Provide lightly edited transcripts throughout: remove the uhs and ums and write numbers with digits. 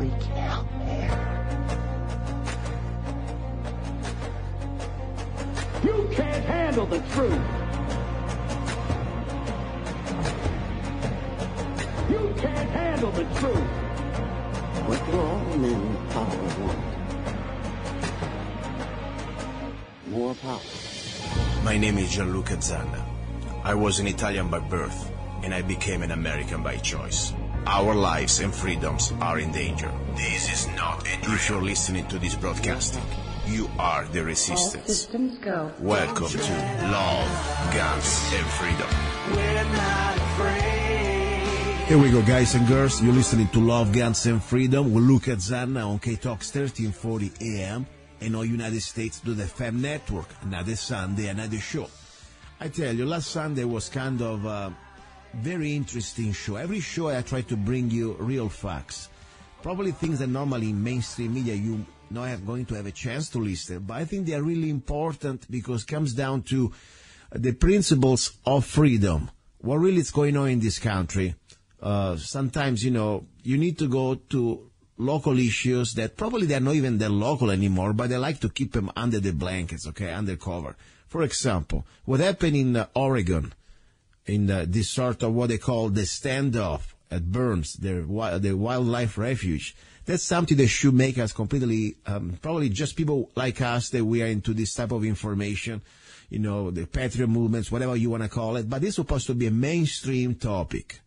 we count there. You can't handle the truth. You can't handle the truth. What do all men with power want? More power. My name is luca-zanna. I was an Italian by birth, and I became an American by choice. Our lives and freedoms are in danger. This is not a dream. If you're listening to this broadcast, you are the resistance. All systems go. Welcome to Love, Guns, and Freedom. We're not afraid. Here we go, guys and girls. You're listening to Love, Guns, and Freedom with Luca-Zanna on KTOX 1340 AM and all United States to the FM network. Another Sunday, another show. I tell you, last Sunday was kind of a very interesting show. Every show I try to bring you real facts. Probably things that normally in mainstream media you not going to have a chance to listen, but I think they are really important because it comes down to the principles of freedom. What really is going on in this country? Sometimes, you need to go to local issues that probably they're not even that local anymore, but they like to keep them under the blankets, okay, under cover. For example, what happened in Oregon, in this sort of what they call the standoff at Burns, the wildlife refuge, that's something that should make us completely, probably just people like us that we are into this type of information, the patriot movements, whatever you want to call it, but it's supposed to be a mainstream topic.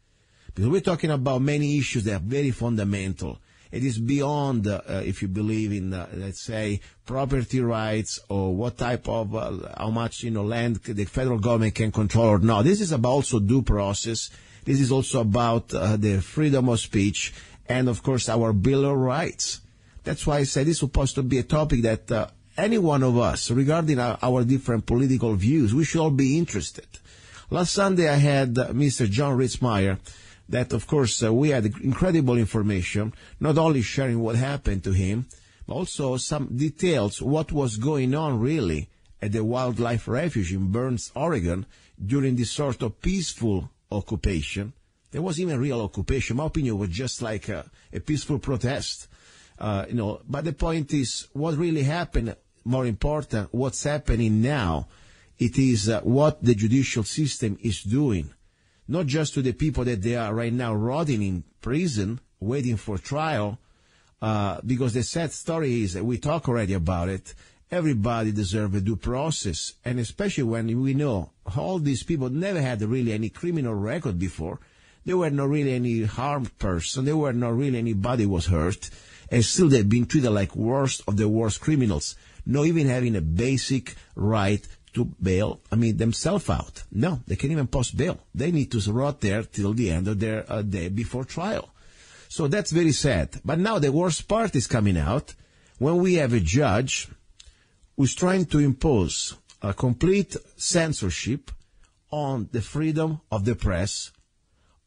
Because we're talking about many issues that are very fundamental. It is beyond, if you believe in, let's say, property rights or what type of, how much, land the federal government can control or not. This is about also due process. This is also about the freedom of speech and, of course, our Bill of Rights. That's why I said it's supposed to be a topic that any one of us, regarding our different political views, we should all be interested. Last Sunday I had Mr. John Ritzmeier, that, of course, we had incredible information, not only sharing what happened to him, but also some details, what was going on really at the wildlife refuge in Burns, Oregon, during this sort of peaceful occupation. There was even real occupation. My opinion was just like a peaceful protest. But the point is, what really happened, more important, what's happening now, it is what the judicial system is doing. Not just to the people that they are right now rotting in prison, waiting for trial, because the sad story is that we talk already about it. Everybody deserves a due process, and especially when we know all these people never had really any criminal record before. They were not really any harmed person. They were not really anybody was hurt, and still they've been treated like worst of the worst criminals, not even having a basic right to bail, themselves out. No, they can't even post bail. They need to rot there till the end of their day before trial. So that's very sad. But now the worst part is coming out when we have a judge who's trying to impose a complete censorship on the freedom of the press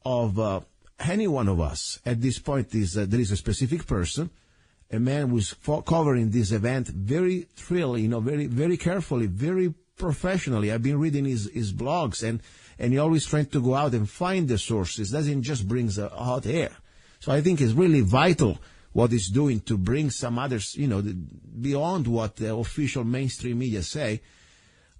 of any one of us. At this point, there is a specific person, a man who's covering this event very thoroughly, very, very carefully, very professionally. I've been reading his blogs, and he always trying to go out and find the sources. Doesn't just bring hot air. So I think it's really vital what he's doing to bring some others, beyond what the official mainstream media say.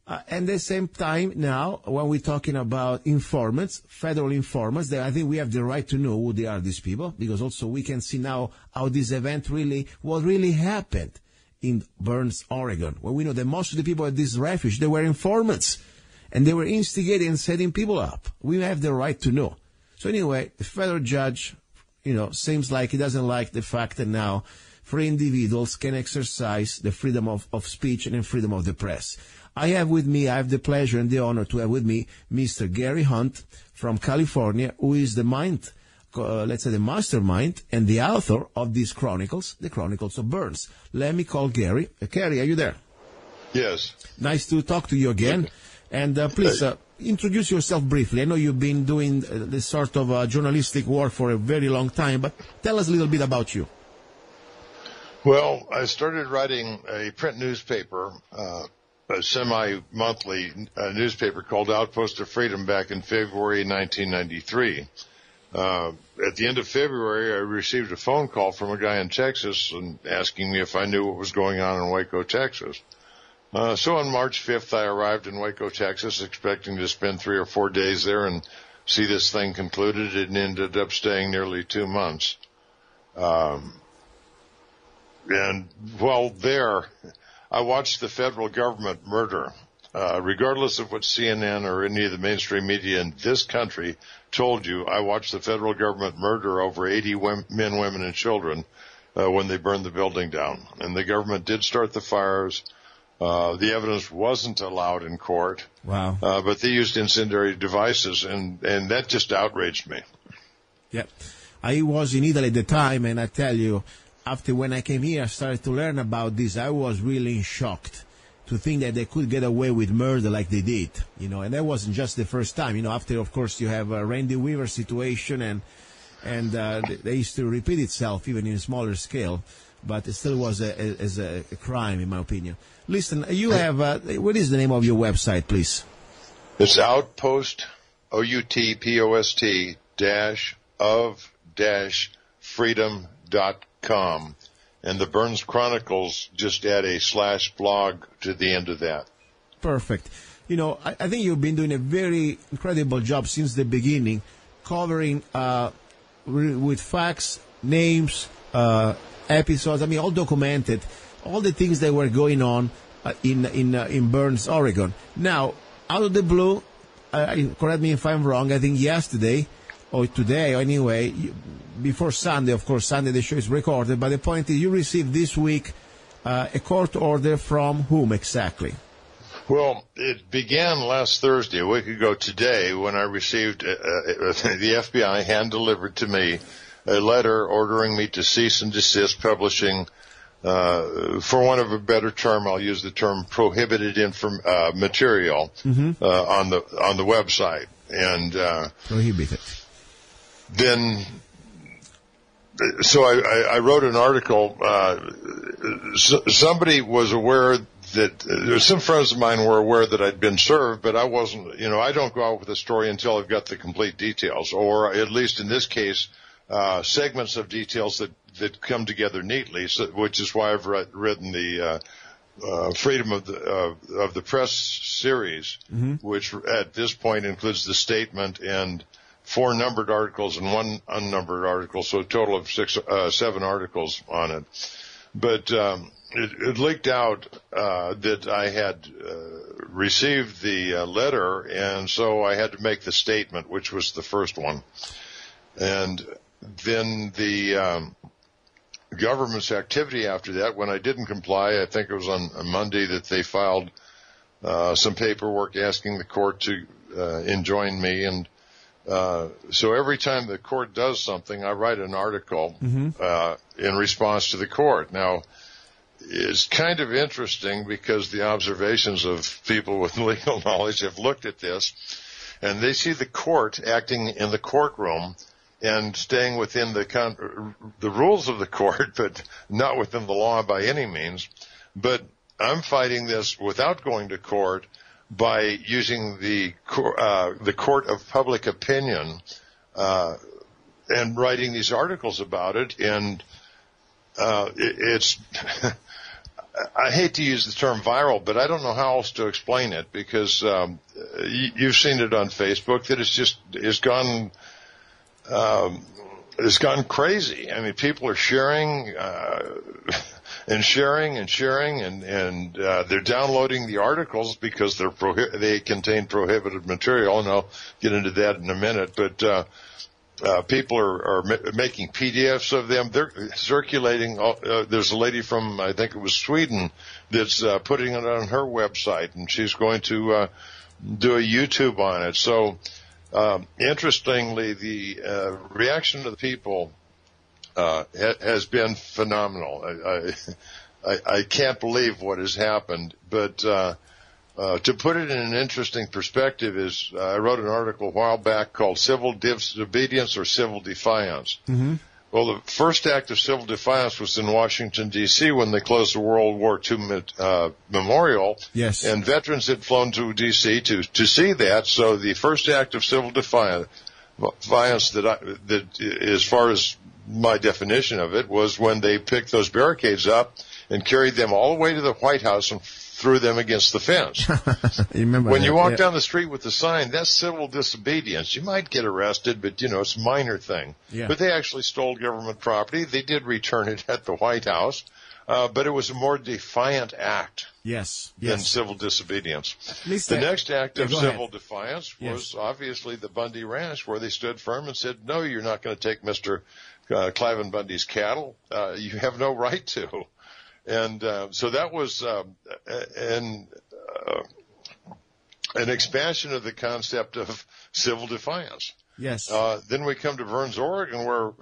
And at the same time, now, when we're talking about informants, federal informants, I think we have the right to know who they are, these people, because also we can see now how this event what really happened in Burns, Oregon, where we know that most of the people at this refuge, they were informants, and they were instigating and setting people up. We have the right to know. So anyway, the federal judge, seems like he doesn't like the fact that now free individuals can exercise the freedom of speech and the freedom of the press. I have the pleasure and the honor to have with me Mr. Gary Hunt from California, who is the mastermind and the author of these chronicles, the Chronicles-of-Burns. Let me call Gary. Gary, are you there? Yes. Nice to talk to you again. And please introduce yourself briefly. I know you've been doing this sort of journalistic work for a very long time, but tell us a little bit about you. Well, I started writing a print newspaper, a semi-monthly newspaper called Outpost of Freedom back in February 1993. At the end of February, I received a phone call from a guy in Texas and asking me if I knew what was going on in Waco, Texas. So on March 5th, I arrived in Waco, Texas, expecting to spend 3 or 4 days there and see this thing concluded, and ended up staying nearly 2 months. And while there, I watched the federal government murder. Regardless of what CNN or any of the mainstream media in this country told you, I watched the federal government murder over 80 men, women, and children when they burned the building down. And the government did start the fires. The evidence wasn't allowed in court. Wow. But they used incendiary devices, and that just outraged me. Yeah. I was in Italy at the time, and I tell you, after when I came here, I started to learn about this. I was really shocked to think that they could get away with murder like they did, and that wasn't just the first time. After, of course, you have a Randy Weaver situation, and they used to repeat itself even in a smaller scale, but it still was a crime, in my opinion. Listen, you have, what is the name of your website, please? It's Outpost, OUTPOST, -of-freedom.com. And the Burns Chronicles, just add a /blog to the end of that. Perfect. I think you've been doing a very incredible job since the beginning, covering with facts, names, episodes, all documented, all the things that were going on in Burns, Oregon. Now, out of the blue, correct me if I'm wrong, I think yesterday, or today, anyway, before Sunday, of course, Sunday the show is recorded, but the point is you received this week a court order from whom exactly? Well, it began last Thursday, a week ago today, when I received the FBI hand-delivered to me a letter ordering me to cease and desist publishing, for want of a better term, I'll use the term prohibited material on the website. And prohibited. Then, so I wrote an article. Somebody was aware that some friends of mine were aware that I'd been served, but I wasn't. I don't go out with a story until I've got the complete details, or at least in this case, segments of details that come together neatly. Which is why I've written the Freedom of the Press series, which at this point includes the statement and 4 numbered articles and 1 unnumbered article, so a total of 7 articles on it. But it leaked out that I had received the letter, and so I had to make the statement, which was the first one. And then the government's activity after that, when I didn't comply, I think it was on a Monday that they filed some paperwork asking the court to enjoin me, and so every time the court does something, I write an article in response to the court. Now, it's kind of interesting because the observations of people with legal knowledge have looked at this, and they see the court acting in the courtroom and staying within the rules of the court, but not within the law by any means. But I'm fighting this without going to court by using the court of public opinion and writing these articles about it. And it's I hate to use the term viral, but I don't know how else to explain it, because you've seen it on Facebook that it's gone crazy. I mean, people are sharing and sharing and sharing, and they're downloading the articles because they contain prohibited material, and I'll get into that in a minute. But people are making PDFs of them. They're circulating. There's a lady from, I think it was Sweden, that's putting it on her website, and she's going to do a YouTube on it. So, interestingly, the reaction of the people has been phenomenal. I can't believe what has happened, but to put it in an interesting perspective is I wrote an article a while back called Civil Disobedience or Civil Defiance. Mm-hmm. Well, the first act of civil defiance was in Washington, D.C. when they closed the World War II memorial. Yes. And veterans had flown to D.C. to see that. So the first act of civil defiance defiance that as far as my definition of it, was when they picked those barricades up and carried them all the way to the White House and threw them against the fence. When you walk down the street with the sign, that's civil disobedience. You might get arrested, but, it's a minor thing. Yeah. But they actually stole government property. They did return it at the White House, but it was a more defiant act than civil disobedience. The next act of civil defiance was obviously the Bundy Ranch, where they stood firm and said, no, you're not going to take Mr. Cliven Bundy's cattle. You have no right to. And so that was an expansion of the concept of civil defiance. Yes. Then we come to Burns, Oregon, where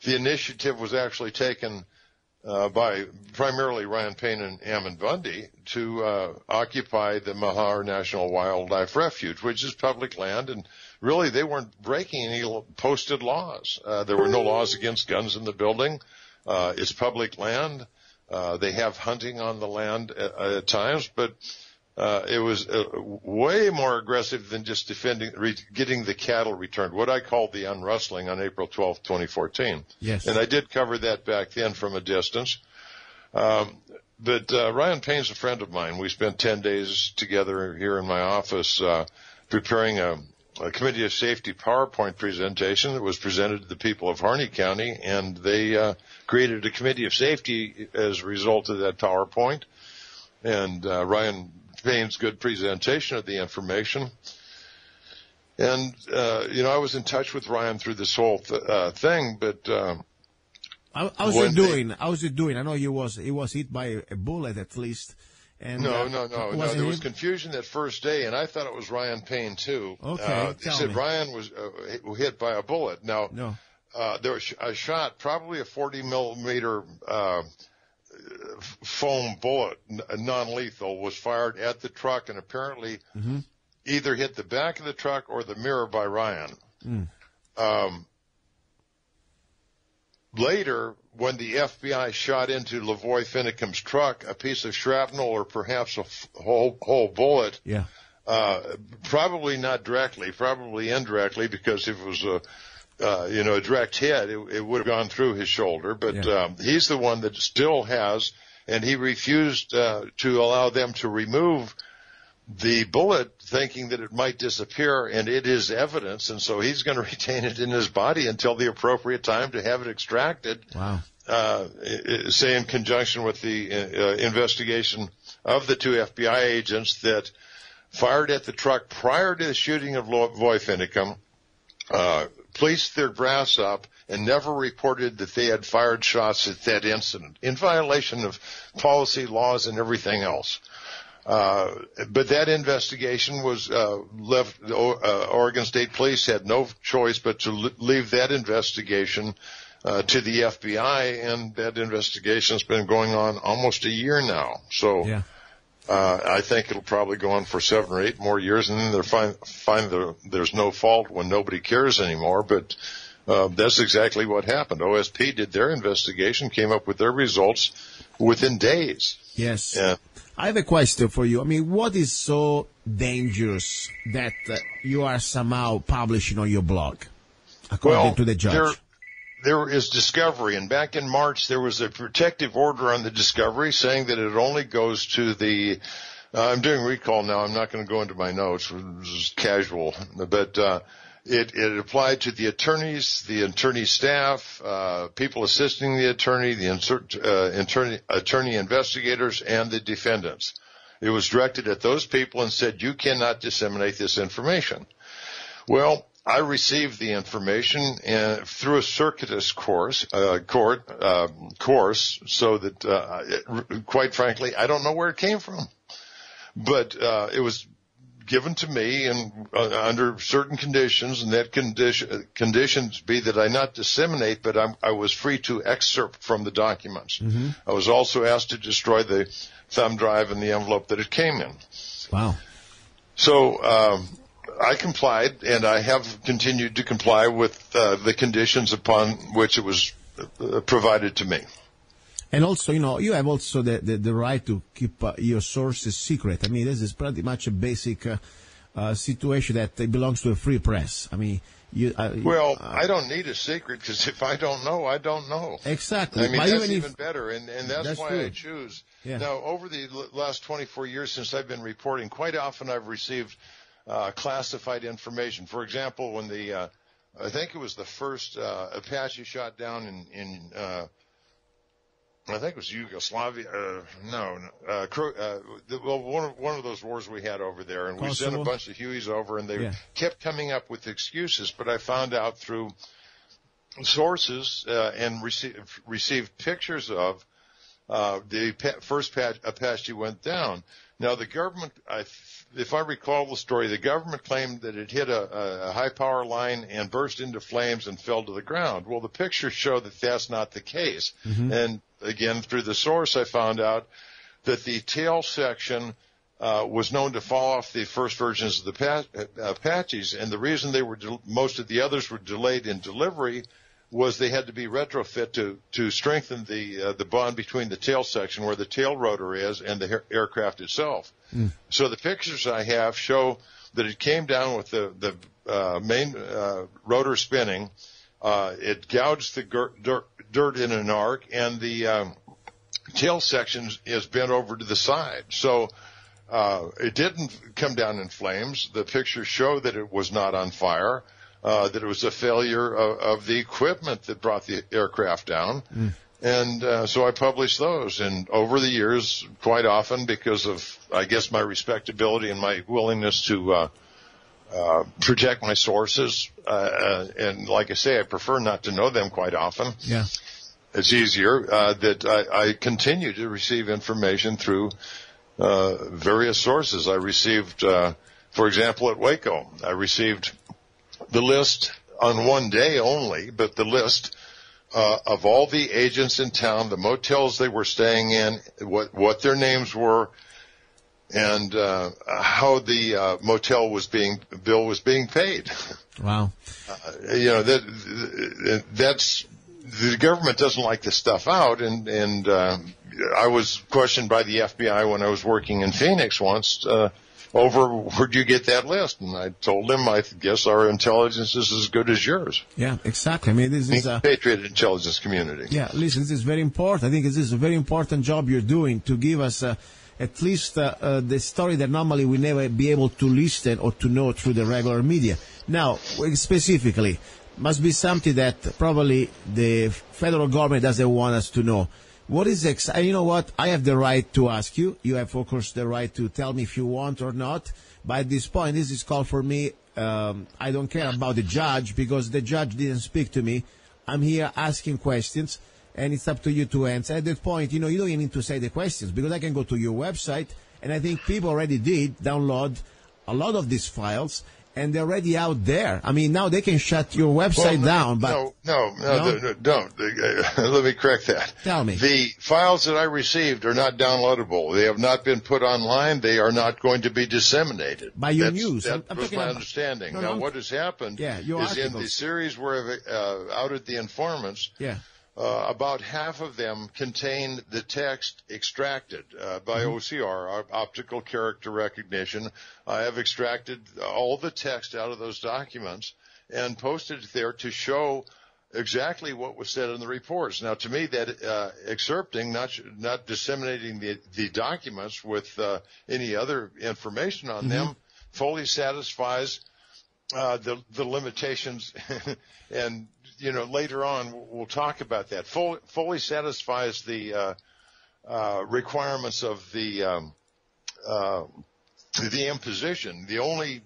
the initiative was actually taken by primarily Ryan Payne and Ammon Bundy to occupy the Mohave National Wildlife Refuge, which is public land, and really they weren't breaking any posted laws. There were no laws against guns in the building. It's public land. They have hunting on the land at times, but it was way more aggressive than just getting the cattle returned, what I called the unrustling on April 12, 2014. Yes. And I did cover that back then from a distance. But Ryan Payne's a friend of mine. We spent 10 days together here in my office preparing a Committee of Safety PowerPoint presentation that was presented to the people of Harney County, and they created a Committee of Safety as a result of that PowerPoint. And Ryan Payne's good presentation of the information. And, I was in touch with Ryan through this whole thing, but how's it doing? How's it doing? I know he was hit by a bullet at least. And, No. There was confusion that first day, and I thought it was Ryan Payne too. Okay, they said Ryan was hit by a bullet. Now, no. There was a shot, probably a 40 millimeter foam bullet, non-lethal, was fired at the truck and apparently either hit the back of the truck or the mirror by Ryan. Later, when the FBI shot into Lavoy Finicum's truck, a piece of shrapnel or perhaps a whole bullet, probably not directly, probably indirectly, because if it was a direct hit, it would have gone through his shoulder. But he's the one that still has, and he refused to allow them to remove the bullet, thinking that it might disappear, and it is evidence, and so he's going to retain it in his body until the appropriate time to have it extracted. Wow. Say in conjunction with the investigation of the two FBI agents that fired at the truck prior to the shooting of Lavoy Finicum, placed their brass up and never reported that they had fired shots at that incident, in violation of policy, laws, and everything else. But that investigation was left. Oregon State Police had no choice but to leave that investigation to the FBI, and that investigation has been going on almost a year now. So I think it'll probably go on for 7 or 8 more years, and then they'll find there's no fault when nobody cares anymore. But that's exactly what happened. OSP did their investigation, came up with their results within days. Yes. I have a question for you. I mean, what is so dangerous that you are somehow publishing on your blog, according to the judge? There is discovery, and back in March there was a protective order on the discovery saying that it only goes to the I'm doing recall now. I'm not going to go into my notes. This is casual, but it applied to the attorneys, the attorney staff, people assisting the attorney, the attorney investigators, and the defendants. It was directed at those people and said, you cannot disseminate this information. Well, I received the information through a circuitous course, so that, quite frankly, I don't know where it came from. But it was given to me and under certain conditions, and that conditions be that I not disseminate, but I was free to excerpt from the documents. I was also asked to destroy the thumb drive and the envelope that it came in. Wow. So I complied, and I have continued to comply with the conditions upon which it was provided to me. And also, you have also the right to keep your sources secret. I mean, this is pretty much a basic situation that it belongs to a free press. I mean, I don't need a secret, because if I don't know, I don't know. Exactly. I mean, that's even better, and that's why true. I choose. Yeah. Now, over the last 24 years since I've been reporting, quite often I've received classified information. For example, when I think it was the first Apache shot down in I think it was Yugoslavia. One of those wars we had over there, and we sent a bunch of Hueys over, and they kept coming up with excuses. But I found out through sources and received pictures of the first Apache went down. Now the government, if I recall the story, the government claimed that it hit a high power line and burst into flames and fell to the ground. Well, the pictures show that that's not the case. Mm-hmm. And again, through the source, I found out that the tail section was known to fall off the first versions of the Apaches, and the reason most of the others were delayed in delivery was they had to be retrofit to strengthen the bond between the tail section where the tail rotor is and the aircraft itself. Mm. So the pictures I have show that it came down with the main rotor spinning. It gouged the dirt in an arc, and the tail section is bent over to the side. So it didn't come down in flames. The pictures show that it was not on fire. That it was a failure of the equipment that brought the aircraft down. Mm. And so I published those. And over the years, quite often, because of, I guess, my respectability and my willingness to protect my sources, and like I say, I prefer not to know them quite often. Yeah. It's easier that I continue to receive information through various sources. I received, for example, at Waco, I received the list on one day only, but the list of all the agents in town, the motels they were staying in, what their names were, and how the motel bill was being paid. Wow. That's the government doesn't like this stuff out, and I was questioned by the FBI when I was working in Phoenix once. Over, where'd you get that list? And I told him, I guess our intelligence is as good as yours. Yeah, exactly. I mean, this is a patriot intelligence community. Yeah, listen, this is very important. I think this is a very important job you're doing to give us at least the story that normally we never be able to listen or to know through the regular media. Now, specifically, must be something that probably the federal government doesn't want us to know. What is you know what? I have the right to ask you. You have, of course, the right to tell me if you want or not. But at this point, this is called for me. I don't care about the judge because the judge didn't speak to me. I'm here asking questions, and it's up to you to answer. At that point, you don't even need to say the questions because I can go to your website, and I think people already did download a lot of these files. And they're already out there. I mean, now they can shut your website down. But no, don't. Let me correct that. Tell me. The files that I received are not downloadable. They have not been put online. They are not going to be disseminated. By your news. That was my understanding. Now, what has happened is articles. In the series where I've outed the informants, about half of them contain the text extracted by OCR, optical character recognition. I have extracted all the text out of those documents and posted it there to show exactly what was said in the reports. Now, to me, that excerpting, not disseminating the documents with any other information on them, fully satisfies the limitations and later on we'll talk about that. Fully satisfies the requirements of the imposition. The only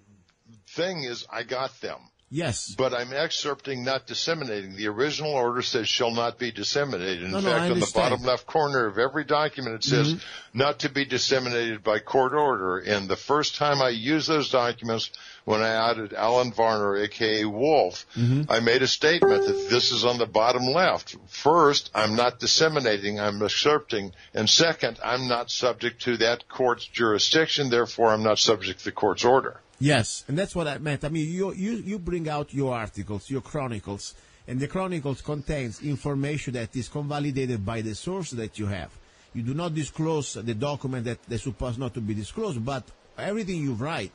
thing is I got them. Yes. But I'm excerpting, not disseminating. The original order says shall not be disseminated. In fact, on the bottom left corner of every document, it says not to be disseminated by court order. And the first time I used those documents, when I added Alan Varner, a.k.a. Wolf, I made a statement that this is on the bottom left. First, I'm not disseminating, I'm excerpting. And second, I'm not subject to that court's jurisdiction, therefore I'm not subject to the court's order. Yes, and that's what I meant. I mean, you bring out your articles, your chronicles, and the chronicles contains information that is convalidated by the source that you have. You do not disclose the document that they're supposed not to be disclosed, but everything you write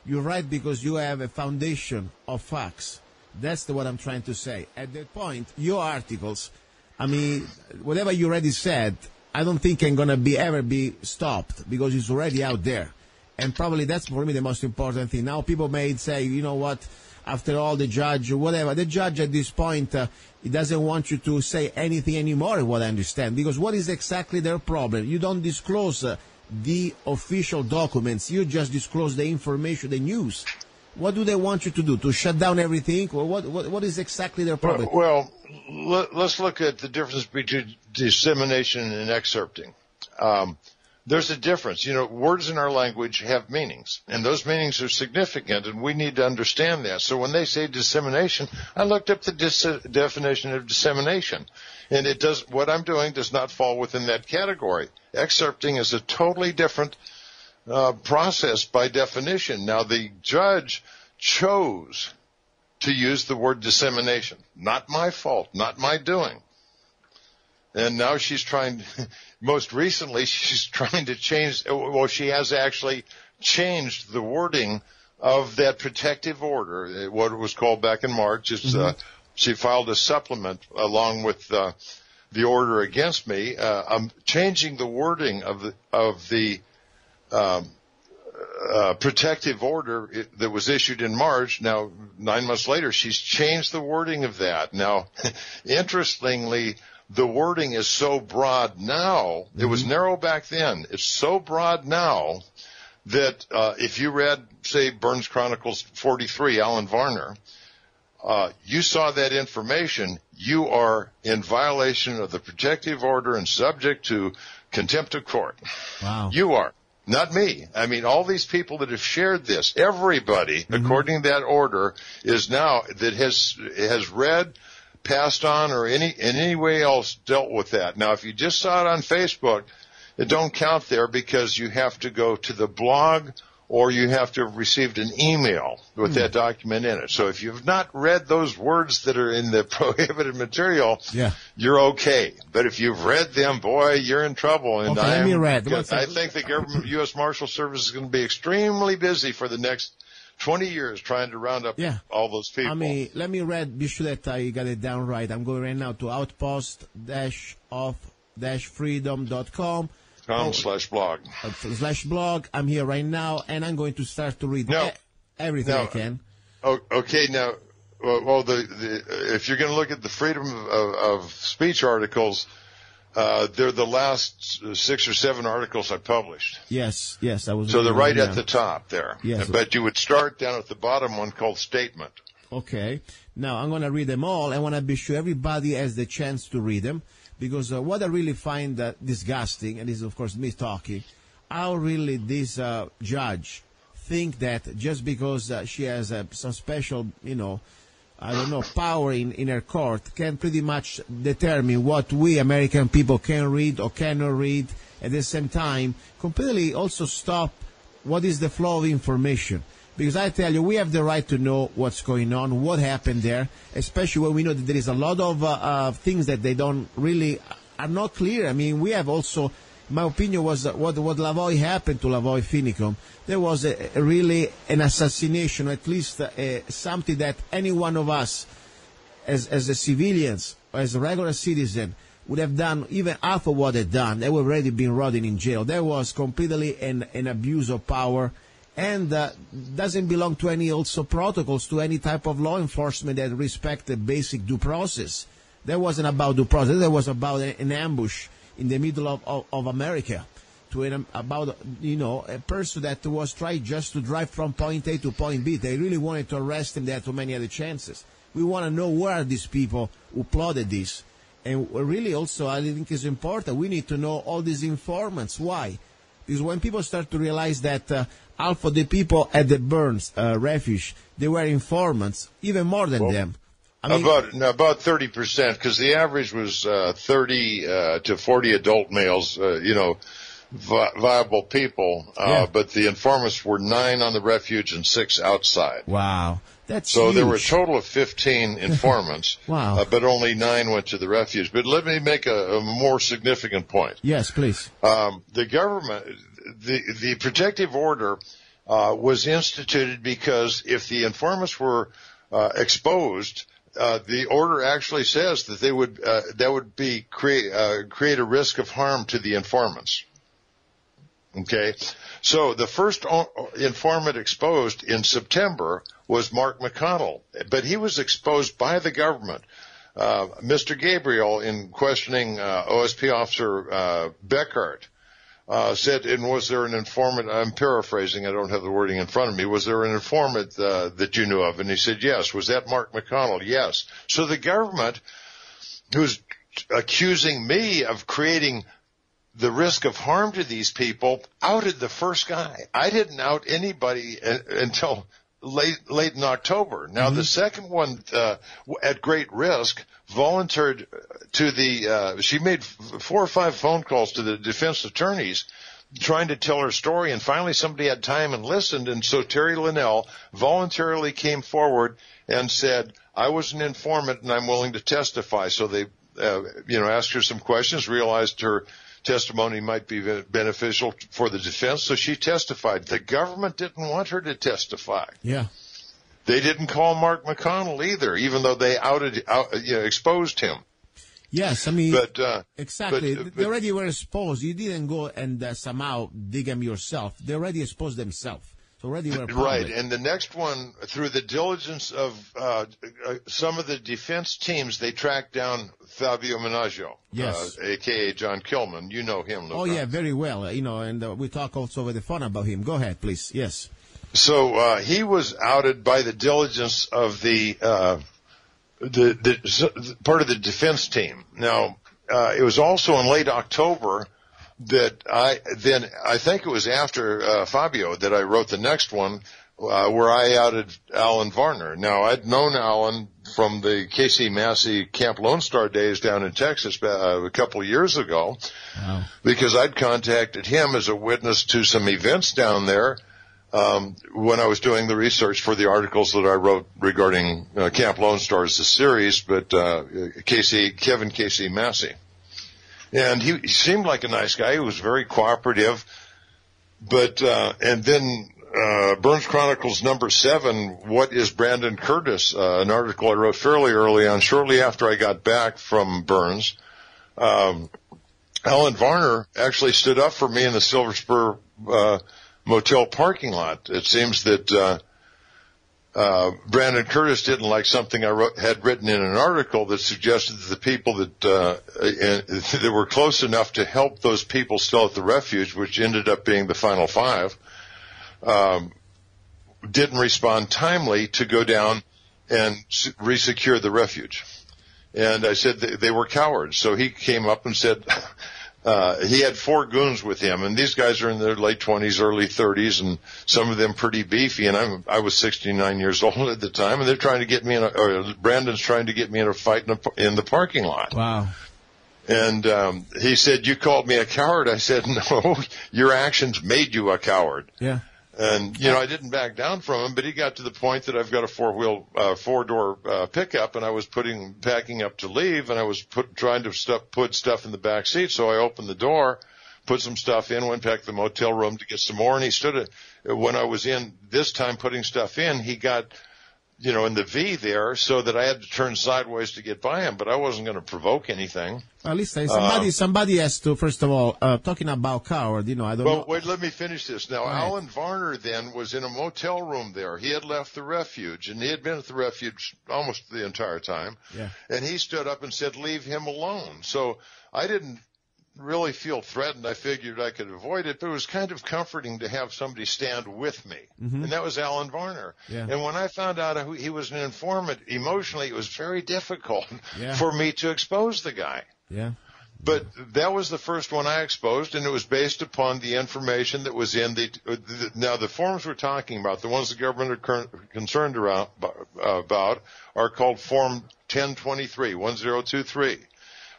You're right because you have a foundation of facts. That's what I'm trying to say. At that point, your articles, I mean, whatever you already said, I don't think I'm going to ever be stopped because it's already out there. And probably that's for me the most important thing. Now people may say, you know what, after all, the judge, whatever, the judge at this point, he doesn't want you to say anything anymore, what I understand. Because what is exactly their problem? You don't disclose the official documents. You just disclose the information, the news. What do they want you to do? To shut down everything? Or what is exactly their problem? Well, let's look at the difference between dissemination and excerpting. There's a difference. You know, words in our language have meanings, and those meanings are significant, and we need to understand that. So when they say dissemination, I looked up the definition of dissemination, and it does, what I'm doing does not fall within that category. Excerpting is a totally different process by definition. Now, the judge chose to use the word dissemination. Not my fault, not my doing. And now she's trying, most recently, she's trying to change, well, she has actually changed the wording of that protective order, what it was called back in March. It's, she filed a supplement along with the order against me. I'm changing the wording of the protective order that was issued in March. Now, 9 months later, she's changed the wording of that. Now, interestingly, the wording is so broad now, it was narrow back then, it's so broad now that if you read, say, Burns Chronicles 43, Alan Varner, you saw that information, you are in violation of the protective order and subject to contempt of court. Wow. You are. Not me. I mean, all these people that have shared this, everybody, according to that order, is now, that has read, passed on, or in any way else dealt with that. Now, if you just saw it on Facebook, it don't count there because you have to go to the blog or you have to have received an email with that document in it. So if you've not read those words that are in the prohibited material, you're okay. But if you've read them, boy, you're in trouble. And okay, let me read. I think the government, U.S. Marshal Service is going to be extremely busy for the next 20 years trying to round up all those people. I mean, let me read, be sure that I got it down right. I'm going right now to outpost-of-freedom.com. /blog. I'm here right now, and I'm going to start to read everything I can. Okay, now, well, if you're going to look at the freedom of speech articles, they're the last 6 or 7 articles I published. Yes, I was. So they're right at the top there. Yes. But you would start down at the bottom one called statement. Okay. Now, I'm going to read them all. I want to be sure everybody has the chance to read them. Because what I really find disgusting, and this is, of course, me talking, how really this judge think that just because she has some special, power in her court can pretty much determine what we American people can read or cannot read. At the same time, completely also stop what is the flow of information. Because I tell you, we have the right to know what's going on, what happened there, especially when we know that there is a lot of things that they don't really are not clear. I mean, we have also, my opinion was what Lavoie happened to Lavoie Finicum. There was really an assassination, or at least something that any one of us, as a civilians, or as a regular citizen, would have done even half of what they'd done. They would already been rotting in jail. There was completely an abuse of power. And doesn't belong to any also protocols, to any type of law enforcement that respect the basic due process. That wasn't about due process. That was about an ambush in the middle of America, about a person that was trying just to drive from point A to point B. They really wanted to arrest him. There too many other chances. We want to know where are these people who plotted this, and really also I think it's important. We need to know all these informants. Why? Because when people start to realize that half of the people at the Burns refuge, they were informants, even more than them. I mean, about 30%, because the average was 30 to 40 adult males, viable people. But the informants were 9 on the refuge and 6 outside. Wow. That's so huge. There were a total of 15 informants. Wow. But only 9 went to the refuge. But let me make a more significant point. Yes, please. The government, the protective order was instituted because if the informants were exposed, the order actually says that that would be create a risk of harm to the informants. Okay, so the first informant exposed in September was Mark McConnell, but he was exposed by the government. Mr. Gabriel, in questioning OSP Officer Beckhardt, said, and was there an informant, I'm paraphrasing, I don't have the wording in front of me, was there an informant that you knew of? And he said, yes. Was that Mark McConnell? Yes. So the government, who's accusing me of creating the risk of harm to these people, outed the first guy. I didn't out anybody until late in October. Now, the second one, at great risk, volunteered to she made 4 or 5 phone calls to the defense attorneys trying to tell her story, and finally somebody had time and listened, and so Terry Linnell voluntarily came forward and said, I was an informant and I'm willing to testify. So they, asked her some questions, realized her testimony might be beneficial for the defense, so she testified. The government didn't want her to testify. Yeah. They didn't call Mark McConnell either, even though they exposed him. Yes, I mean, exactly. But they already were exposed. You didn't go and somehow dig them yourself. They already exposed themselves. So already were public. Right, and the next one, through the diligence of some of the defense teams, they tracked down Fabio Menaggio, yes, a.k.a. John Kilman. You know him, Luca. Oh, yeah, very well. And we talk also over the phone about him. Go ahead, please. Yes. So he was outed by the diligence of the part of the defense team. Now, it was also in late October that I think it was after Fabio that I wrote the next one where I outed Alan Varner. Now, I'd known Alan from the Casey Massey Camp Lone Star days down in Texas a couple of years ago. Wow. Because I'd contacted him as a witness to some events down there when I was doing the research for the articles that I wrote regarding Camp Lone Star as a series, but Kevin Casey Massey. And he seemed like a nice guy. He was very cooperative. But and then Burns Chronicles number 7, What is Brandon Curtis? An article I wrote fairly early on, shortly after I got back from Burns. Alan Varner actually stood up for me in the Silver Spur motel parking lot. It seems that Brandon Curtis didn't like something I had written in an article that suggested that the people that were close enough to help those people still at the refuge, which ended up being the final 5, didn't respond timely to go down and resecure the refuge. And I said they were cowards. So he came up and said he had 4 goons with him, and these guys are in their late 20s, early 30s, and some of them pretty beefy, and I was 69 years old at the time, and they're trying to get me Brandon's trying to get me in a fight in the parking lot. Wow. And he said, you called me a coward. I said, no, your actions made you a coward. Yeah. And, I didn't back down from him, but he got to the point that I've got a 4-door pickup, and I was packing up to leave, and I was trying to put stuff in the back seat. So I opened the door, put some stuff in, went back to the motel room to get some more, and he stood when I was in this time putting stuff in, he got, in the V there, so that I had to turn sideways to get by him, but I wasn't going to provoke anything. Well, listen, somebody has to, first of all, talking about coward, I don't know. Well, wait, let me finish this. Now, right. Alan Varner then was in a motel room there. He had left the refuge, and he had been at the refuge almost the entire time. Yeah. And he stood up and said, leave him alone. So I didn't really feel threatened. I figured I could avoid it, but it was kind of comforting to have somebody stand with me. Mm-hmm. And that was Alan Varner. Yeah. And when I found out he was an informant, emotionally, it was very difficult for me to expose the guy. Yeah. But that was the first one I exposed, and it was based upon the information that was in now the forms we're talking about, the ones the government are concerned about, are called Form 1023, 1023.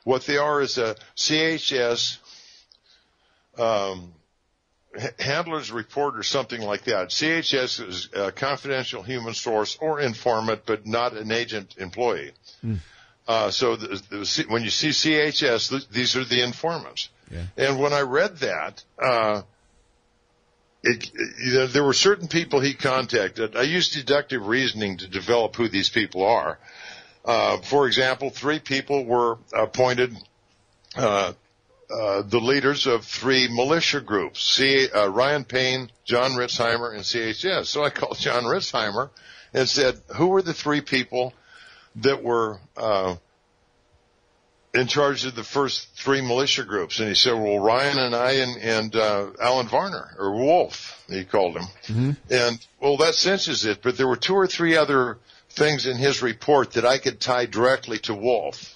What they are is a CHS handler's report or something like that. CHS is a confidential human source or informant, but not an agent employee. Mm. So when you see CHS, these are the informants. Yeah. And when I read that, there were certain people he contacted. I used deductive reasoning to develop who these people are. For example, 3 people were appointed the leaders of 3 militia groups, Ryan Payne, John Ritzheimer, and CHS. So I called John Ritzheimer and said, who were the 3 people that were in charge of the first 3 militia groups? And he said, well, Ryan and I and Alan Varner, or Wolf, he called him. Mm-hmm. And, well, that cinches it, but there were 2 or 3 other things in his report that I could tie directly to Wolf.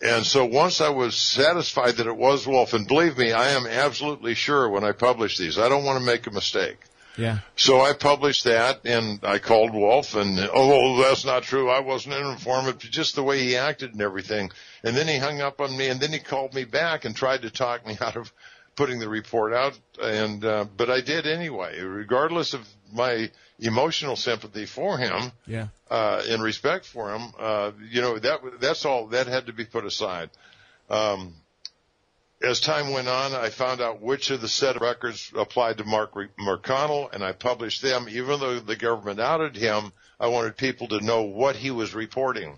And so once I was satisfied that it was Wolf, and believe me, I am absolutely sure when I publish these, I don't want to make a mistake. Yeah. So I published that, and I called Wolf, and, oh, that's not true. I wasn't an informant, just the way he acted and everything. And then he hung up on me, and then he called me back and tried to talk me out of putting the report out, and but I did anyway, regardless of my emotional sympathy for him, and respect for him. That's all that had to be put aside. As time went on, I found out which of the set of records applied to Mark McConnell, and I published them. Even though the government outed him, I wanted people to know what he was reporting.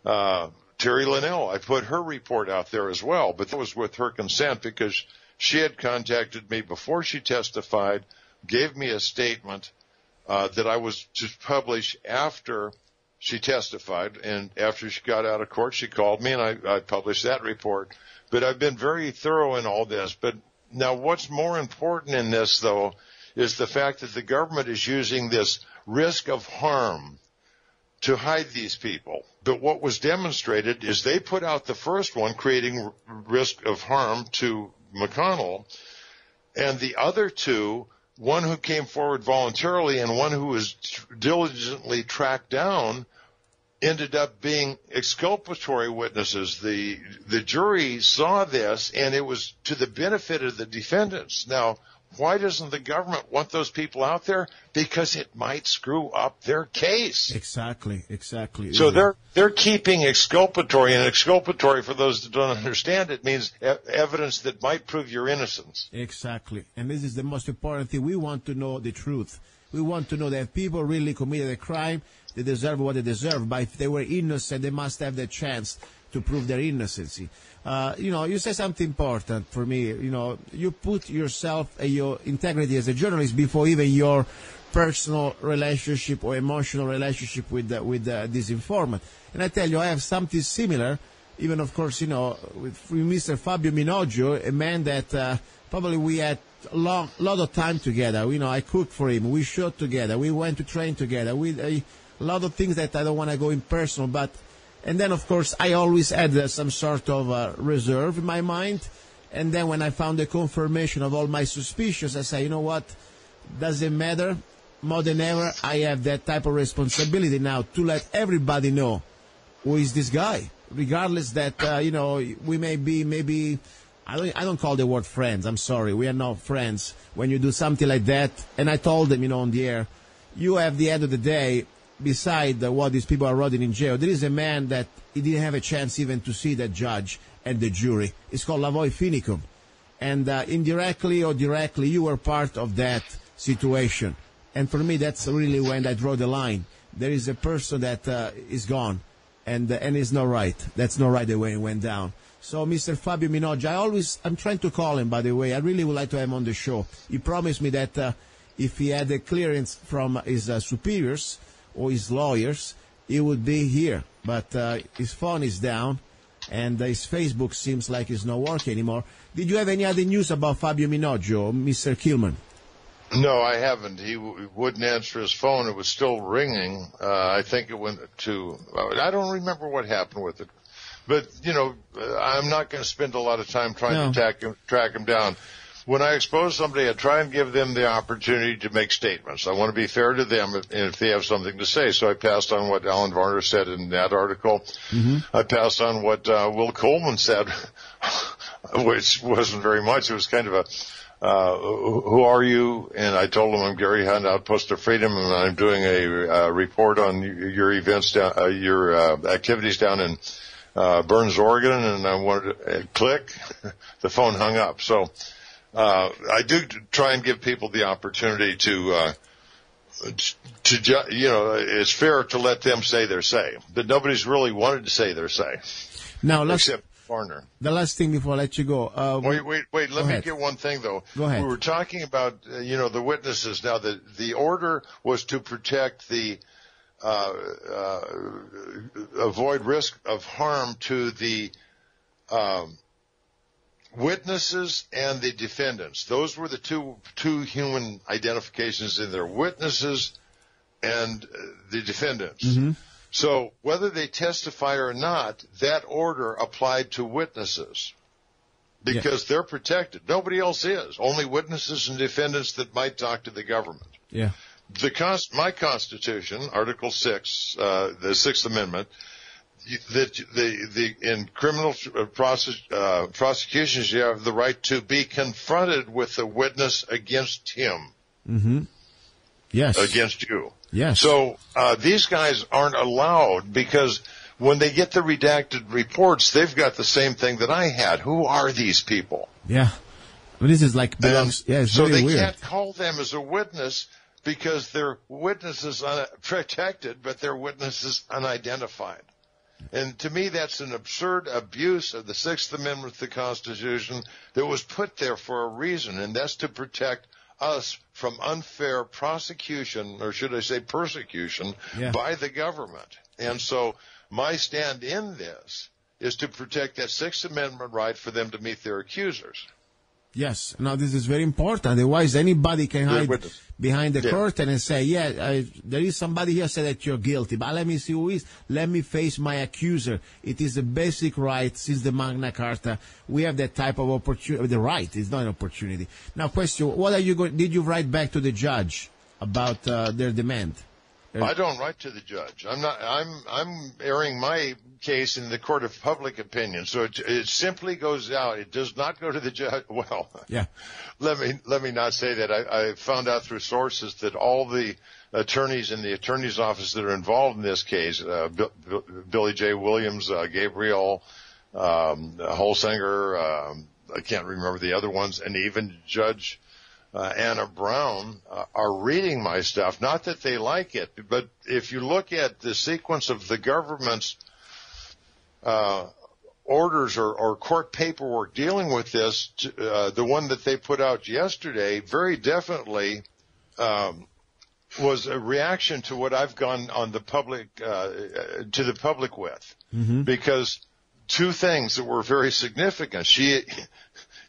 Terry Linnell, I put her report out there as well, but that was with her consent because she had contacted me before she testified, gave me a statement that I was to publish after she testified, and after she got out of court, she called me, and I published that report. But I've been very thorough in all this. But now what's more important in this, though, is the fact that the government is using this risk of harm to hide these people. But what was demonstrated is they put out the first one, creating risk of harm to McConnell, and the other 2, one who came forward voluntarily and one who was diligently tracked down, ended up being exculpatory witnesses. The jury saw this, and it was to the benefit of the defendants. Now, why doesn't the government want those people out there? Because it might screw up their case. Exactly. So they're keeping exculpatory, and exculpatory, for those that don't understand it, means evidence that might prove your innocence. Exactly. And this is the most important thing. We want to know the truth. We want to know that if people really committed a crime, they deserve what they deserve. But if they were innocent, they must have the chance to prove their innocency. You say something important for me. You put yourself and your integrity as a journalist before even your personal relationship or emotional relationship with this informant. And I tell you, I have something similar, even, of course, with Mr. Fabio Minoggio, a man that probably we had a lot of time together. I cooked for him. We shot together. We went to train together. A lot of things that I don't want to go in personal, but... And then, of course, I always had some sort of reserve in my mind. And then when I found the confirmation of all my suspicions, I say, you know what? Doesn't matter. More than ever, I have that type of responsibility now to let everybody know who is this guy. Regardless that, we may be maybe... I don't call the word friends. I'm sorry. We are not friends when you do something like that. And I told them, on the air, you have the end of the day... Beside what these people are rotting in jail, there is a man that he didn't have a chance even to see the judge and the jury. It's called Lavoi Finicum. And indirectly or directly, you were part of that situation. And for me, that's really when I draw the line. There is a person that is gone, and it's not right. That's not right the way it went down. So, Mr. Fabio Minoggio, I'm trying to call him, by the way. I really would like to have him on the show. He promised me that if he had a clearance from his superiors, or his lawyers, he would be here. But his phone is down, and his Facebook seems like it's not working anymore. Did you have any other news about Fabio Minoggio, Mr. Kilman? No, I haven't. He wouldn't answer his phone. It was still ringing. I think it went to... I don't remember what happened with it. But, I'm not going to spend a lot of time trying to track him down. When I expose somebody, I try and give them the opportunity to make statements. I want to be fair to them if they have something to say. So I passed on what Alan Varner said in that article. Mm-hmm. I passed on what Will Coleman said, which wasn't very much. It was kind of who are you? And I told him I'm Gary Hunt, Outpost of Freedom, and I'm doing a report on your events, your activities down in Burns, Oregon. And I wanted to click. The phone hung up. So... I do try and give people the opportunity to it's fair to let them say their say, but nobody's really wanted to say their say. Now, except Warner. The last thing before I let you go. Wait. Let me get one thing, though. Go ahead. We were talking about, the witnesses. Now, the order was to protect the avoid risk of harm to the witnesses and the defendants. Those were the two human identifications in there, witnesses and the defendants. Mm-hmm. So whether they testify or not, that order applied to witnesses because they're protected. Nobody else is. Only witnesses and defendants that might talk to the government. Yeah. My Constitution, Article 6, the Sixth Amendment, that in criminal prosecutions, you have the right to be confronted with a witness against him. Mm-hmm. Yes. Against you. Yes. So these guys aren't allowed because when they get the redacted reports, they've got the same thing that I had. Who are these people? Yeah. Well, this is like belongs. Yeah, it's so very they weird. Can't call them as a witness because they're witnesses protected, but they're witnesses unidentified. And to me, that's an absurd abuse of the Sixth Amendment of the Constitution that was put there for a reason, and that's to protect us from unfair prosecution, or should I say persecution, by the government. And so my stand in this is to protect that Sixth Amendment right for them to meet their accusers. Yes. Now, this is very important. Otherwise, anybody can hide behind the curtain and say, there is somebody here say that you're guilty, but let me see who is. Let me face my accuser. It is a basic right since the Magna Carta. We have that type of opportunity. The right is not an opportunity. Now, question, what are you going? Did you write back to the judge about their demand? I don't write to the judge. I'm airing my case in the court of public opinion. So it simply goes out. It does not go to the judge. Well, let me not say that. I found out through sources that all the attorneys in the attorney's office that are involved in this case, Billy J. Williams, Gabriel, Holsinger, I can't remember the other ones, and even Judge Anna Brown are reading my stuff. Not that they like it, but if you look at the sequence of the government's orders or court paperwork dealing with this, the one that they put out yesterday very definitely was a reaction to what I've gone on the public to the public with, because two things that were very significant.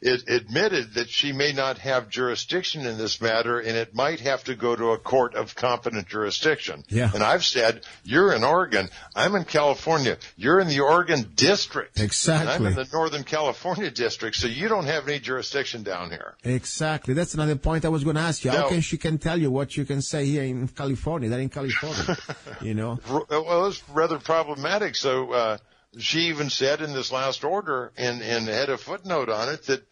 It admitted that she may not have jurisdiction in this matter, and it might have to go to a court of competent jurisdiction. Yeah. And I've said, you're in Oregon, I'm in California, you're in the Oregon district. Exactly. And I'm in the Northern California district, so you don't have any jurisdiction down here. Exactly. That's another point I was going to ask you. How can she tell you what you can say here in California? They're in California, you know? Well, it's rather problematic. So, she even said in this last order and had a footnote on it that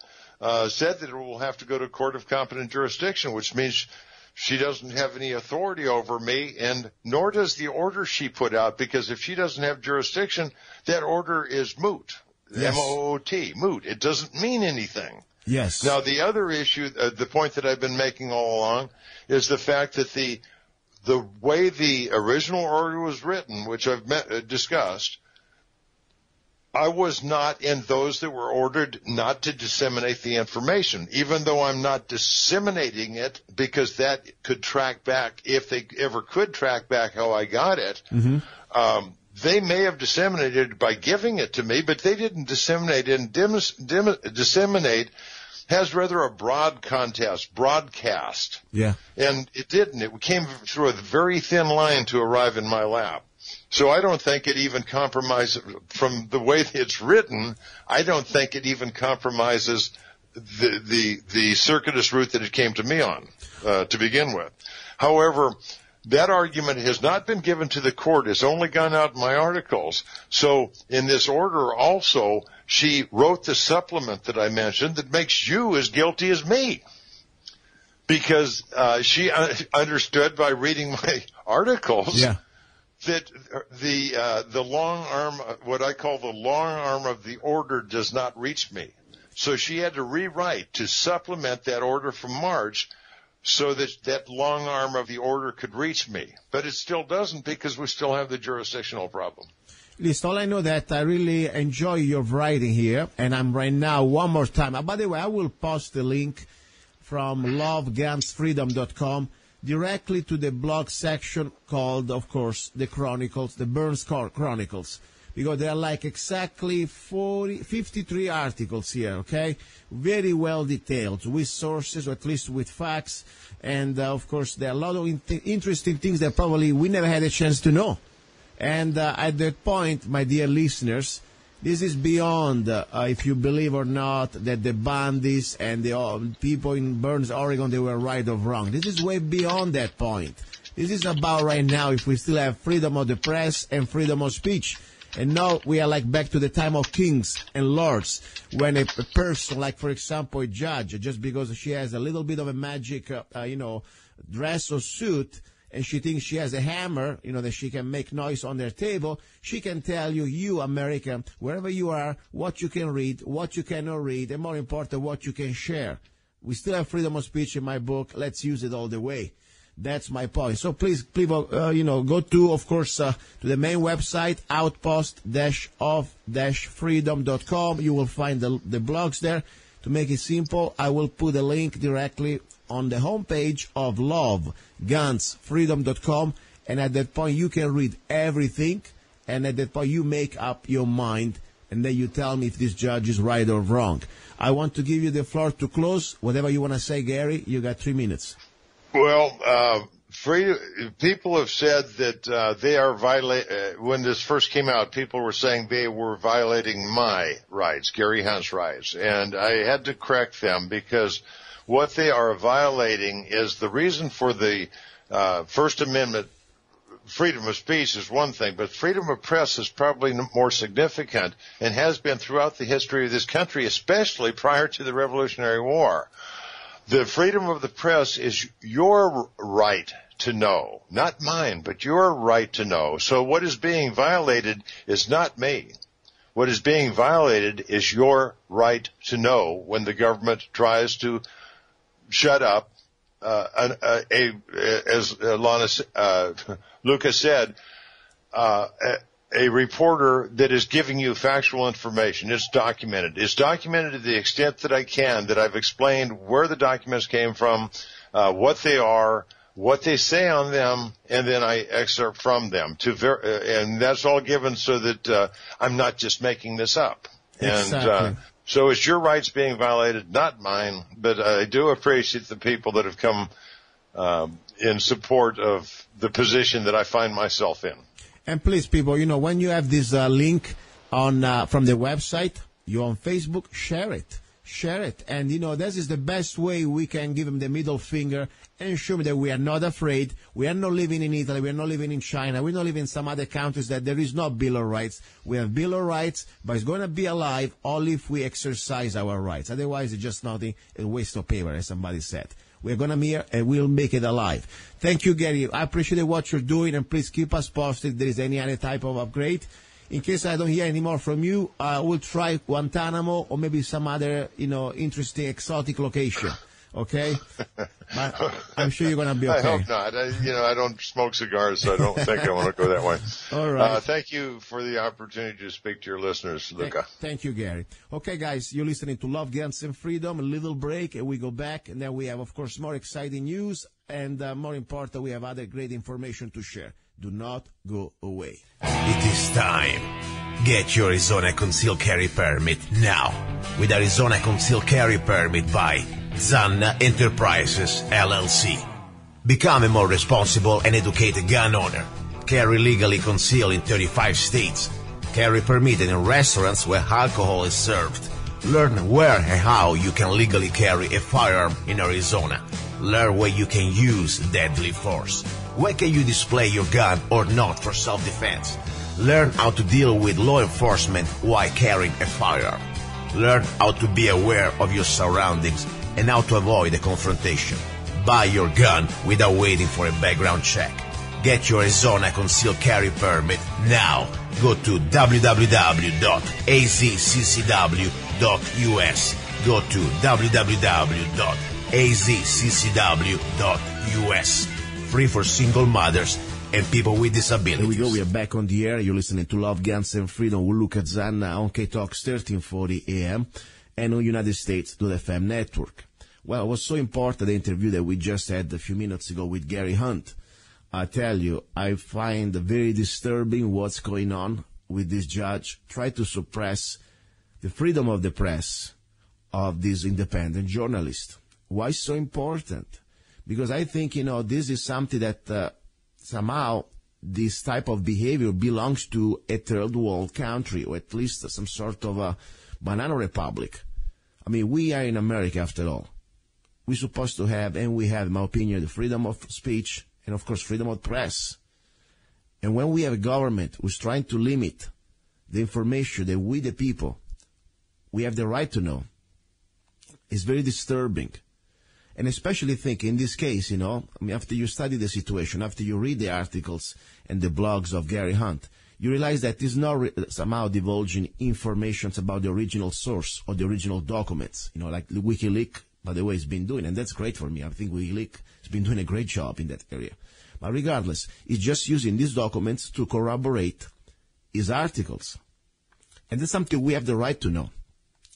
said that it will have to go to a court of competent jurisdiction, which means she doesn't have any authority over me, and nor does the order she put out, because if she doesn't have jurisdiction, that order is moot. Yes. M-O-O-T, moot. It doesn't mean anything. Yes. Now, the other issue, the point that I've been making all along, is the fact that the way the original order was written, which I've discussed, I was not in those that were ordered not to disseminate the information, even though I'm not disseminating it, because that could track back, if they ever could track back how I got it. They may have disseminated it by giving it to me, but they didn't disseminate it. And disseminate has rather a broadcast. Yeah. And it didn't. It came through a very thin line to arrive in my lap. So I don't think it even compromises, from the way it's written, I don't think it even compromises the circuitous route that it came to me on to begin with. However, that argument has not been given to the court. It's only gone out in my articles. So in this order also, she wrote the supplement that I mentioned that makes you as guilty as me, because she understood by reading my articles that the long arm, what I call the long arm of the order, does not reach me. So she had to rewrite to supplement that order from March so that that long arm of the order could reach me. But it still doesn't because we still have the jurisdictional problem. Listen, all I know that I really enjoy your writing here, and I'm right now one more time. By the way, I will post the link from lovegunsfreedom.com directly to the blog section called, of course, the Chronicles, the Burns Chronicles, because there are like exactly 53 articles here, okay? Very well detailed, with sources, or at least with facts, and, of course, there are a lot of interesting things that probably we never had a chance to know. And at that point, my dear listeners, this is beyond, if you believe or not, that the bandits and the people in Burns, Oregon, they were right or wrong. This is way beyond that point. This is about right now if we still have freedom of the press and freedom of speech. And now we are like back to the time of kings and lords, when a person, like, for example, a judge, just because she has a little bit of a magic, dress or suit, and she thinks she has a hammer, that she can make noise on their table, she can tell you, American, wherever you are, what you can read, what you cannot read, and more important, what you can share. We still have freedom of speech in my book. Let's use it all the way. That's my point. So please, go to, of course, to the main website, outpost-of-freedom.com. You will find the blogs there. To make it simple, I will put a link directly on the homepage of lovegunsfreedom.com, and at that point you can read everything, and at that point you make up your mind, and then you tell me if this judge is right or wrong. I want to give you the floor to close. Whatever you want to say, Gary, you got 3 minutes. Well, people have said that they are when this first came out, people were saying they were violating my rights, Gary Hunt's rights, and I had to correct them, because what they are violating is the reason for the First Amendment. Freedom of speech is one thing, but freedom of press is probably more significant and has been throughout the history of this country, especially prior to the Revolutionary War. The freedom of the press is your right to know, not mine, but your right to know. So what is being violated is not me. What is being violated is your right to know when the government tries to shut up, as Luca said, a reporter that is giving you factual information. It's documented. It's documented to the extent that I can, that I've explained where the documents came from, what they are, what they say on them, and then I excerpt from them. And that's all given so that I'm not just making this up. Exactly. And so it's your rights being violated, not mine. But I do appreciate the people that have come in support of the position that I find myself in. And please, people, when you have this link on from the website, you're on Facebook, share it. Share it. And, this is the best way we can give them the middle finger and show them that we are not afraid. We are not living in Italy. We are not living in China. We're not living in some other countries that there is no Bill of Rights. We have Bill of Rights, but it's going to be alive only if we exercise our rights. Otherwise, it's just nothing, a waste of paper, as somebody said. We're going to be here, and we'll make it alive. Thank you, Gary. I appreciate what you're doing, and please keep us posted if there is any other type of upgrade. In case I don't hear any more from you, we'll try Guantanamo or maybe some other, interesting, exotic location. Okay? But I'm sure you're going to be okay. I hope not. I don't smoke cigars, so I don't think I want to go that way. All right. Thank you for the opportunity to speak to your listeners, Luca. Thank you, Gary. Okay, guys, you're listening to Love, Guns, and Freedom. A little break, and we go back, and then we have, of course, more exciting news, and more important, we have other great information to share. Do not go away. It is time. Get your Arizona Conceal Carry Permit now with Arizona Conceal Carry Permit by Zanna Enterprises, LLC. Become a more responsible and educated gun owner. Carry legally concealed in 35 states. Carry permitted in restaurants where alcohol is served. Learn where and how you can legally carry a firearm in Arizona. Learn where you can use deadly force. Where can you display your gun or not for self-defense? Learn how to deal with law enforcement while carrying a firearm. Learn how to be aware of your surroundings and how to avoid a confrontation. Buy your gun without waiting for a background check. Get your Arizona Concealed Carry Permit now. Go to www.azccw.us go to www.azccw.us. Free for single mothers and people with disabilities. Here we go. We are back on the air. You're listening to Love, Guns, and Freedom with Luca-Zanna on KTOX 1340 AM and on United States to the FM network. Well, it was so important, the interview that we just had a few minutes ago with Gary Hunt. I tell you, I find very disturbing what's going on with this judge. Try to suppress the freedom of the press of this independent journalist. Why so important? Because I think, this is something that somehow this type of behavior belongs to a third world country, or at least some sort of a banana republic. I mean, we are in America after all. We're supposed to have, and we have, in my opinion, the freedom of speech and, of course, freedom of press. And when we have a government who's trying to limit the information that we, the people, we have the right to know, it's very disturbing. And especially think, in this case, after you study the situation, after you read the articles and the blogs of Gary Hunt, you realize that it's not somehow divulging information about the original source or the original documents, like the WikiLeaks, by the way, has been doing, and that's great for me. I think WikiLeaks has been doing a great job in that area. But regardless, it's just using these documents to corroborate his articles. And that's something we have the right to know,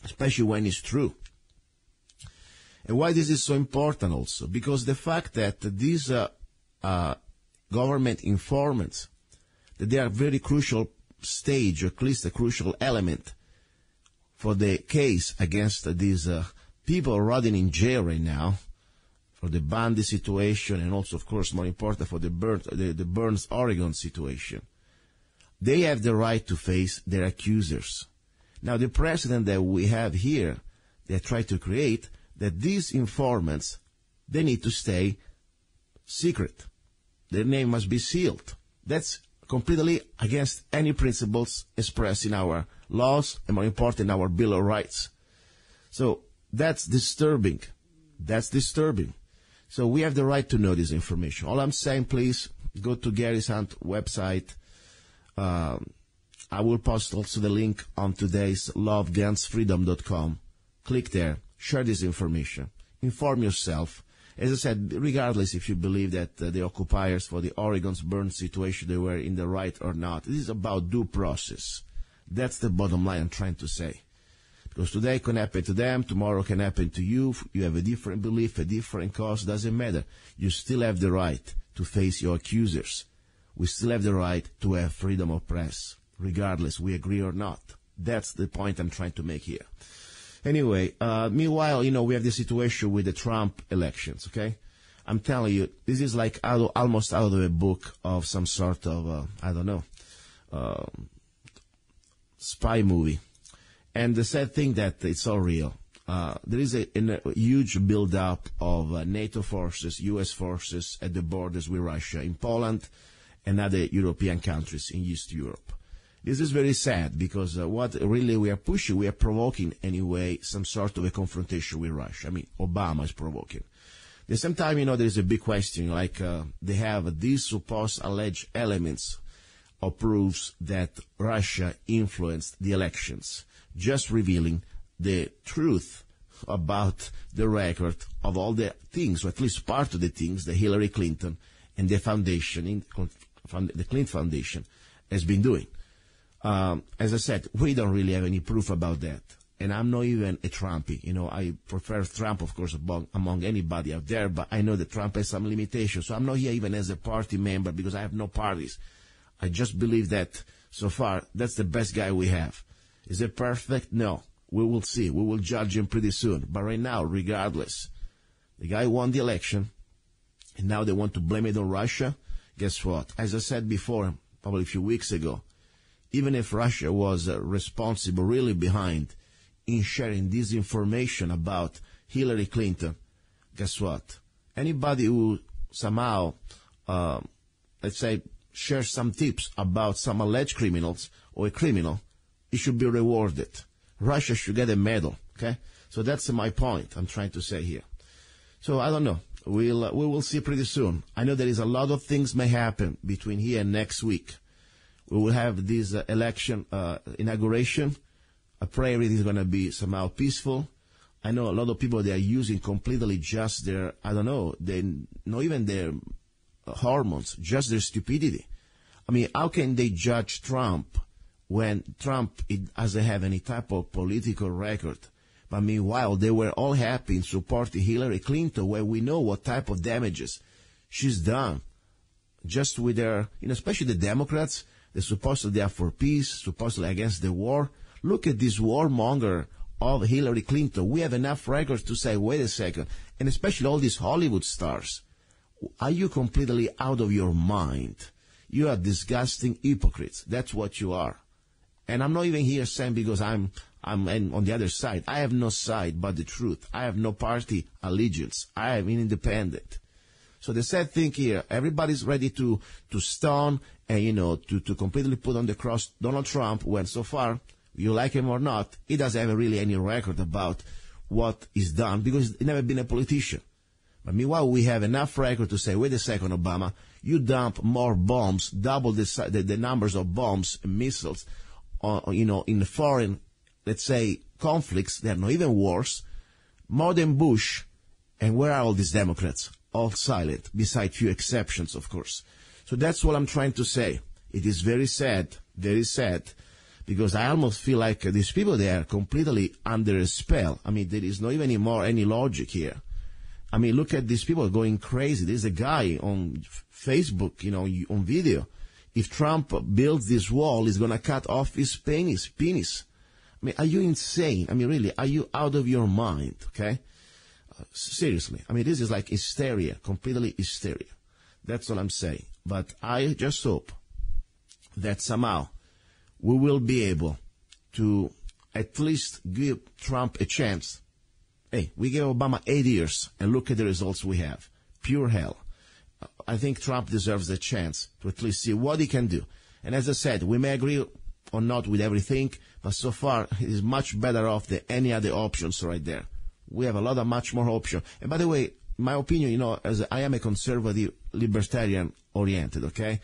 especially when it's true. And why this is so important also? Because the fact that these government informants, that they are a very crucial stage, or at least a crucial element for the case against these people rotting in jail right now, for the Bundy situation, and also, of course, more important, for the Burns, Oregon situation. They have the right to face their accusers. Now, the precedent that we have here, they try to create, that these informants, they need to stay secret. Their name must be sealed. That's completely against any principles expressed in our laws, and more important, in our Bill of Rights. So that's disturbing. That's disturbing. So we have the right to know this information. All I'm saying, please go to Gary Hunt's website. I will post also the link on today's lovegunsfreedom.com. Click there. Share this information. Inform yourself. As I said, regardless if you believe that the occupiers for the Oregon's burn situation, they were in the right or not. This is about due process. That's the bottom line I'm trying to say. Because today it can happen to them, tomorrow can happen to you. You have a different belief, a different cause, doesn't matter. You still have the right to face your accusers. We still have the right to have freedom of press, regardless we agree or not. That's the point I'm trying to make here. Anyway, meanwhile, we have the situation with the Trump elections, okay? I'm telling you, this is like almost out of a book of some sort of, spy movie. And the sad thing that it's all real. There is a huge build-up of NATO forces, U.S. forces at the borders with Russia in Poland and other European countries in East Europe. This is very sad because what really we are pushing, we are provoking anyway some sort of a confrontation with Russia. I mean, Obama is provoking. At the same time, there is a big question, like they have these supposed alleged elements or proofs that Russia influenced the elections, just revealing the truth about the record of all the things, or at least part of the things that Hillary Clinton and the foundation, the Clinton Foundation, has been doing. As I said, we don't really have any proof about that. And I'm not even a Trumpy. I prefer Trump, of course, among anybody out there, but I know that Trump has some limitations. So I'm not here even as a party member because I have no parties. I just believe that so far, that's the best guy we have. Is it perfect? No. We will see. We will judge him pretty soon. But right now, regardless, the guy won the election, and now they want to blame it on Russia. Guess what? As I said before, probably a few weeks ago, even if Russia was responsible, really behind, in sharing this information about Hillary Clinton, guess what? Anybody who somehow, let's say, shares some tips about some alleged criminals or a criminal, he should be rewarded. Russia should get a medal, okay? So that's my point I'm trying to say here. So I don't know. We will see pretty soon. I know there is a lot of things may happen between here and next week. We will have this election inauguration. I pray it is going to be somehow peaceful. I know a lot of people, they are using completely just their, I don't know, not even their hormones, just their stupidity. I mean, how can they judge Trump when Trump doesn't have any type of political record? But meanwhile, they were all happy in supporting Hillary Clinton, where we know what type of damages she's done. Just with their, especially the Democrats, they're supposedly are for peace, supposedly against the war. Look at this warmonger of Hillary Clinton. We have enough records to say, wait a second, and especially all these Hollywood stars. Are you completely out of your mind? You are disgusting hypocrites. That's what you are. And I'm not even here saying because I'm on the other side. I have no side but the truth. I have no party allegiance. I am independent. So the sad thing here, everybody's ready to stone and, to completely put on the cross Donald Trump, when so far, you like him or not, he doesn't have really any record about what is done because he's never been a politician. But meanwhile, we have enough record to say, wait a second, Obama, you dump more bombs, double the numbers of bombs and missiles, in foreign, let's say, conflicts. They're not even wars, more than Bush. And where are all these Democrats? All silent, beside few exceptions, of course. So that's what I'm trying to say. It is very sad, because I almost feel like these people, they are completely under a spell. I mean, there is not even anymore any logic here. I mean, look at these people going crazy. There's a guy on Facebook, on video. If Trump builds this wall, he's going to cut off his penis. I mean, are you insane? I mean, really, are you out of your mind, okay? Seriously. I mean, this is like hysteria, completely hysteria. That's all I'm saying. But I just hope that somehow we will be able to at least give Trump a chance. Hey, we gave Obama 8 years, and look at the results we have. Pure hell. I think Trump deserves a chance to at least see what he can do. And as I said, we may agree or not with everything, but so far he's much better off than any other options right there. We have a lot of much more options. And by the way, my opinion, as I am a conservative, libertarian oriented, okay?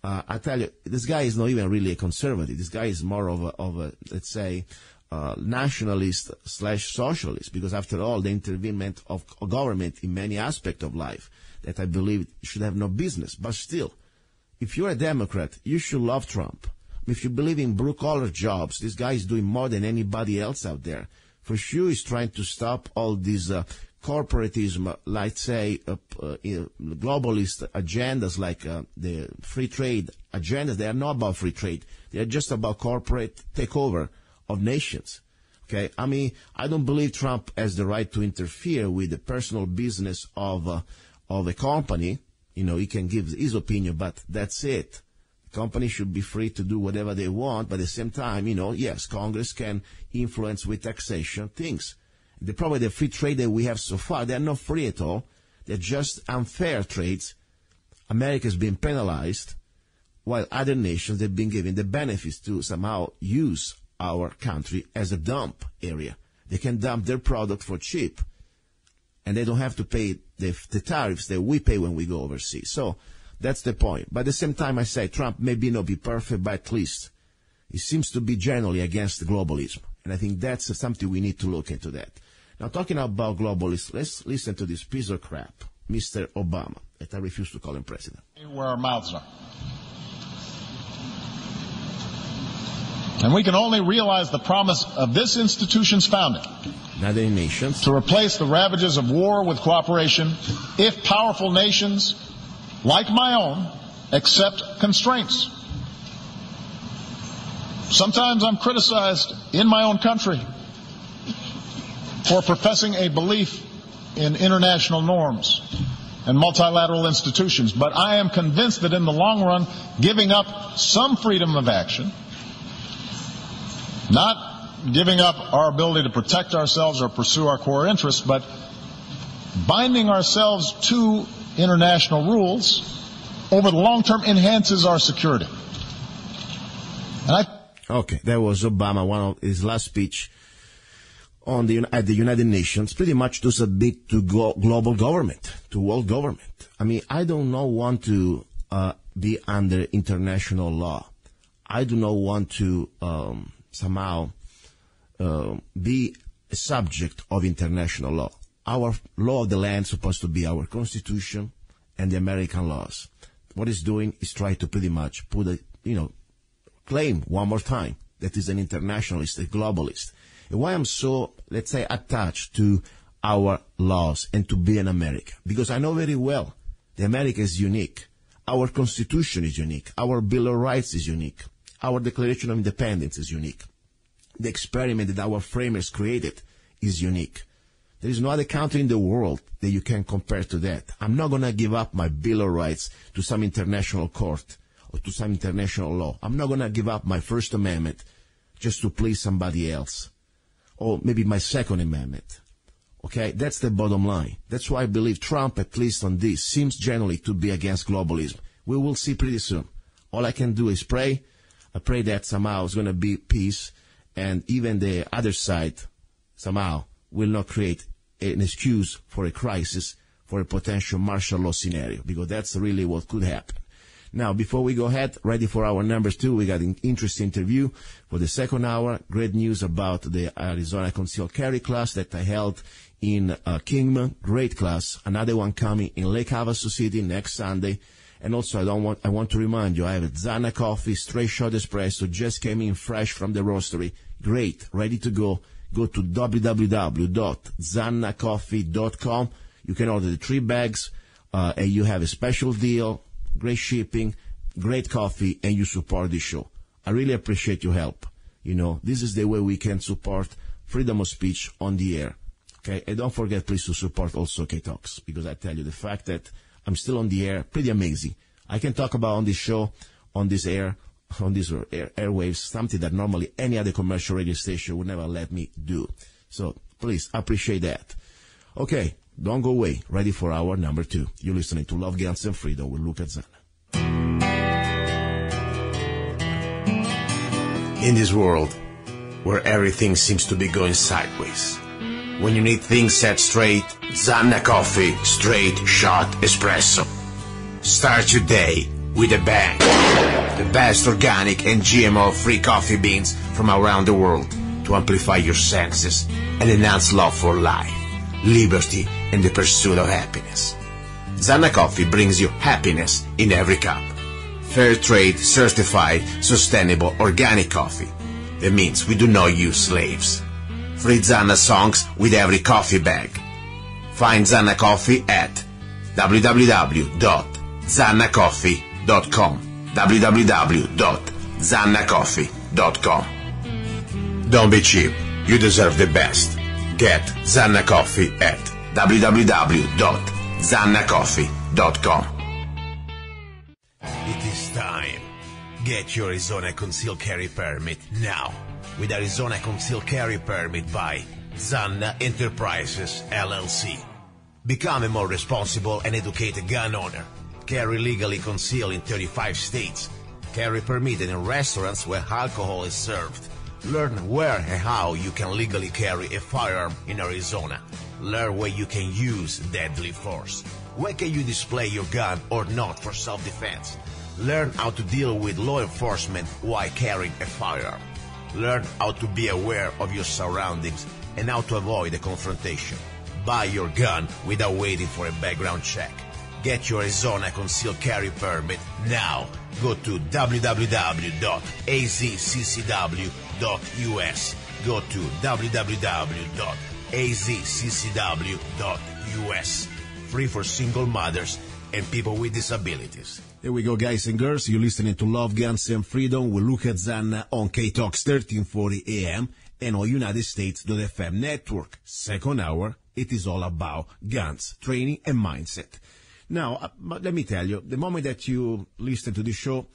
I tell you, this guy is not even really a conservative. This guy is more of a let's say, nationalist / socialist, because after all, the intervention of government in many aspects of life that I believe should have no business. But still, if you're a Democrat, you should love Trump. If you believe in blue-collar jobs, this guy is doing more than anybody else out there. For sure, he's trying to stop all these corporatism, let's say, globalist agendas like the free trade agendas. They are not about free trade. They are just about corporate takeover of nations. Okay? I mean, I don't believe Trump has the right to interfere with the personal business of a company. He can give his opinion, but that's it. Companies should be free to do whatever they want, but at the same time, yes, Congress can influence with taxation things. The problem with the free trade that we have so far, they're not free at all. They're just unfair trades. America's been penalized, while other nations have been given the benefits to somehow use our country as a dump area. They can dump their product for cheap, and they don't have to pay the tariffs that we pay when we go overseas. So that's the point. But at the same time, I say Trump maybe not be perfect, but at least he seems to be generally against globalism. And I think that's something we need to look into that. Now, talking about globalists, let's listen to this piece of crap, Mr. Obama, that I refuse to call him president. Where our mouths are. And we can only realize the promise of this institution's founding. United Nations. To replace the ravages of war with cooperation if powerful nations like my own, accept constraints. Sometimes I'm criticized in my own country for professing a belief in international norms and multilateral institutions, but I am convinced that in the long run, giving up some freedom of action, not giving up our ability to protect ourselves or pursue our core interests, but binding ourselves to international rules over the long term enhances our security. Okay, that was Obama, one of his last speech at the United Nations, pretty much to submit to global government, to world government. I mean, I do not want to be under international law. I do not want to somehow be a subject of international law. Our law of the land is supposed to be our Constitution and the American laws. What it's doing is try to pretty much put a, claim one more time that is an internationalist, a globalist. And why I'm so, let's say, attached to our laws and to be an American? Because I know very well the America is unique. Our Constitution is unique. Our Bill of Rights is unique. Our Declaration of Independence is unique. The experiment that our framers created is unique. There is no other country in the world that you can compare to that. I'm not going to give up my Bill of Rights to some international court or to some international law. I'm not going to give up my First Amendment just to please somebody else. Or maybe my Second Amendment. Okay, that's the bottom line. That's why I believe Trump, at least on this, seems generally to be against globalism. We will see pretty soon. All I can do is pray. I pray that somehow it's going to be peace, and even the other side somehow will not create an excuse for a crisis, for a potential martial law scenario, because that's really what could happen. Now, before we go ahead, ready for our numbers 2, we got an interesting interview for the second hour. Great news about the Arizona Concealed Carry class that I held in Kingman. Great class. Another one coming in Lake Havasu City next Sunday. And also, I want to remind you, I have a Zanna coffee, straight shot espresso, just came in fresh from the roastery. Great, ready to go. Go to www.zannacoffee.com. You can order the 3 bags, and you have a special deal, great shipping, great coffee, and you support the show. I really appreciate your help. This is the way we can support freedom of speech on the air. Okay, and don't forget, please, to support also KTOX, because I tell you, the fact that I'm still on the air, pretty amazing. I can talk about on this show, on this air, on these airwaves, something that normally any other commercial radio station would never let me do. So please appreciate that. Okay, don't go away. Ready for hour number 2. You're listening to Love, Guns, and Freedom with Luca-zanna. In this world where everything seems to be going sideways, when you need things set straight, Zanna Coffee Straight Shot Espresso. Start your day with a bang. The best organic and GMO-free coffee beans from around the world to amplify your senses and enhance love for life, liberty, and the pursuit of happiness. Zanna Coffee brings you happiness in every cup. Fair trade, certified, sustainable, organic coffee. That means we do not use slaves. Free Zanna songs with every coffee bag. Find Zanna Coffee at www.zannacoffee.com. www.zannacoffee.com. Don't be cheap. You deserve the best. Get Zanna Coffee at www.zannacoffee.com. It is time. Get your Arizona Concealed Carry Permit now with Arizona Concealed Carry Permit by Zanna Enterprises, LLC. Become a more responsible and educated gun owner. Carry legally concealed in 35 states. Carry permitted in restaurants where alcohol is served. Learn where and how you can legally carry a firearm in Arizona. Learn where you can use deadly force. When can you display your gun or not for self-defense? Learn how to deal with law enforcement while carrying a firearm. Learn how to be aware of your surroundings and how to avoid a confrontation. Buy your gun without waiting for a background check. Get your Arizona Concealed Carry Permit now. Go to www.azccw.us. Go to www.azccw.us. Free for single mothers and people with disabilities. There we go, guys and girls. You're listening to Love, Guns, and Freedom with Luca-zanna on KTOX 1340 AM and on United States.FM network. Second hour, it is all about guns, training, and mindset. Now, let me tell you, the moment that you listen to the show,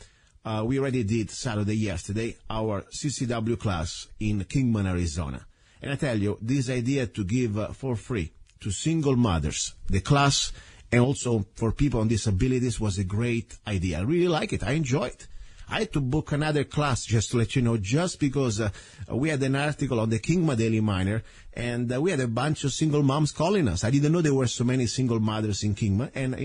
we already did Saturday, yesterday, our CCW class in Kingman, Arizona. And I tell you, this idea to give for free to single mothers the class and also for people on disabilities was a great idea. I really like it. I enjoy it. I had to book another class, just to let you know, just because we had an article on the Kingman Daily Miner, and we had a bunch of single moms calling us. I didn't know there were so many single mothers in Kingman, and,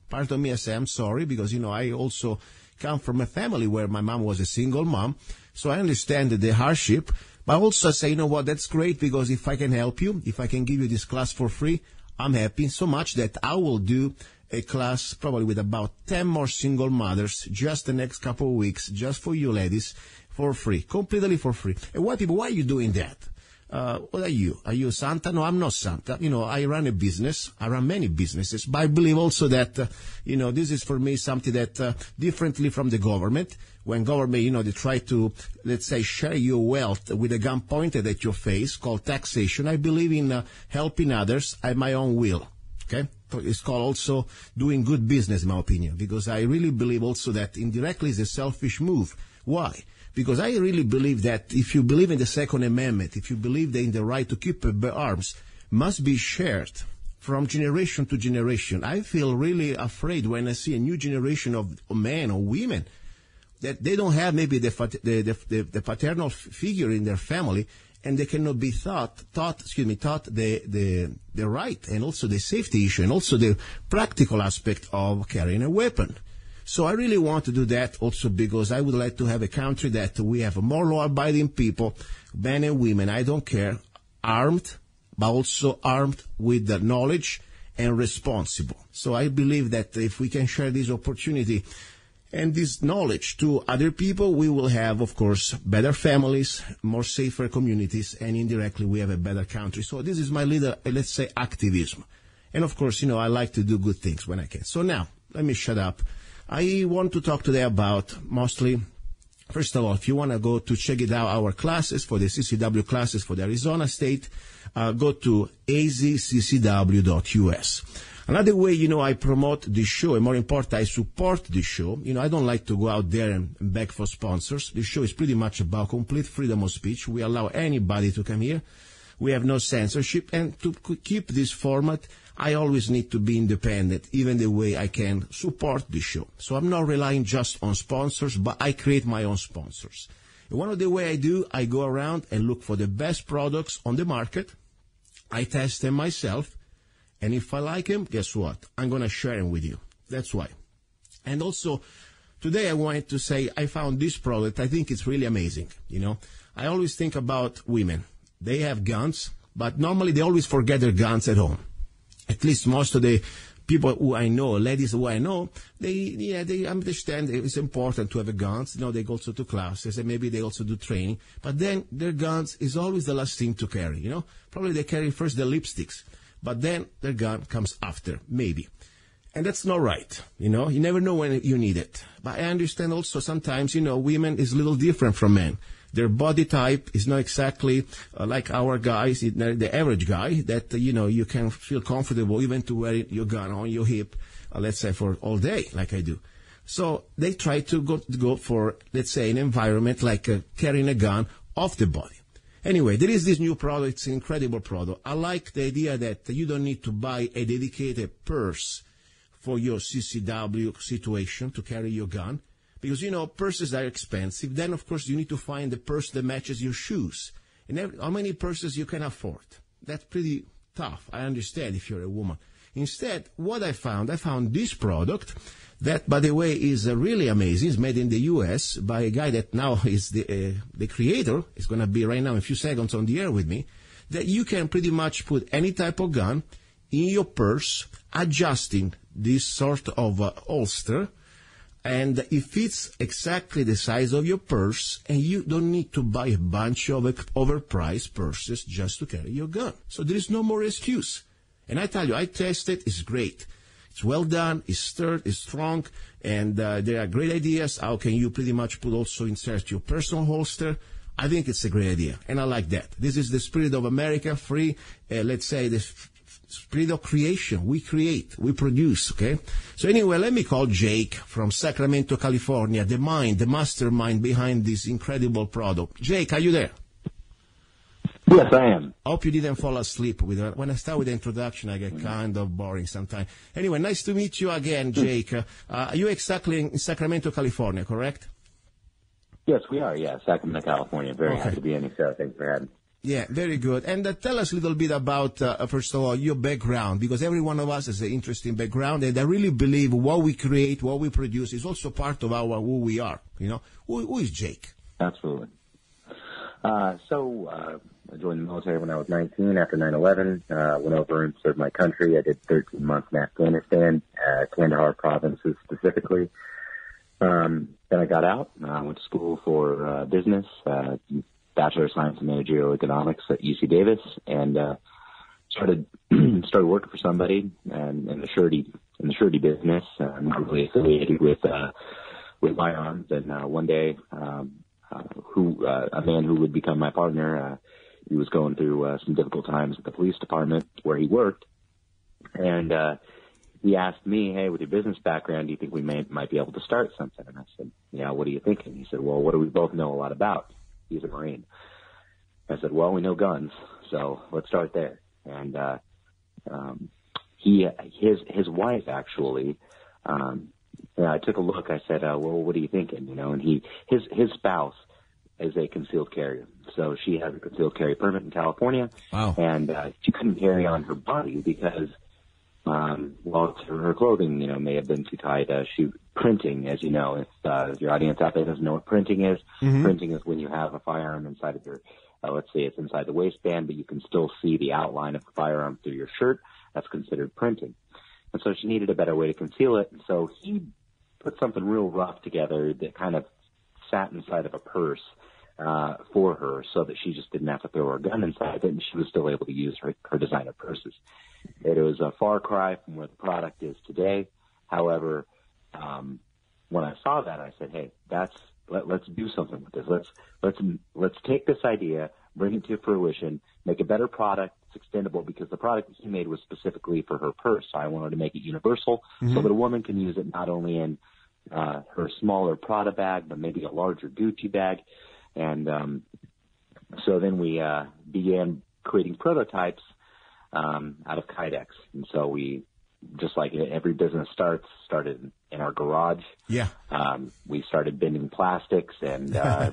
part of me, I say, I'm sorry, because, I also come from a family where my mom was a single mom, so I understand the hardship, But also I say, you know what, that's great, because if I can help you, if I can give you this class for free, I'm happy so much that I will do a class probably with about 10 more single mothers just the next couple of weeks, just for you ladies, for free, completely for free. And why are you doing that? What are you? Are you Santa? No, I'm not Santa. You know, I run a business. I run many businesses, but I believe also that, this is for me something that, differently from the government. When government, they try to, let's say, share your wealth with a gun pointed at your face, called taxation. I believe in helping others at my own will. Okay? It's called also doing good business, in my opinion, because I really believe also that indirectly is a selfish move. Why? Because I really believe that if you believe in the Second Amendment, if you believe that in the right to keep arms must be shared from generation to generation, I feel really afraid when I see a new generation of men or women that they don't have maybe the paternal figure in their family, and they cannot be taught the right and also the safety issue and also the practical aspect of carrying a weapon. So I really want to do that also because I would like to have a country that we have more law-abiding people, men and women, I don't care, armed, but also armed with the knowledge and responsible. So I believe that if we can share this opportunity and this knowledge to other people, we will have, of course, better families, more safer communities, and indirectly we have a better country. So this is my little, let's say, activism. And of course, I like to do good things when I can. So now, let me shut up. I want to talk today about mostly, first of all, if you want to go to check it out, our classes for the CCW classes for the Arizona State, go to azccw.us. Another way, I promote this show, and more important, I support this show. I don't like to go out there and beg for sponsors. This show is pretty much about complete freedom of speech. We allow anybody to come here. We have no censorship. And to keep this format, I always need to be independent, even the way I can support this show. So I'm not relying just on sponsors, but I create my own sponsors. And one of the way I do, I go around and look for the best products on the market. I test them myself. And if I like them, guess what? I'm going to share them with you. That's why. And also, today I wanted to say I found this product. I think it's really amazing. I always think about women. They have guns, but normally they always forget their guns at home. At least most of the people who I know, ladies who I know, they understand it's important to have a guns. They go also to classes and maybe they also do training. But then their guns is always the last thing to carry. Probably they carry first the lipsticks, but then their gun comes after, maybe. And that's not right. You never know when you need it. But I understand also sometimes, women is a little different from men. Their body type is not exactly like our guys, the average guy, that, you can feel comfortable even to wear your gun on your hip, let's say, for all day, like I do. So they try to go for, let's say, an environment like carrying a gun off the body. Anyway, there is this new product. It's an incredible product. I like the idea that you don't need to buy a dedicated purse for your CCW situation to carry your gun. Because, purses are expensive. Then, of course, you need to find the purse that matches your shoes. And how many purses you can afford? That's pretty tough. I understand if you're a woman. Instead, what I found this product that, by the way, is really amazing. It's made in the U.S. by a guy that now is the creator. It's going to be right now in a few seconds on the air with me. That you can pretty much put any type of gun in your purse, adjusting this sort of holster. And it fits exactly the size of your purse, and you don't need to buy a bunch of overpriced purses just to carry your gun. So there is no more excuse. And I tell you, I tested, it's great. It's well done, it's sturdy, it's strong, and there are great ideas. How can you pretty much insert your personal holster? I think it's a great idea, and I like that. This is the spirit of America, free, let's say, the spirit of creation. We create, we produce, okay? So anyway, let me call Jake from Sacramento, California, the mastermind behind this incredible product. Jake, are you there? Yes, I am. I hope you didn't fall asleep. When I start with the introduction, I get kind of boring sometimes. Anyway, nice to meet you again, Jake. Are you exactly in Sacramento, California, correct? Yes, we are, Sacramento, California. Very happy to be in here, sir. Thanks for having me. Yeah, very good. And tell us a little bit about, first of all, your background, because every one of us has an interesting background, and I really believe what we create, what we produce is also part of who we are. Who is Jake? Absolutely. I joined the military when I was 19 after 9/11. Went over and served my country. I did 13 months in Afghanistan, Kandahar provinces specifically. Then I got out. Went to school for business, Bachelor of Science in Managerial Economics at UC Davis, and started working for somebody in the surety business. I'm not really affiliated with firearms. And one day, a man who would become my partner, he was going through some difficult times at the police department where he worked, and he asked me, "Hey, with your business background, do you think we might be able to start something?" And I said, "Yeah, what are you thinking?" He said, "Well, what do we both know a lot about?" He's a Marine. I said, "Well, we know guns, so let's start there." And his wife actually, I took a look. I said, "Well, what are you thinking?" And his spouse is a concealed carrier, so she has a concealed carry permit in California. Wow. And she couldn't carry on her body because, her clothing, may have been too tight. Printing, as you know, if your audience out there doesn't know what printing is, printing is when you have a firearm inside of your, let's say it's inside the waistband, but you can still see the outline of the firearm through your shirt. That's considered printing. And so she needed a better way to conceal it. And so he put something real rough together that kind of sat inside of a purse for her, so that she just didn't have to throw her gun inside it, and she was still able to use her designer purses. It was a far cry from where the product is today. However, when I saw that, I said, "Hey, let's do something with this. Let's take this idea, bring it to fruition, make a better product. It's extendable, because the product that he made was specifically for her purse. So I wanted to make it universal, so that a woman can use it not only in her smaller Prada bag, but maybe a larger Gucci bag." And so then we began creating prototypes out of Kydex. And so we, just like every business started in our garage. Yeah. We started bending plastics and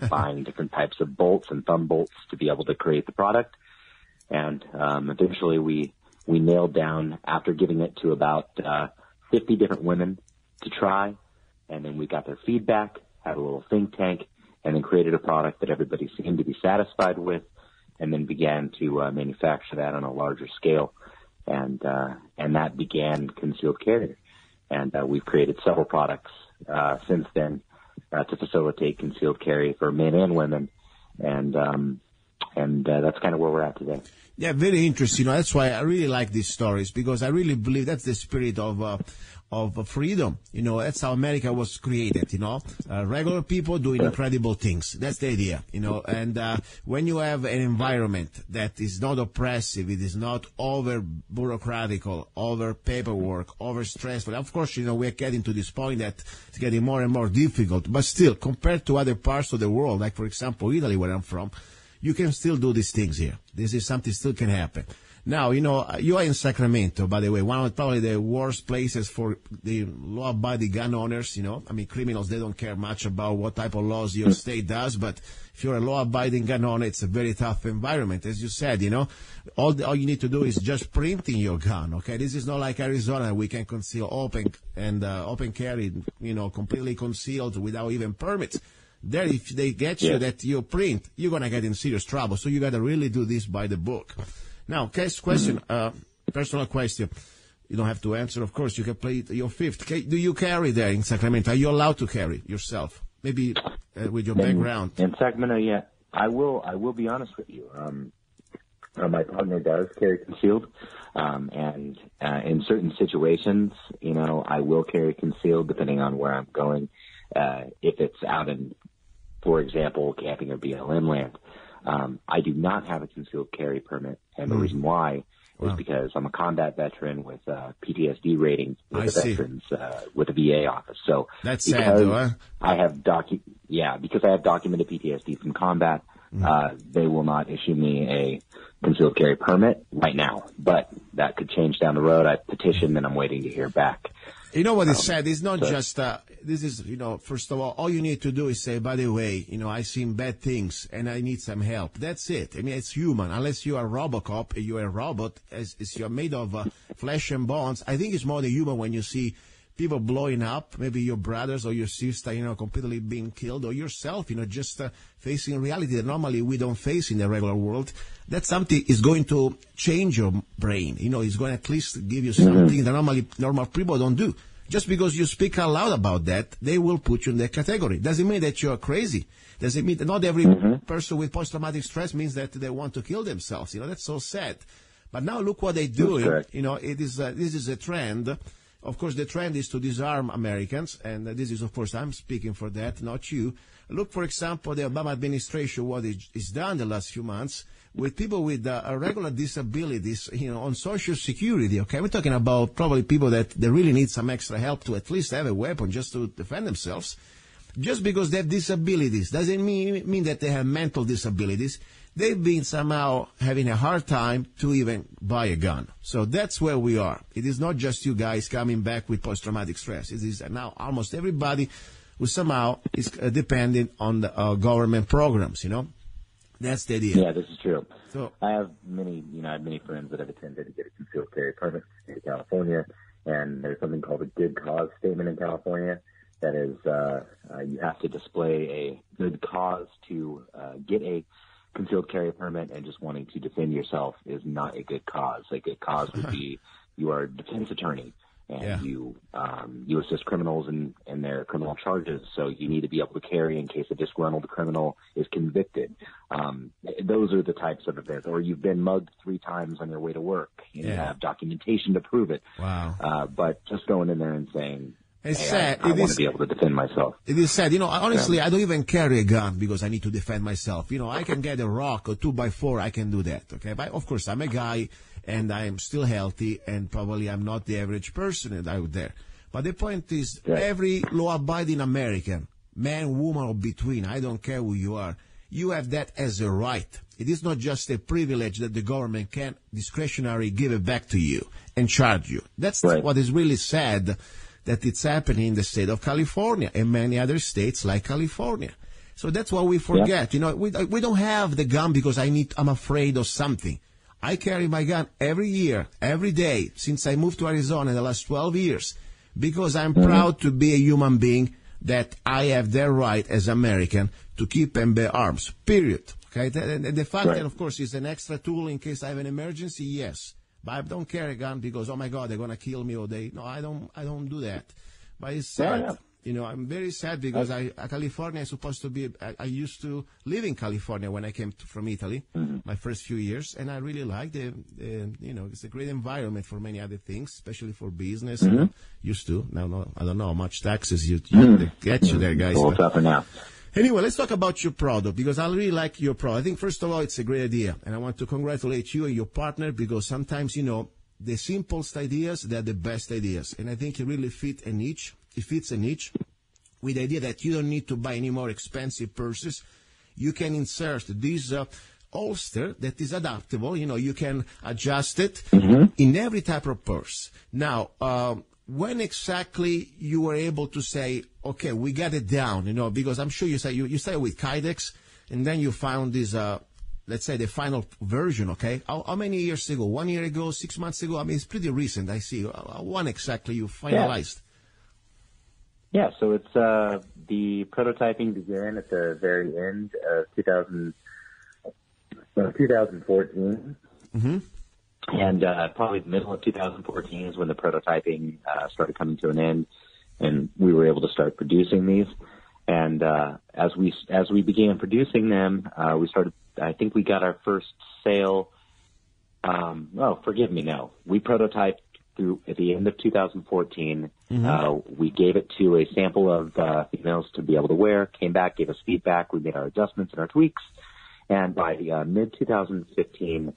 buying different types of bolts and thumb bolts to be able to create the product. And eventually we nailed down, after giving it to about 50 different women to try, and then we got their feedback, had a little think tank, and then created a product that everybody seemed to be satisfied with, and then began to manufacture that on a larger scale. And that began Concealed Carrier. And we've created several products since then to facilitate concealed carry for men and women. And that's kind of where we're at today. Yeah, very interesting. That's why I really like these stories, because I really believe that's the spirit of freedom. That's how America was created, regular people doing incredible things. That's the idea, and when you have an environment that is not oppressive, it is not over bureaucratical, over paperwork, over stressful. Of course, we're getting to this point that it's getting more and more difficult, but still, compared to other parts of the world, like, for example, Italy, where I'm from, you can still do these things here. This is something still can happen. Now, you are in Sacramento, by the way, one of probably the worst places for the law-abiding gun owners, criminals, they don't care much about what type of laws your state does, but if you're a law-abiding gun owner, it's a very tough environment. As you said, all you need to do is just printing your gun, okay? This is not like Arizona. We can conceal open carry, completely concealed without even permits. There, if they get you that you print, you're going to get in serious trouble. So you got to really do this by the book. Now, case question, personal question. You don't have to answer, of course. You can play your fifth. Do you carry there in Sacramento? Are you allowed to carry yourself? Maybe with your background. In Sacramento, yeah. I will be honest with you. My partner does carry concealed. And in certain situations, I will carry concealed depending on where I'm going. If it's out in, for example, camping or BLM land. I do not have a concealed carry permit, and the reason why is because I'm a combat veteran with PTSD rating with the veterans with the VA office. So that's sad, though, huh? Because I have documented PTSD from combat, they will not issue me a concealed carry permit right now. But that could change down the road. I petitioned, and I'm waiting to hear back. You know what is sad? It's not just, this is, first of all you need to do is say, by the way, I've seen bad things and I need some help. That's it. It's human. Unless you are Robocop, you're a robot, as you're made of flesh and bones. I think it's more than human when you see people blowing up, maybe your brothers or your sister, completely being killed, or yourself, just facing reality that normally we don't face in the regular world. That's something is going to change your brain. It's going to at least give you something that normal people don't do. Just because you speak out loud about that, they will put you in that category. Doesn't mean that you're crazy. Doesn't mean that not every person with post-traumatic stress means that they want to kill themselves. That's so sad. But now look what they do. This is a trend. Of course, the trend is to disarm Americans, and this is, of course, I'm speaking for that, not you. Look, for example, the Obama administration, what is done the last few months with people with regular disabilities, on Social Security, okay? We're talking about probably people that they really need some extra help to at least have a weapon just to defend themselves. Just because they have disabilities doesn't mean that they have mental disabilities. They've been somehow having a hard time to even buy a gun. So that's where we are. It is not just you guys coming back with post-traumatic stress. It is now almost everybody who somehow is dependent on the government programs, That's the idea. Yeah, this is true. So I have many friends that have attempted to get a concealed carry permit in California, and there's something called a good cause statement in California. That is, you have to display a good cause to get a concealed carry permit, and just wanting to defend yourself is not a good cause. A good cause would be you are a defense attorney, and you assist criminals in their criminal charges, so you need to be able to carry in case a disgruntled criminal is convicted. Those are the types of events. Or you've been mugged 3 times on your way to work, and you have documentation to prove it. Wow. But just going in there and saying, it's hey, sad. I want to be able to defend myself. It is sad. Honestly, I don't even carry a gun because I need to defend myself. I can get a rock or 2x4. I can do that. Okay. But of course, I'm a guy and I am still healthy, and probably I'm not the average person out there. But the point is, every law-abiding American, man, woman, or between, I don't care who you are, you have that as a right. It is not just a privilege that the government can discretionarily give it back to you and charge you. That's what is really sad, that it's happening in the state of California and many other states like California. So that's what we forget. We don't have the gun because I'm afraid of something. I carry my gun every year, every day, since I moved to Arizona in the last 12 years, because I'm proud to be a human being, that I have the right as American to keep and bear arms, period. Okay? The fact that, of course, it's an extra tool in case I have an emergency, yes. But I don't carry a gun because, oh my God, they're going to kill me, or no, I don't do that. But it's sad. I'm very sad because California is supposed to be, I used to live in California when I came from Italy, my first few years, and I really liked it. It's a great environment for many other things, especially for business. Used to. Now, I don't know how much taxes you get you there, guys. It's a little tougher now. Anyway, let's talk about your product, because I really like your product. I think, first of all, it's a great idea, and I want to congratulate you and your partner, because sometimes, the simplest ideas, they're the best ideas, and I think you really fit a niche. It fits a niche with the idea that you don't need to buy any more expensive purses. You can insert this holster that is adaptable. You can adjust it in every type of purse. Now, when exactly you were able to say, okay, we got it down, because I'm sure you started with Kydex, and then you found this, let's say, the final version, okay? How many years ago? 1 year ago, 6 months ago? I mean, it's pretty recent, I see. When exactly you finalized? Yeah, so it's the prototyping began at the very end of 2014. And probably the middle of 2014 is when the prototyping started coming to an end, and we were able to start producing these. And as we began producing them, we started. I think we got our first sale. Forgive me, no. We prototyped at the end of 2014. We gave it to a sample of females to be able to wear. Came back, gave us feedback. We made our adjustments and our tweaks. And by mid 2015.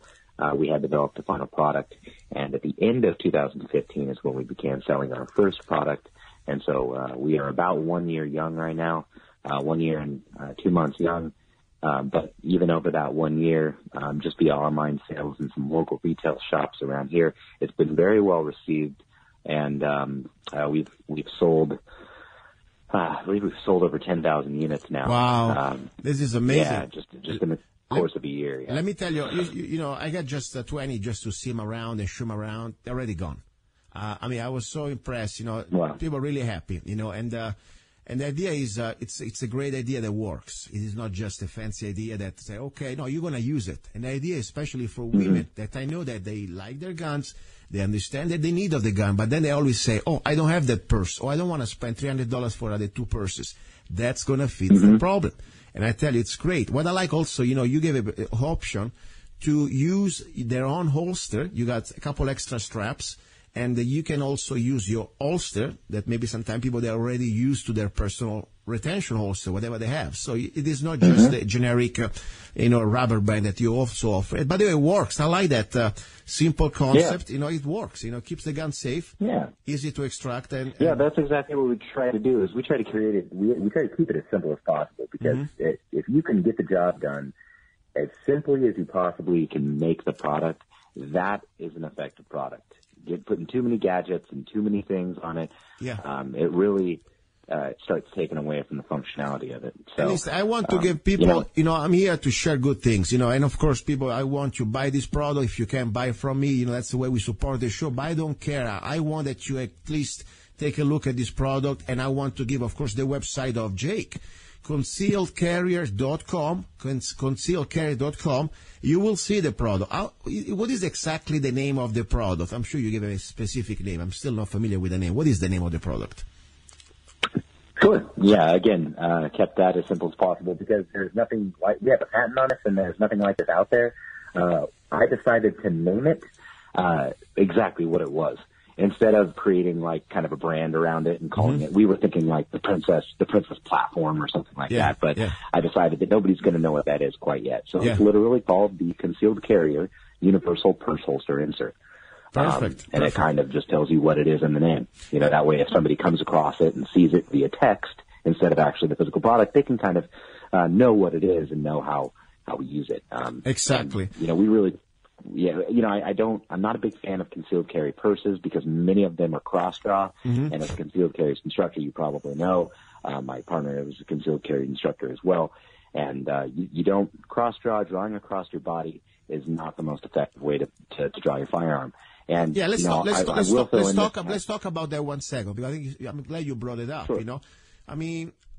We had developed the final product, and at the end of 2015 is when we began selling our first product. And so we are about 1 year young right now, 1 year and 2 months young. But even over that 1 year, just via online sales and some local retail shops around here, it's been very well received. And we've sold, I believe we've sold over 10,000 units now. Wow, this is amazing. Yeah, just in the course of a year. Yeah. Let me tell you, I got just 20 just to see them around and show them around. They're already gone. I was so impressed. Wow. People are really happy. And the idea is it's a great idea that works. It is not just a fancy idea that say, okay, no, you're gonna use it. And the idea, especially for women, that I know that they like their guns. They understand that they need of the gun, but then they always say, oh, I don't have that purse. Oh, I don't want to spend $300 for the 2 purses. That's going to fit the problem. And I tell you, it's great. What I like also, you give an option to use their own holster. You got a couple extra straps, and you can also use your holster that maybe sometimes people, they're already used to their personal retention holster, whatever they have. So it is not just a generic, rubber band that you also offer. By the way, it works. I like that simple concept. Yeah. It works. Keeps the gun safe. Yeah. Easy to extract. And that's exactly what we try to do. Is we try to create it. We try to keep it as simple as possible, because if you can get the job done as simply as you possibly can make the product, that is an effective product. Putting too many gadgets and too many things on it, it really starts taking away from the functionality of it. So, least I want to give people, I'm here to share good things, and of course, people, I want you to buy this product. If you can buy from me, that's the way we support the show. But I don't care. I want that you at least take a look at this product, and I want to give, of course, the website of Jake. Concealcarriers.com, concealcarrier.com. You will see the product. What is exactly the name of the product? I'm sure you gave a specific name. I'm still not familiar with the name. What is the name of the product? Sure. Yeah, again, kept that as simple as possible, because there's nothing like, we have a patent on it, and there's nothing like this out there. I decided to name it exactly what it was. Instead of creating like kind of a brand around it and calling it, we were thinking like the princess platform or something like that. But I decided that nobody's going to know what that is quite yet. So it's literally called the Concealed Carrier Universal Purse Holster Insert. Perfect. And it kind of just tells you what it is in the name. That way if somebody comes across it and sees it via text instead of actually the physical product, they can kind of know what it is and know how we use it. Exactly. And, we really... I'm not a big fan of concealed carry purses, because many of them are cross draw. And as a concealed carry instructor, you probably know, my partner was a concealed carry instructor as well. And, you don't cross draw. Drawing across your body is not the most effective way to draw your firearm. And let's talk about that 1 second, because I'm glad you brought it up. Sure.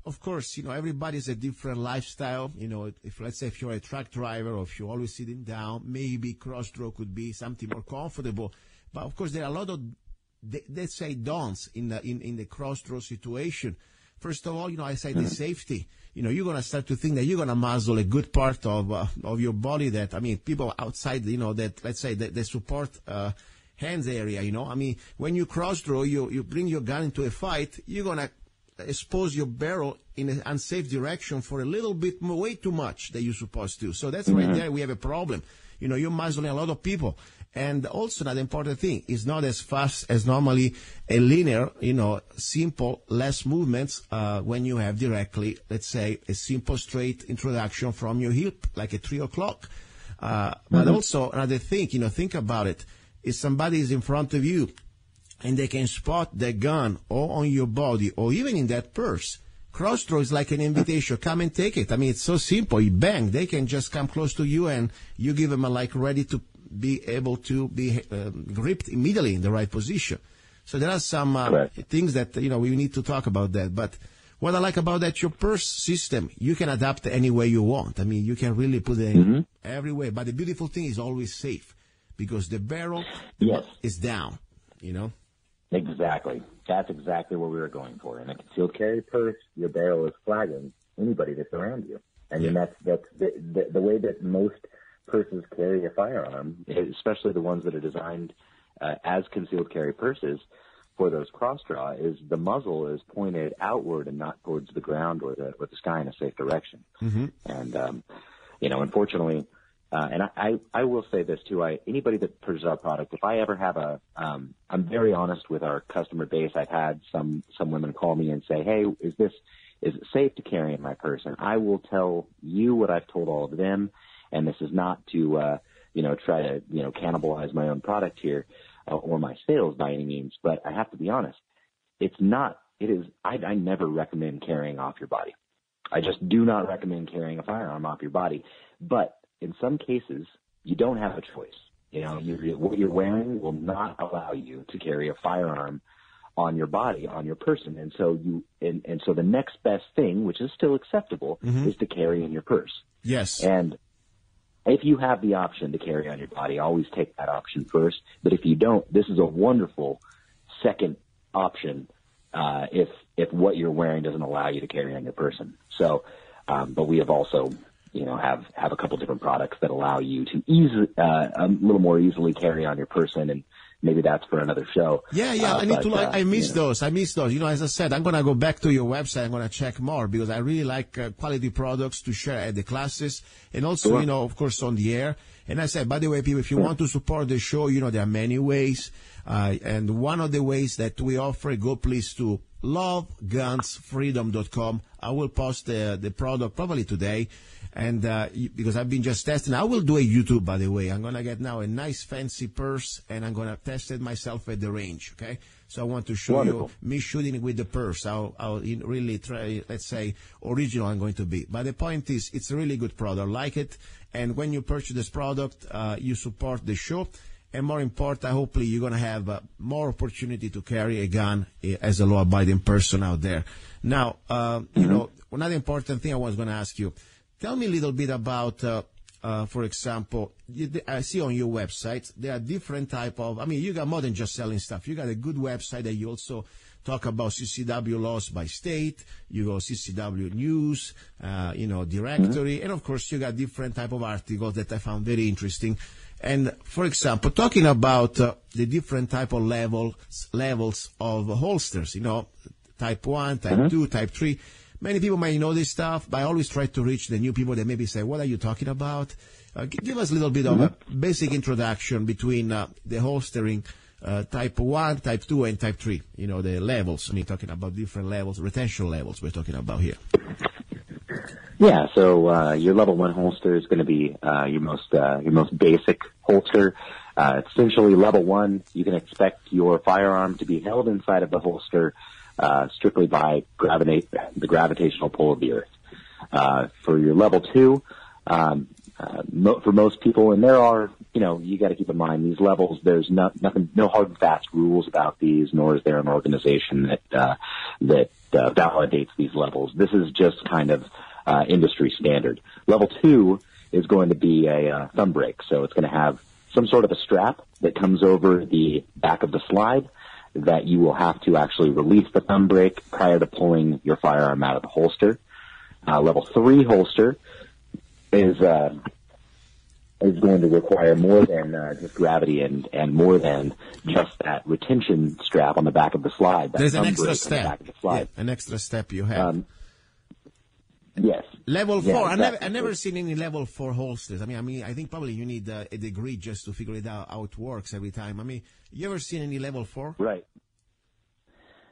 Of course, everybody's a different lifestyle. If you're a truck driver, or if you're always sitting down, maybe cross-draw could be something more comfortable. But of course, there are a lot of, let's say, don'ts in the cross-draw situation. First of all, I say the safety. You're going to start to think that you're going to muzzle a good part of your body that, people outside, that, let's say, the support hands area, when you cross-draw, you bring your gun into a fight, you're going to expose your barrel in an unsafe direction for a little bit more, way too much that you're supposed to. So that's right there we have a problem. You're muzzling a lot of people. And also another important thing is not as fast as normally a linear, simple, less movements when you have directly, let's say, a simple straight introduction from your hip, like a 3 o'clock. But also another thing, think about it. If somebody is in front of you, and they can spot the gun or on your body or even in that purse, cross-draw is like an invitation. Come and take it. It's so simple. You bang. They can just come close to you, and you give them ready to be able to be gripped immediately in the right position. So there are some things that, we need to talk about that. But what I like about that, your purse system, you can adapt any way you want. You can really put it in every way. But the beautiful thing is always safe, because the barrel is down, Exactly. That's exactly what we were going for. In a concealed carry purse, your barrel is flagging anybody that's around you. That's the way that most purses carry a firearm, especially the ones that are designed as concealed carry purses for those cross draw, is the muzzle is pointed outward and not towards the ground or the sky in a safe direction. And unfortunately. And I will say this too. Anybody that purchases our product, if I ever have I'm very honest with our customer base. I've had some women call me and say, hey, is it safe to carry in my purse? And I will tell you what I've told all of them. And this is not to, try to, cannibalize my own product here or my sales by any means. But I have to be honest. I never recommend carrying off your body. I just do not recommend carrying a firearm off your body. But in some cases, you don't have a choice. What you're wearing will not allow you to carry a firearm on your body, on your person. And so so the next best thing, which is still acceptable, is to carry in your purse. Yes. And if you have the option to carry on your body, always take that option first. But if you don't, this is a wonderful second option if what you're wearing doesn't allow you to carry on your person. So, but we have also, have a couple different products that allow you to a little more easily carry on your person, and maybe that's for another show. Yeah, I need to I miss those. As I said, I'm going to go back to your website. I'm going to check more because I really like quality products to share at the classes and also, of course, on the air. And I said, by the way, people, if you want to support the show, there are many ways. And one of the ways that we offer, go please to lovegunsfreedom.com. I will post the product probably today. And because I've been just testing, I will do a YouTube, by the way. I'm going to get now a nice fancy purse, and I'm going to test it myself at the range, okay? So I want to show you me shooting with the purse, how really try, let's say, original I'm going to be. But the point is, it's a really good product. I like it. And when you purchase this product, you support the show. And more important, hopefully you're going to have more opportunity to carry a gun as a law-abiding person out there. Now, another important thing I was going to ask you, tell me a little bit about, for example, I see on your website, there are different type of, you got more than just selling stuff. You got a good website that you also talk about CCW laws by state. You go CCW news, directory. And of course, you got different type of articles that I found very interesting. And for example, talking about the different type of levels of holsters, type 1, type 2, type 3. Many people may know this stuff, but I always try to reach the new people that maybe say, what are you talking about? Give us a little bit of a basic introduction between the holstering type 1, type 2, and type 3, the levels. Talking about different levels, retention levels we're talking about here. Yeah, so your level 1 holster is going to be your most basic holster. Essentially, level 1, you can expect your firearm to be held inside of the holster strictly by the gravitational pull of the earth. For your level 2, for most people, and there are, you got to keep in mind these levels. There's no hard and fast rules about these, nor is there an organization that validates these levels. This is just kind of industry standard. Level 2 is going to be a thumb brake, so it's going to have some sort of a strap that comes over the back of the slide that you will have to actually release the thumb brake prior to pulling your firearm out of the holster. Level 3 holster is going to require more than just gravity and more than just that retention strap on the back of the slide. There's an extra step. Yeah, an extra step you have. Yes. Level 4. Yeah, exactly. I've never seen any level 4 holsters. I think probably you need a degree just to figure it out how it works every time. You ever seen any level 4? Right.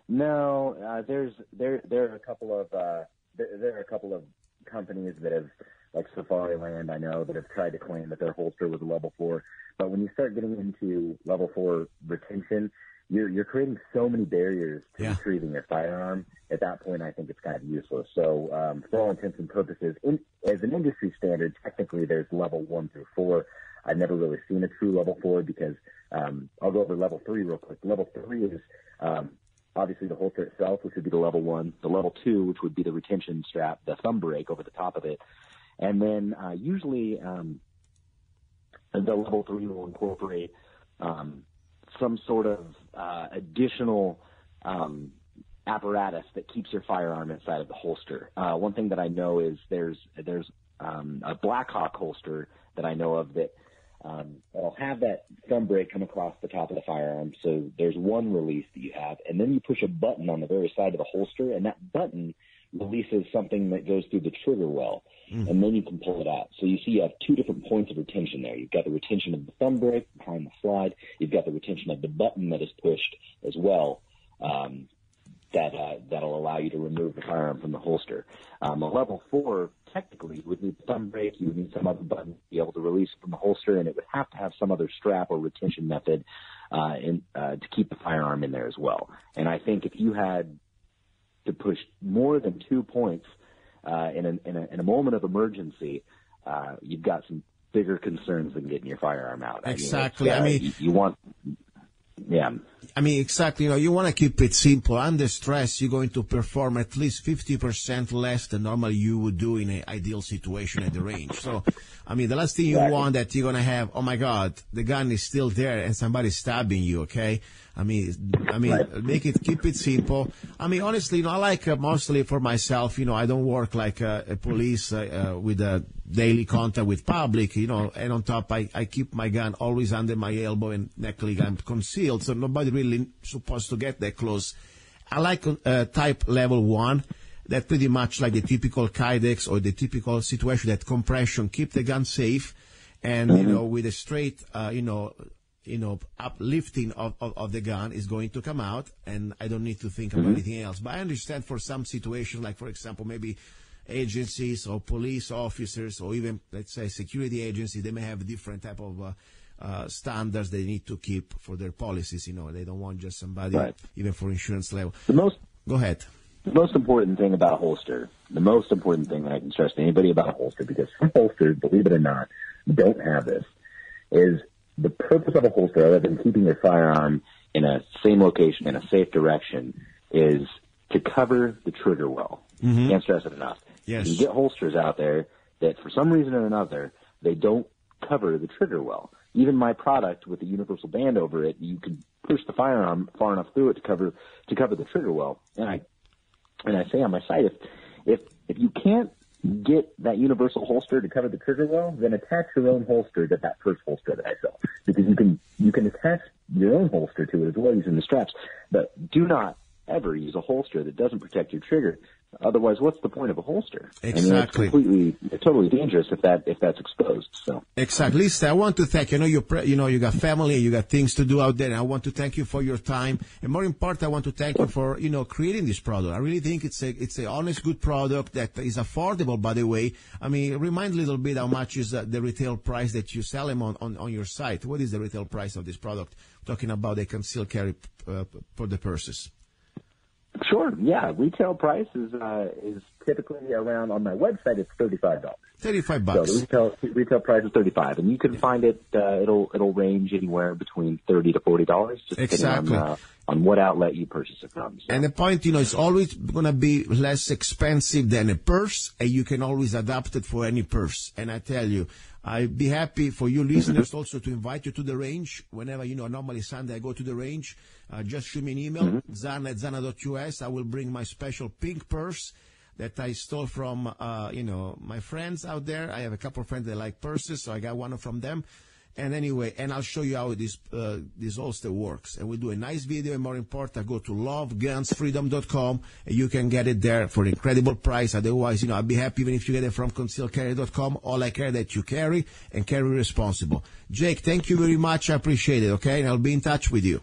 No, there are a couple of companies that have, like Safariland, I know, that have tried to claim that their holster was a level 4. But when you start getting into level 4 retention, you're creating so many barriers to retrieving your firearm. At that point, I think it's kind of useless. So, for all intents and purposes, as an industry standard, technically there's level 1 through 4. I've never really seen a true level 4 because I'll go over level 3 real quick. Level 3 is obviously the holster itself, which would be the level 1. The level 2, which would be the retention strap, the thumb brake over the top of it. And then usually the level 3 will incorporate some sort of additional apparatus that keeps your firearm inside of the holster. One thing that I know is there's a Blackhawk holster that I know of that will have that thumb brake come across the top of the firearm. So there's one release that you have, and then you push a button on the very side of the holster, and that button releases something that goes through the trigger well, and then you can pull it out. So you see you have two different points of retention there. You've got the retention of the thumb brake behind the slide. You've got the retention of the button that is pushed as well. That'll allow you to remove the firearm from the holster. A level 4, technically, you would need the thumb brake, you would need some other button to be able to release it from the holster, and it would have to have some other strap or retention method to keep the firearm in there as well. And I think if you had to push more than 2 points in a moment of emergency, you've got some bigger concerns than getting your firearm out. Exactly. You want, yeah. Exactly. You want to keep it simple. Under stress, you're going to perform at least 50% less than normally you would do in an ideal situation at the range. So, the last thing you want that you're going to have, oh my God, the gun is still there and somebody's stabbing you, okay? Keep it simple. Honestly, I like mostly for myself, I don't work like a police with a daily contact with public, and on top I keep my gun always under my elbow and neckline. I'm concealed, so nobody really supposed to get that close. I like type level 1. That pretty much like the typical kydex or the typical situation that compression keep the gun safe, and with a straight uplifting of the gun is going to come out, and I don't need to think of anything else. But I understand for some situations, like for example maybe agencies or police officers or even let's say security agencies, they may have different type of standards they need to keep for their policies. They don't want just somebody, even for insurance level. Go ahead. The most important thing about a holster, the most important thing that I can stress to anybody about a holster, because some holsters, believe it or not, don't have this, is the purpose of a holster, other than keeping your firearm in a same location, in a safe direction, is to cover the trigger well. Can't stress it enough. Yes. You get holsters out there that for some reason or another, they don't cover the trigger well. Even my product with the universal band over it, you can push the firearm far enough through it to cover the trigger well. And I say on my site, if you can't get that universal holster to cover the trigger well, then attach your own holster to that first holster that I sell, because you can attach your own holster to it as well using the straps. But do not ever use a holster that doesn't protect your trigger. Otherwise, what's the point of a holster? Exactly. It's totally dangerous if that's exposed. So exactly. Lisa, I want to thank you. You got family, you got things to do out there, and I want to thank you for your time. And more important, I want to thank you for creating this product. I really think it's a honest, good product that is affordable. By the way, remind a little bit how much is the retail price that you sell them on your site. What is the retail price of this product? Talking about the concealed carry for the purses. Sure. Yeah. Retail price is typically around, on my website, it's $35. $35. So the retail price is $35, and you can find it. It'll range anywhere between $30 to $40, just depending on what outlet you purchase it from. So. And the point, it's always going to be less expensive than a purse, and you can always adapt it for any purse. And I tell you, I'd be happy for you listeners also to invite you to the range whenever, normally Sunday I go to the range. Just shoot me an email, zanna@zanna.us. I will bring my special pink purse that I stole from, my friends out there. I have a couple of friends that like purses, so I got one from them. And anyway, I'll show you how this holster works. And we'll do a nice video, and more important, go to lovegunsfreedom.com, and you can get it there for an incredible price. Otherwise, I'd be happy even if you get it from concealcarry.com. All I care that you carry and carry responsible. Jake, thank you very much. I appreciate it, okay? And I'll be in touch with you.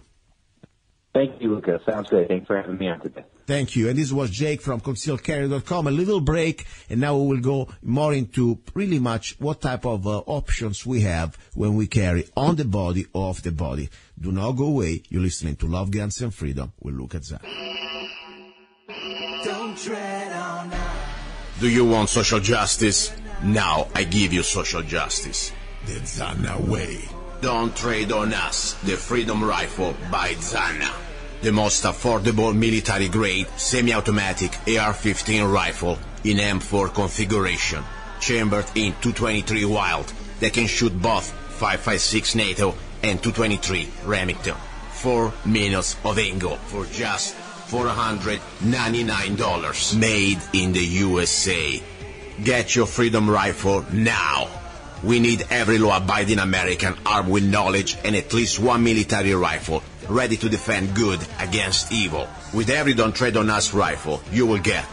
Thank you, Luca. Sounds great. Thanks for having me on today. Thank you. And this was Jake from concealcarry.com. A little break, and now we will go more into really much what type of options we have when we carry on the body or off the body. Do not go away. You're listening to Love, Guns, and Freedom with Luca-Zanna. Don't tread on us. Do you want social justice? Now I give you social justice. The Zanna way. Don't trade on us, the Freedom Rifle by Zanna. The most affordable military-grade semi-automatic AR-15 rifle in M4 configuration, chambered in .223 Wild that can shoot both 5.56 NATO and .223 Remington. 4 minutes of angle for just $499. Made in the USA. Get your Freedom Rifle now. We need every law-abiding American armed with knowledge and at least one military rifle ready to defend good against evil. With every Don't Tread on Us rifle, you will get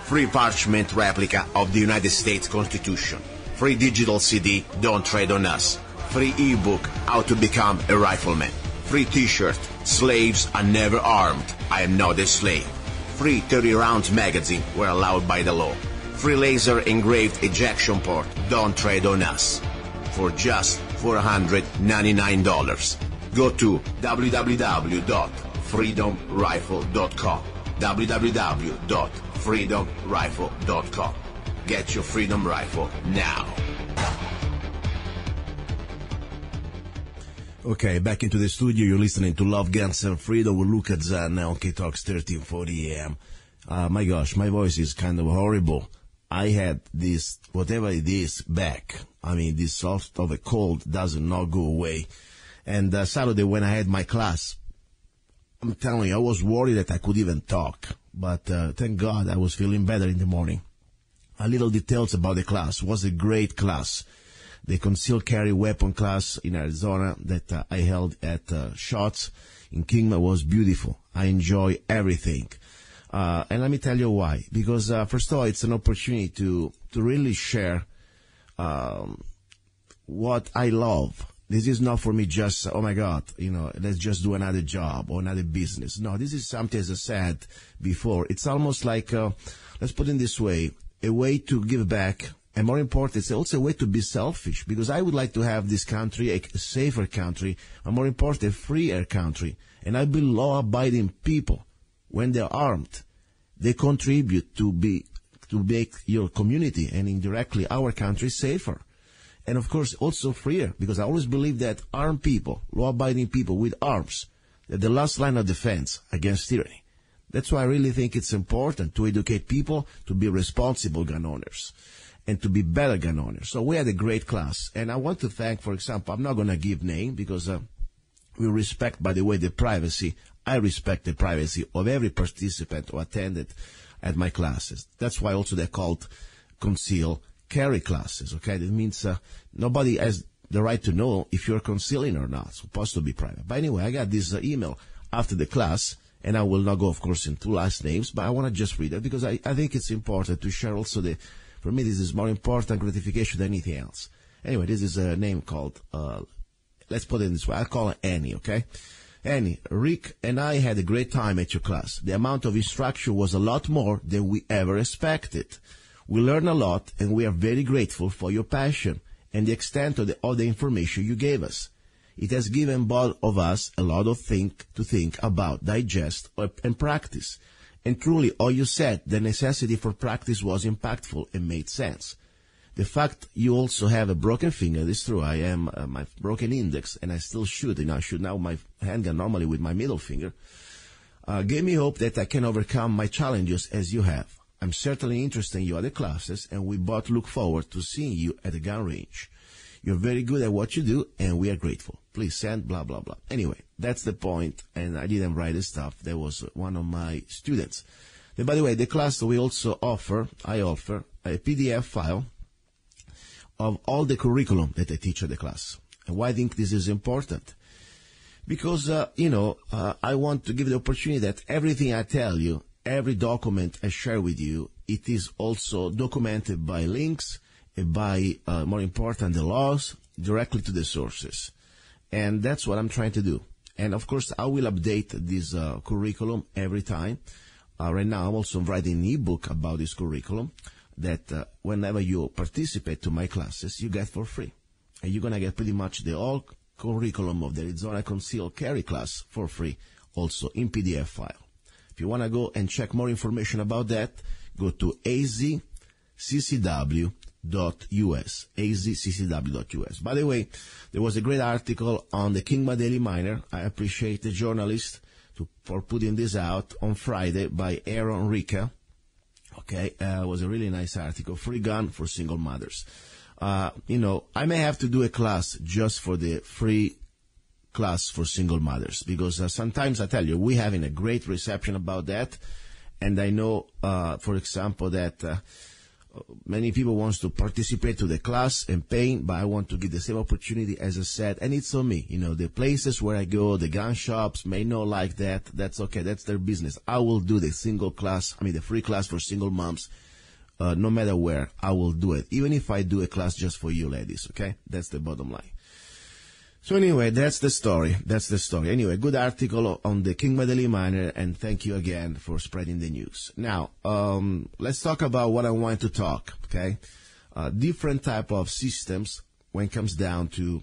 free parchment replica of the United States Constitution, free digital CD, Don't Tread on Us, free ebook, How to Become a Rifleman, free t-shirt, Slaves Are Never Armed, I Am Not a Slave, free 30-round magazine where allowed by the law, free laser engraved ejection port, Don't Trade on Us, for just $499. Go to www.freedomrifle.com, www.freedomrifle.com. Get your Freedom Rifle now. Okay, back into the studio. You're listening to Love, Guns, and Freedom with luca-zanna on KTOX 1340 AM. My gosh, my voice is kind of horrible. I had this, whatever it is, back. I mean, this sort of a cold does not go away. And Saturday when I had my class, I'm telling you, I was worried that I could even talk. But thank God I was feeling better in the morning. A little details about the class. It was a great class. The conceal carry weapon class in Arizona that I held at Shots in Kingman was beautiful. I enjoy everything. And let me tell you why. Because, first of all, it's an opportunity to really share what I love. This is not for me just, oh my God, let's just do another job or another business. No, this is something, as I said before, it's almost like, let's put it this way, a way to give back. And more important, it's also a way to be selfish, because I would like to have this country a safer country, and more important, a freer country. And I believe law-abiding people, when they're armed, they contribute to make your community and indirectly our country safer. And of course, also freer, because I always believe that armed people, law-abiding people with arms, they're the last line of defense against tyranny. That's why I really think it's important to educate people to be responsible gun owners and to be better gun owners. So we had a great class. And I want to thank, for example, I'm not going to give name because we respect, by the way, the privacy. I respect the privacy of every participant who attended at my classes. That's why also they're called conceal carry classes, okay? That means nobody has the right to know if you're concealing or not. It's supposed to be private. But anyway, I got this email after the class, and I will not go, of course, into last names, but I want to just read it because I think it's important to share also for me, this is more important gratification than anything else. Anyway, this is a name called, let's put it this way. I'll call her Annie, okay? Annie, Rick and I had a great time at your class. The amount of instruction was a lot more than we ever expected. We learned a lot, and we are very grateful for your passion and the extent of the information you gave us. It has given both of us a lot of to think about, digest, and practice. And truly, all you said, the necessity for practice was impactful and made sense. The fact you also have a broken finger is true. I am my broken index, and I still shoot. I shoot now my handgun normally with my middle finger. Gave me hope that I can overcome my challenges as you have. I'm certainly interested in your other classes, and we both look forward to seeing you at the gun range. You're very good at what you do, and we are grateful. Please send blah, blah, blah. Anyway, that's the point, and I didn't write this stuff. That was one of my students. And by the way, the class I offer a PDF file of all the curriculum that I teach at the class. And why I think this is important? Because, I want to give the opportunity that everything I tell you, every document I share with you, it is also documented by links, by, more important, the laws, directly to the sources. And that's what I'm trying to do. And, of course, I will update this curriculum every time. Right now, I'm also writing an ebook about this curriculum that whenever you participate to my classes, you get for free. And you're going to get pretty much the whole curriculum of the Arizona Conceal Carry class for free, also in PDF file. If you want to go and check more information about that, go to AZ CCW.us, azccw.us. By the way, there was a great article on the Kingman Daily Miner. I appreciate the journalist for putting this out on Friday by Aaron Rica. Okay, it was a really nice article. Free gun for single mothers. I may have to do a class just for the free class for single mothers, because sometimes I tell you, we're having a great reception about that. And I know, for example, that many people want to participate to the class and paying, but I want to give the same opportunity, as I said, and it's on me. The places where I go, the gun shops may not like that. That's okay. That's their business. I will do the the free class for single moms, no matter where. I will do it, even if I do a class just for you ladies, okay? That's the bottom line. So anyway, that's the story. Anyway, good article on the Kingman Daily Miner, and thank you again for spreading the news. Now, let's talk about what I want to talk, okay? Different type of systems when it comes down to,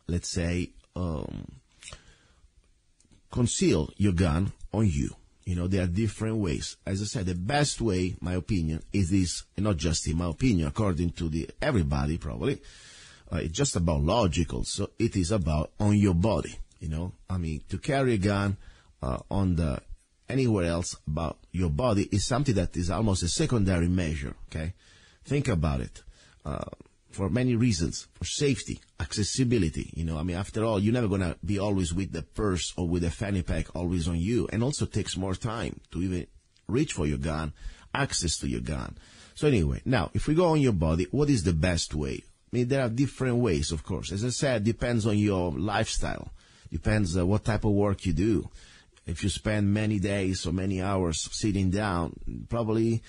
let's say, conceal your gun on you. There are different ways. As I said, the best way, my opinion, is this, not just in my opinion, according to everybody probably, It's just about logical. So it is about on your body, to carry a gun anywhere else about your body is something that is almost a secondary measure, okay? Think about it. For many reasons, for safety, accessibility, after all, you're never going to be always with the purse or with a fanny pack always on you, and also takes more time to even reach for your gun, access to your gun. So anyway, now, if we go on your body, what is the best way? There are different ways, of course. As I said, depends on your lifestyle. Depends what type of work you do. If you spend many days or many hours sitting down, probably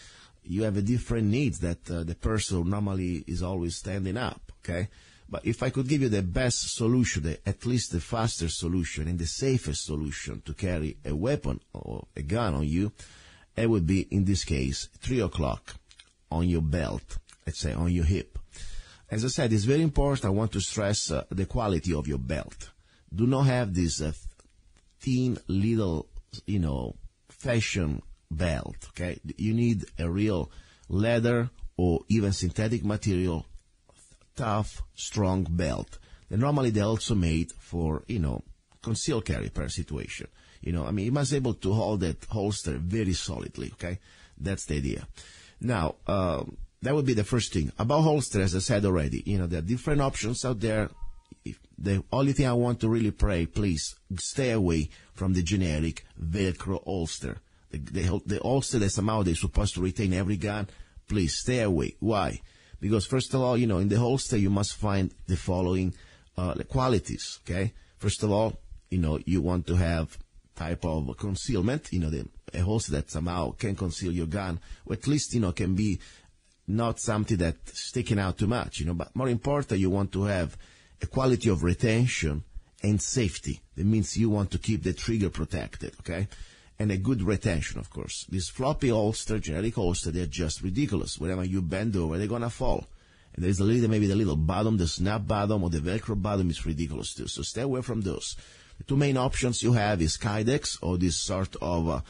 you have a different needs that the person who normally is always standing up, okay? But if I could give you the best solution, at least the faster solution and the safest solution to carry a weapon or a gun on you, it would be, in this case, 3 o'clock on your belt, let's say on your hip. As I said, it's very important. I want to stress the quality of your belt. Do not have this thin little, fashion belt, okay? You need a real leather or even synthetic material, tough, strong belt. And normally they're also made for, conceal carry per situation. You must be able to hold that holster very solidly, okay? That's the idea. Now, that would be the first thing. About holster, as I said already, there are different options out there. The only thing I want to really pray, please, stay away from the generic Velcro holster. The holster that somehow they're supposed to retain every gun, please stay away. Why? Because first of all, in the holster you must find the following qualities, okay? First of all, you want to have type of concealment, a holster that somehow can conceal your gun, or at least, can be not something that's sticking out too much, but more important, you want to have a quality of retention and safety. That means you want to keep the trigger protected, okay? And a good retention, of course. These floppy holster, generic holster, they're just ridiculous. Whenever you bend over, they're gonna fall. And there's maybe the little bottom, the snap bottom, or the Velcro bottom is ridiculous too. So stay away from those. The two main options you have is Kydex, or this sort of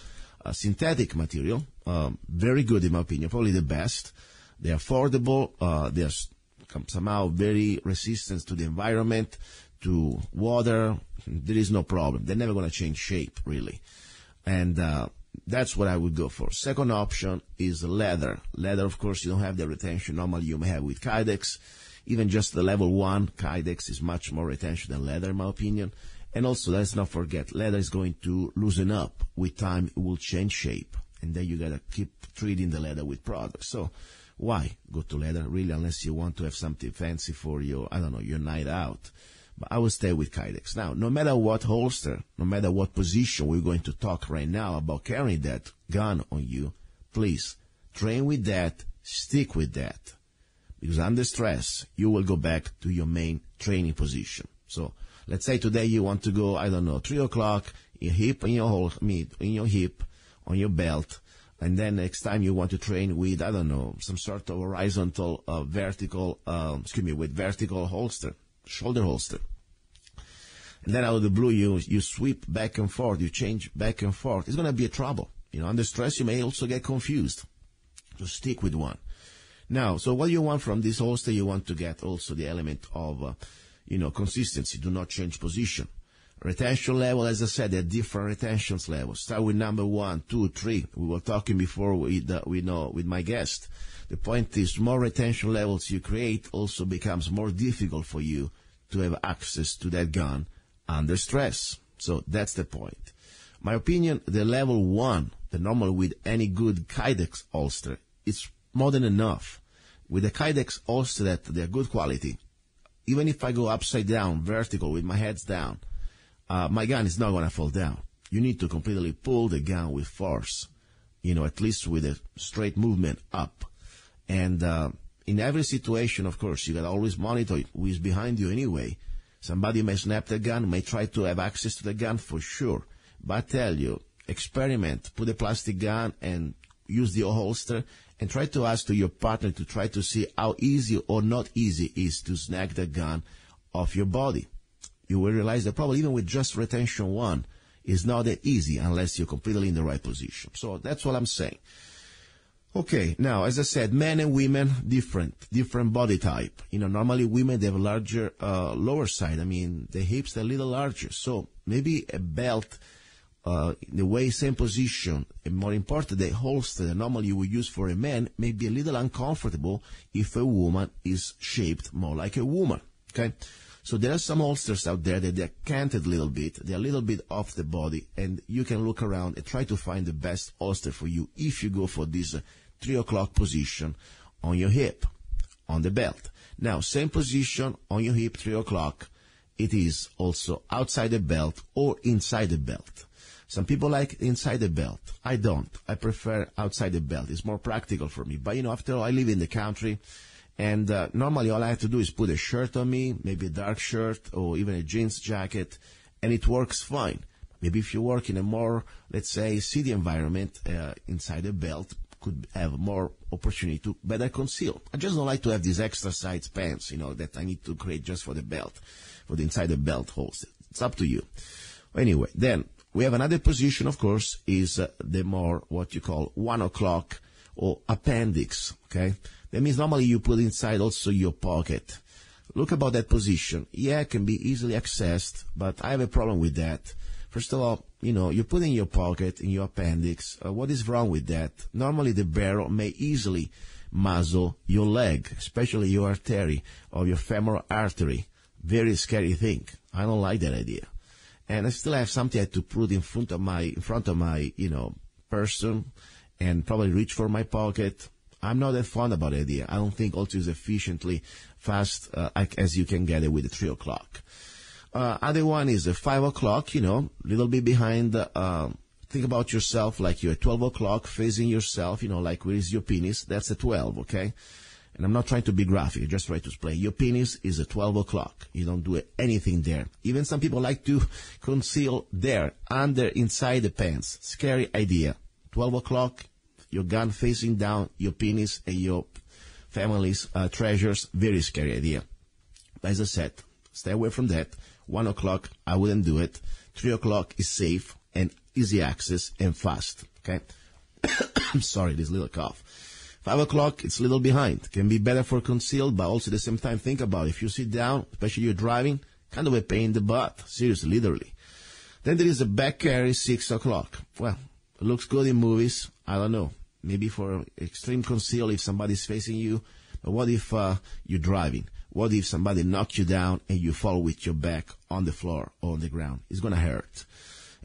synthetic material. Very good in my opinion, probably the best. They're affordable. They're somehow very resistant to the environment, to water. There is no problem. They're never going to change shape, really. And that's what I would go for. Second option is leather. Leather, of course, you don't have the retention normally you may have with Kydex. Even just the level 1 Kydex is much more retention than leather, in my opinion. And also, let's not forget, leather is going to loosen up. With time, it will change shape. And then you got to keep treating the leather with products. So why go to leather, really, unless you want to have something fancy for your, your night out. But I will stay with Kydex. Now, no matter what holster, no matter what position we're going to talk right now about carrying that gun on you, please train with that, stick with that. Because under stress, you will go back to your main training position. So let's say today you want to go, 3 o'clock, in your hip, on your belt. And then next time you want to train with, some sort of horizontal, with vertical holster, shoulder holster. And then out of the blue, you sweep back and forth, you change back and forth. It's going to be a trouble. Under stress, you may also get confused. So stick with one. Now, so what you want from this holster, you want to get also the element of, consistency. Do not change position. Retention level, as I said, there are different retention levels. Start with number 1, 2, 3. We were talking before with my guest. The point is, more retention levels you create also becomes more difficult for you to have access to that gun under stress. So that's the point. My opinion, the level 1, the normal with any good Kydex holster, it's more than enough. With the Kydex holster that they're good quality, even if I go upside down, vertical, with my heads down, my gun is not going to fall down. You need to completely pull the gun with force, at least with a straight movement up. And in every situation, of course, you got to always monitor who is behind you anyway. Somebody may snap the gun, may try to have access to the gun for sure. But I tell you, experiment, put a plastic gun and use the holster and try to ask to your partner to try to see how easy or not easy it is to snag the gun off your body. You will realize that probably even with just retention 1, it's not that easy unless you're completely in the right position. So that's what I'm saying. Okay, now, as I said, men and women, different body type. Normally women, they have a larger lower side. I mean, the hips are a little larger. So maybe a belt, the way, same position, and more important, the holster that normally you would use for a man may be a little uncomfortable if a woman is shaped more like a woman, okay? So there are some holsters out there that they're canted a little bit. They're a little bit off the body, and you can look around and try to find the best holster for you if you go for this 3 o'clock position on your hip, on the belt. Now, same position on your hip, 3 o'clock. It is also outside the belt or inside the belt. Some people like inside the belt. I don't. I prefer outside the belt. It's more practical for me. But, after all, I live in the country. And normally all I have to do is put a shirt on me, maybe a dark shirt or even a jeans jacket, and it works fine. Maybe if you work in a more, let's say, city environment, inside the belt could have more opportunity to better conceal. I just don't like to have these extra size pants, that I need to create just for the belt, for the inside the belt holster. It's up to you. Anyway, then we have another position, of course, is the more what you call 1 o'clock or appendix, okay? That means normally you put inside also your pocket. Look about that position. Yeah, it can be easily accessed, but I have a problem with that. First of all, you put in your pocket, in your appendix. What is wrong with that? Normally the barrel may easily muzzle your leg, especially your artery or your femoral artery. Very scary thing. I don't like that idea. And I still have something I have to put in front of my, person and probably reach for my pocket. I'm not that fond about the idea. I don't think also is efficiently fast as you can get it with the 3 o'clock. Other one is 5 o'clock, little bit behind. Think about yourself like you're at 12 o'clock facing yourself, like where is your penis? That's at 12, okay? And I'm not trying to be graphic, I just try to explain. Your penis is at 12 o'clock. You don't do anything there. Even some people like to conceal there, inside the pants. Scary idea. 12 o'clock, your gun facing down, your penis and your family's treasures. Very scary idea. As I said, stay away from that. 1 o'clock, I wouldn't do it. 3 o'clock is safe and easy access and fast, okay? I'm sorry, this little cough. 5 o'clock, it's a little behind. Can be better for concealed, but also at the same time, think about it. If you sit down, especially you're driving, kind of a pain in the butt. Seriously, literally. Then there is a back carry, 6 o'clock. Well, it looks good in movies. I don't know. Maybe for extreme conceal if somebody's facing you. But what if you're driving? What if somebody knocks you down and you fall with your back on the floor or on the ground? It's going to hurt.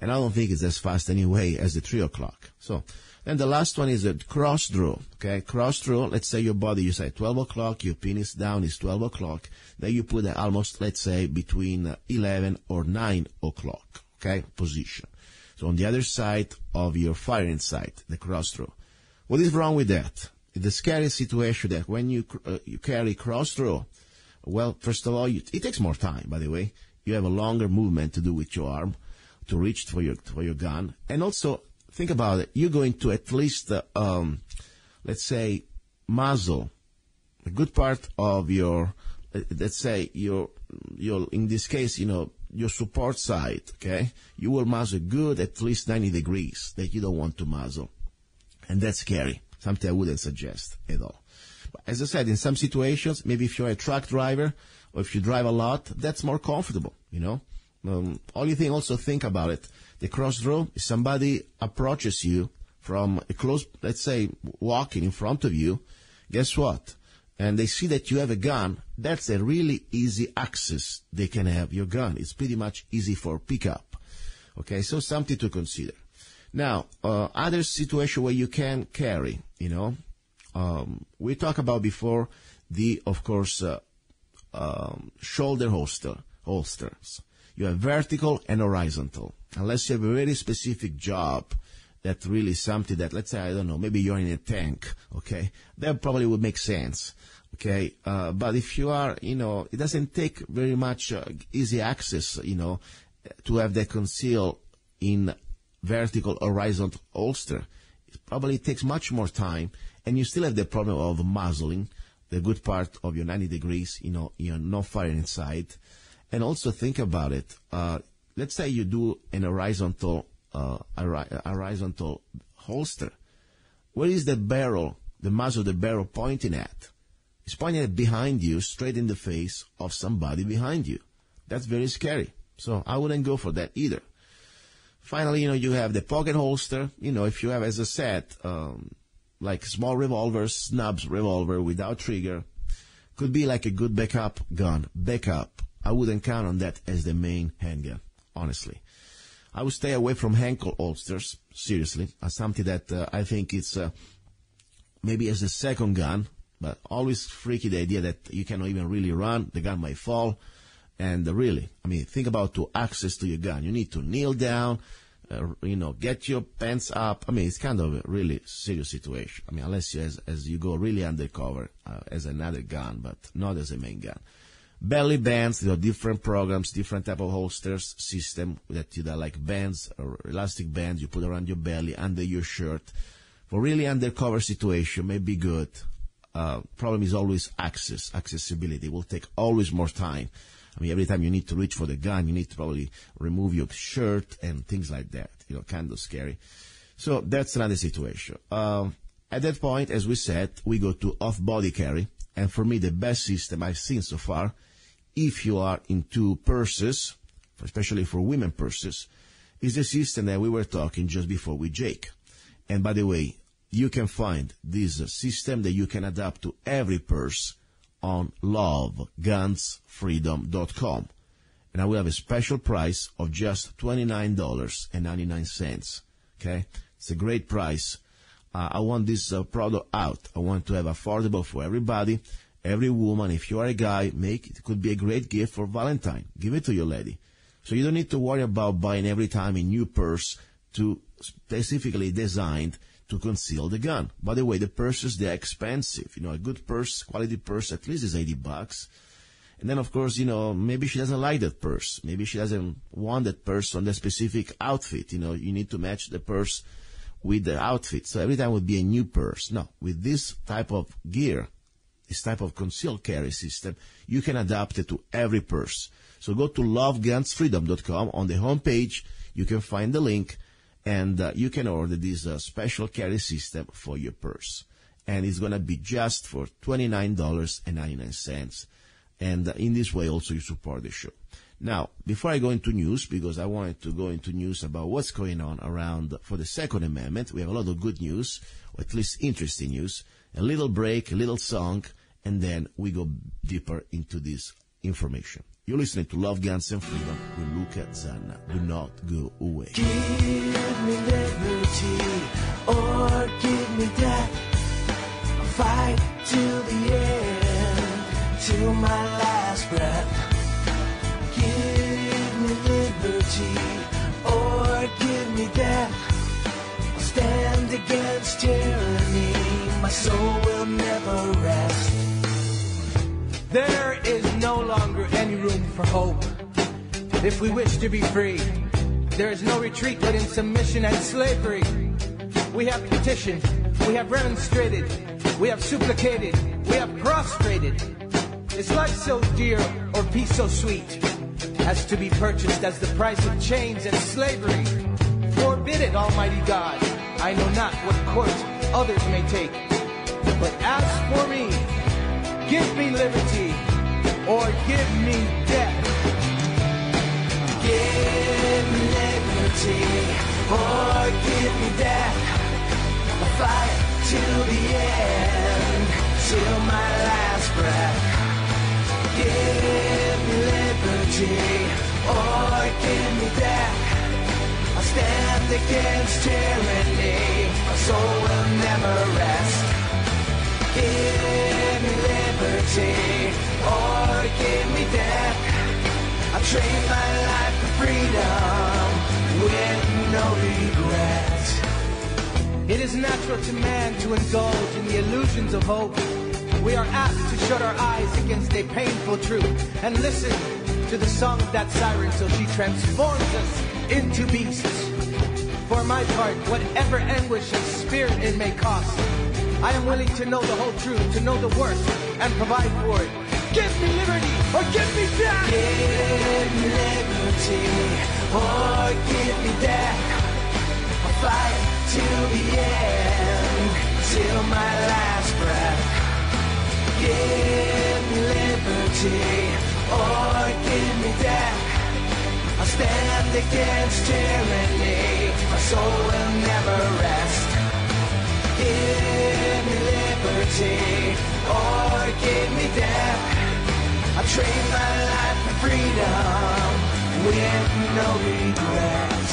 And I don't think it's as fast anyway as the 3 o'clock. So then the last one is a cross draw. Okay, cross draw. Let's say your body, you say 12 o'clock, your penis down is 12 o'clock. Then you put almost, let's say, between 11 or 9 o'clock. Okay, position. So on the other side of your firing sight, the cross draw. What is wrong with that? The scary situation that when you carry cross draw, well, first of all, it takes more time, by the way. You have a longer movement to do with your arm to reach for your gun. And also, think about it. You're going to at least, let's say, muzzle a good part of your, let's say, your, in this case, your support side, okay? You will muzzle good at least 90 degrees that you don't want to muzzle. And that's scary. Something I wouldn't suggest at all. But as I said, in some situations, maybe if you're a truck driver or if you drive a lot, that's more comfortable, Only thing, also think about it. The cross draw, if somebody approaches you from a close, let's say, walking in front of you, guess what? And they see that you have a gun, that's a really easy access they can have your gun. It's pretty much easy for pickup. Okay, so something to consider. Now, other situation where you can carry, we talked about before the, of course, shoulder holsters. You have vertical and horizontal. Unless you have a very specific job that really is something that, let's say, I don't know, maybe you're in a tank, okay? That probably would make sense, okay? But if you are, it doesn't take very much easy access, to have that conceal in vertical horizontal holster. It probably takes much more time, and you still have the problem of muzzling the good part of your 90 degrees, you're not firing inside. And also think about it. Let's say you do an horizontal holster. Where is the barrel the muzzle of the barrel pointing at. It's pointing at behind you, straight in the face of somebody behind you. That's very scary. So I wouldn't go for that either. Finally, you have the pocket holster. If you have, as I said, like small revolvers, snubs revolver without trigger, could be like a good backup gun. Backup. I wouldn't count on that as the main handgun, honestly. I would stay away from Henkel holsters, seriously. Something that I think it's maybe as a second gun, but always freaky the idea that you cannot even really run. The gun might fall. And really, think about to access to your gun. You need to kneel down, get your pants up. It's kind of a really serious situation. Unless you, as you go really undercover as another gun, but not as a main gun. Belly bands, there are different programs, different type of holsters system that you like bands or elastic bands you put around your belly, under your shirt. For really undercover situation, may be good. Problem is always accessibility. It will take always more time. Every time you need to reach for the gun, you need to probably remove your shirt and things like that. Kind of scary. So that's another situation. At that point, as we said, we go to off-body carry. And for me, the best system I've seen so far, if you are into purses, especially for women purses, is the system that we were talking just before with Jake. And by the way, you can find this system that you can adapt to every purse on lovegunsfreedom.com. And I will have a special price of just $29.99. Okay? It's a great price. I want this product out. I want to have affordable for everybody, every woman. If you are a guy, it could be a great gift for Valentine. Give it to your lady. So you don't need to worry about buying every time a new purse specifically designed to conceal the gun. By the way, the purses, they're expensive. A good purse, quality purse, at least is $80. And then, of course, maybe she doesn't like that purse. Maybe she doesn't want that purse on the specific outfit. You need to match the purse with the outfit. So every time would be a new purse. No, with this type of gear, this type of concealed carry system, you can adapt it to every purse. So go to lovegunsfreedom.com. On the homepage, you can find the link, and you can order this special carry system for your purse. And it's going to be just for $29.99. And in this way, also, you support the show. Now, before I go into news, because I wanted to go into news about what's going on around for the Second Amendment, we have a lot of good news, or at least interesting news, a little break, a little song, and then we go deeper into this information. You're listening to Love, Guns, and Freedom with luca-zanna. Do not go away. Give me liberty or give me death. I'll fight till the end, till my last breath. Give me liberty or give me death. I'll stand against tyranny. My soul will never rest. There is no longer any room for hope. If we wish to be free, there is no retreat but in submission and slavery. We have petitioned, we have remonstrated, we have supplicated, we have prostrated. Is life so dear or peace so sweet as to be purchased as the price of chains and slavery? Forbid it, Almighty God. I know not what course others may take. But as for me, give me liberty or give me death. Give me liberty or give me death. I'll fight till the end, till my last breath. Give me liberty or give me death. I'll stand against tyranny. My soul will never rest. Give me liberty or give me death. I'll trade my life for freedom with no regret. It is natural to man to indulge in the illusions of hope. We are apt to shut our eyes against a painful truth and listen to the song of that siren till she transforms us into beasts. For my part, whatever anguish of spirit it may cost, I am willing to know the whole truth, to know the worst, and provide for it. Give me liberty, or give me death! Give me liberty, or give me death. I'll fight till the end, till till my last breath. Give me liberty or give me death. I'll stand against tyranny. My soul will never rest. Give me liberty or give me death. I'll trade my life for freedom with no regrets.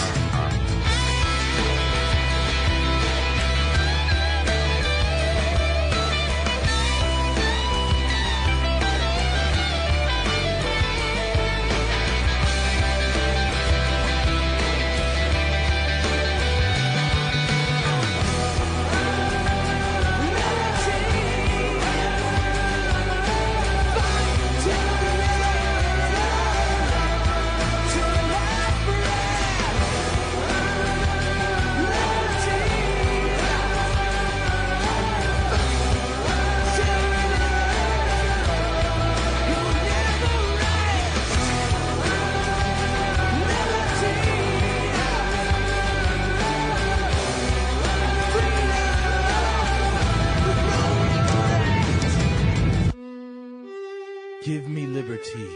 Give me liberty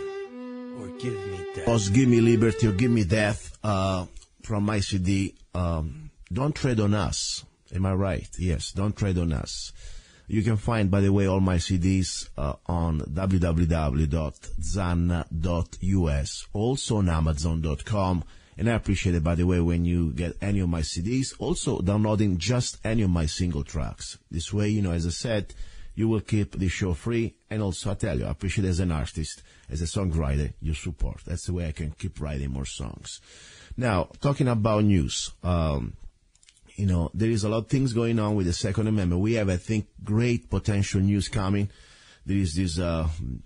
or give me death. Was Give Me Liberty or Give Me Death from my CD, Don't Tread on Us. Am I right? Yes, Don't Tread on Us. You can find, by the way, all my CDs on www.zanna.us, also on Amazon.com. And I appreciate it, by the way, when you get any of my CDs, also downloading just any of my single tracks. This way, as I said, you will keep the show free. And also, I tell you, I appreciate as an artist, as a songwriter, your support. That's the way I can keep writing more songs. Now, talking about news, there is a lot of things going on with the Second Amendment. We have, I think, great potential news coming. There is this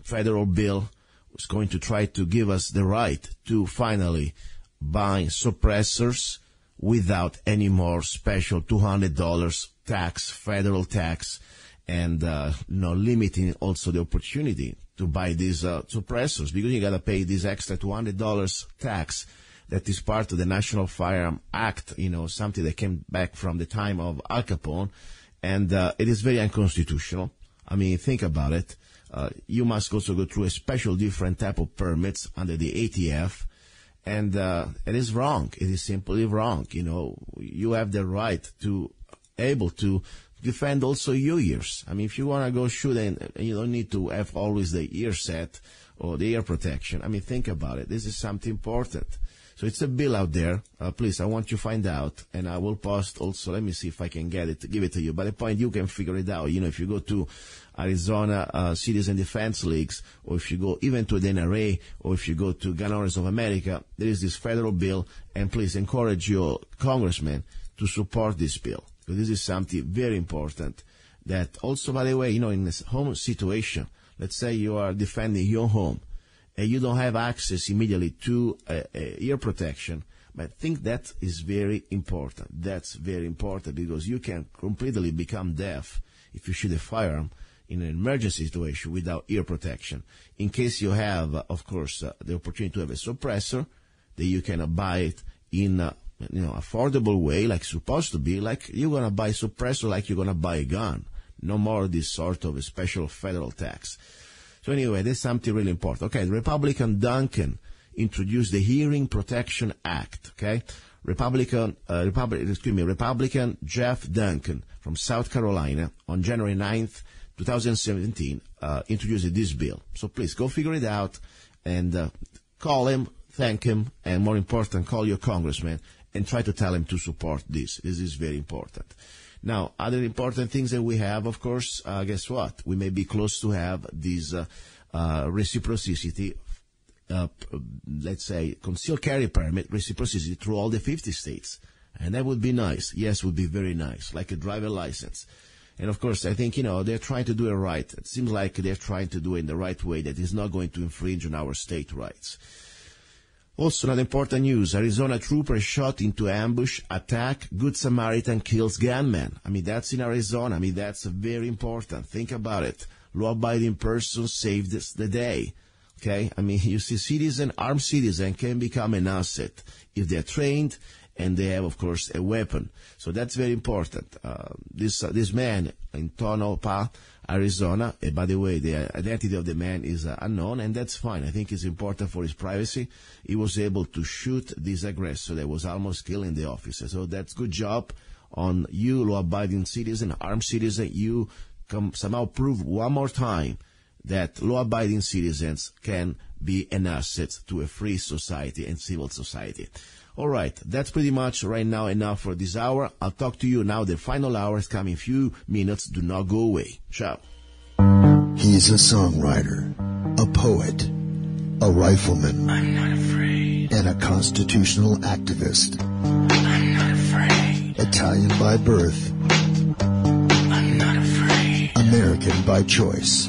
federal bill that's going to try to give us the right to finally buy suppressors without any more special $200 tax, federal tax, and limiting also the opportunity to buy these suppressors, because you got to pay this extra $200 tax that is part of the National Firearm Act, something that came back from the time of Al Capone, and it is very unconstitutional. I mean, think about it. You must also go through a special different type of permits under the ATF, and it is wrong. It is simply wrong. You have the right to able to defend also your ears. I mean, if you want to go shoot and you don't need to have always the ear set or the ear protection. I mean, think about it. This is something important. So it's a bill out there. Please, I want you to find out, and I will post also. Let me see if I can get it, give it to you. By the point, you can figure it out. If you go to Arizona Citizen Defense Leagues, or if you go even to the NRA, or if you go to Gun Owners of America, there is this federal bill, and please encourage your congressman to support this bill. Because this is something very important that also, by the way, in this home situation, let's say you are defending your home and you don't have access immediately to ear protection, but I think that is very important. That's very important because you can completely become deaf if you shoot a firearm in an emergency situation without ear protection. In case you have, of course, the opportunity to have a suppressor, that you can buy it in affordable way, like supposed to be, like you're going to buy suppressor like you're going to buy a gun. No more this sort of a special federal tax. So anyway, there's something really important. Okay, Republican Duncan introduced the Hearing Protection Act, okay? Republican Jeff Duncan from South Carolina on January 9th, 2017, introduced this bill. So please go figure it out and call him, thank him, and more important, call your congressman and try to tell him to support this. This is very important. Now, other important things that we have, of course, guess what? We may be close to have this reciprocity, let's say, concealed carry permit reciprocity through all the 50 states. And that would be nice. Yes, would be very nice, like a driver license. And, of course, I think, they're trying to do it right. It seems like they're trying to do it in the right way that is not going to infringe on our state rights. Also, another important news, Arizona trooper shot into ambush, attack, Good Samaritan kills gunman. I mean, that's in Arizona. I mean, that's very important. Think about it. Law-abiding person saved the day. Okay? I mean, you see armed citizen can become an asset if they're trained and they have, of course, a weapon. So that's very important. This man in Tonopah, Arizona, by the way, the identity of the man is unknown, and that's fine. I think it's important for his privacy. He was able to shoot this aggressor that was almost killing the officer. So that's good job on you, law-abiding citizen, armed citizen. You somehow prove one more time that law-abiding citizens can be an asset to a free society and civil society. All right, that's pretty much right now enough for this hour. I'll talk to you now. The final hour is coming in a few minutes. Do not go away. Ciao. He's a songwriter, a poet, a rifleman. I'm not afraid. And a constitutional activist. I'm not afraid. Italian by birth. I'm not afraid. American by choice.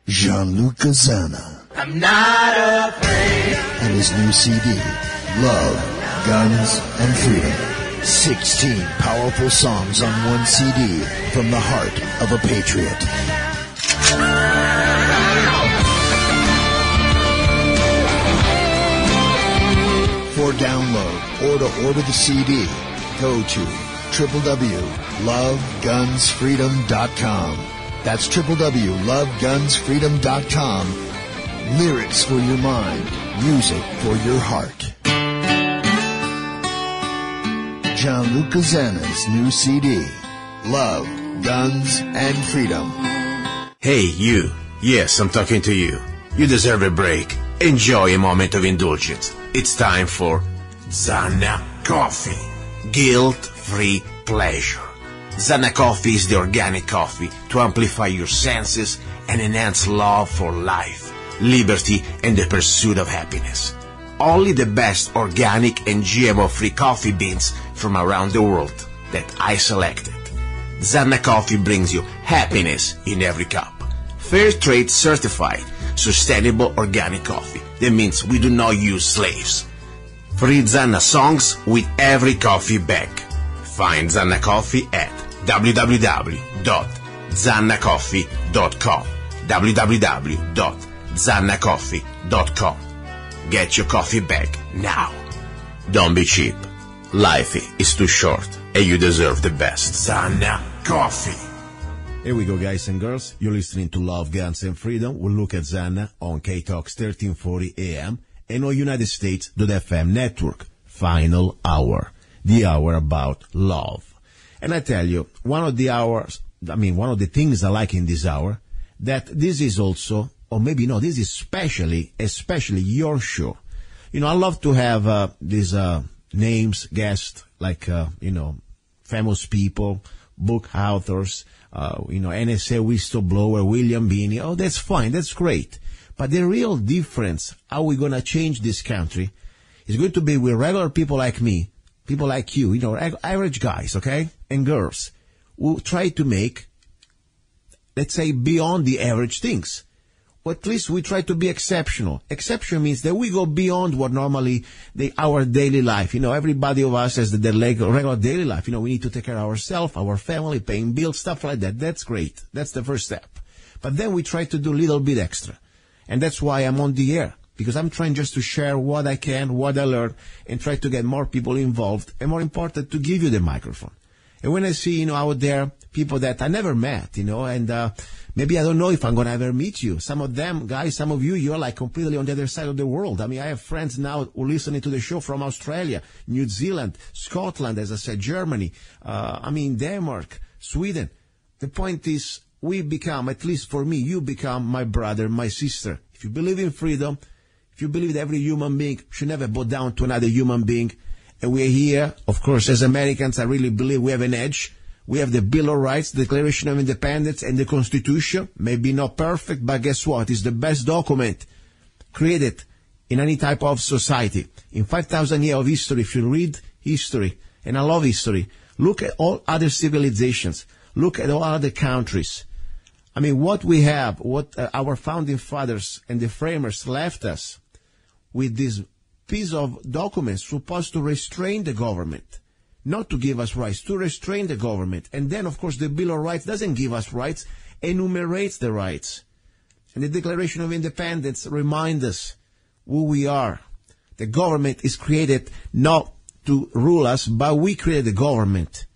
Gianluca Zanna. I'm not afraid. And his new CD, Love, Guns, and Freedom. 16 powerful songs on one CD from the heart of a patriot. For download or to order the CD, go to www.lovegunsfreedom.com. That's www.lovegunsfreedom.com. Lyrics for your mind, music for your heart. Gianluca Zanna's new CD, Love, Guns, and Freedom. Hey, you. Yes, I'm talking to you. You deserve a break. Enjoy a moment of indulgence. It's time for Zanna Coffee. Guilt-free pleasure. Zanna Coffee is the organic coffee to amplify your senses and enhance love for life, liberty, and the pursuit of happiness. Only the best organic and GMO-free coffee beans from around the world that I selected. Zanna Coffee brings you happiness in every cup. Fair trade certified, sustainable organic coffee. That means we do not use slaves. Free Zanna songs with every coffee bag. Find Zanna Coffee at www.zannacoffee.com. www.zannacoffee.com. Get your coffee bag now. Don't be cheap. Life is too short, and you deserve the best. Zanna Coffee. Here we go, guys and girls. You're listening to Love, Guns, and Freedom with Luca Zanna on KTOX 1340 AM and on United States .fm network. Final hour. The hour about love. And I tell you, one of the things I like in this hour, that this is also, or maybe no, this is especially your show. You know, I love to have these names, guests, like, famous people, book authors, NSA whistleblower, William Binney. Oh, that's fine. That's great. But the real difference, how we're going to change this country, is going to be with regular people like me, people like you, average guys, okay, and girls, who try to make, let's say, beyond the average things. Or at least we try to be exceptional. Exception means that we go beyond what normally our daily life. Everybody of us has the regular daily life. We need to take care of ourselves, our family, paying bills, stuff like that. That's great. That's the first step. But then we try to do a little bit extra. And that's why I'm on the air. Because I'm trying just to share what I can, what I learned, and try to get more people involved. And more important, to give you the microphone. And when I see, out there, people that I never met, and maybe I don't know if I'm going to ever meet you. Some of them, guys, some of you, you're like completely on the other side of the world. I have friends now who listening to the show from Australia, New Zealand, Scotland, as I said, Germany, Denmark, Sweden. The point is, we become, at least for me, you become my brother, my sister. If you believe in freedom, if you believe that every human being should never bow down to another human being, and we're here, of course, as Americans, I really believe we have an edge. We have the Bill of Rights, the Declaration of Independence, and the Constitution. Maybe not perfect, but guess what? It's the best document created in any type of society. In 5,000 years of history, if you read history, and I love history, look at all other civilizations. Look at all other countries. What we have, what our founding fathers and the framers left us with this piece of documents supposed to restrain the government. Not to give us rights, to restrain the government. And then, of course, the Bill of Rights doesn't give us rights, enumerates the rights. And the Declaration of Independence reminds us who we are. The government is created not to rule us, but we create the government.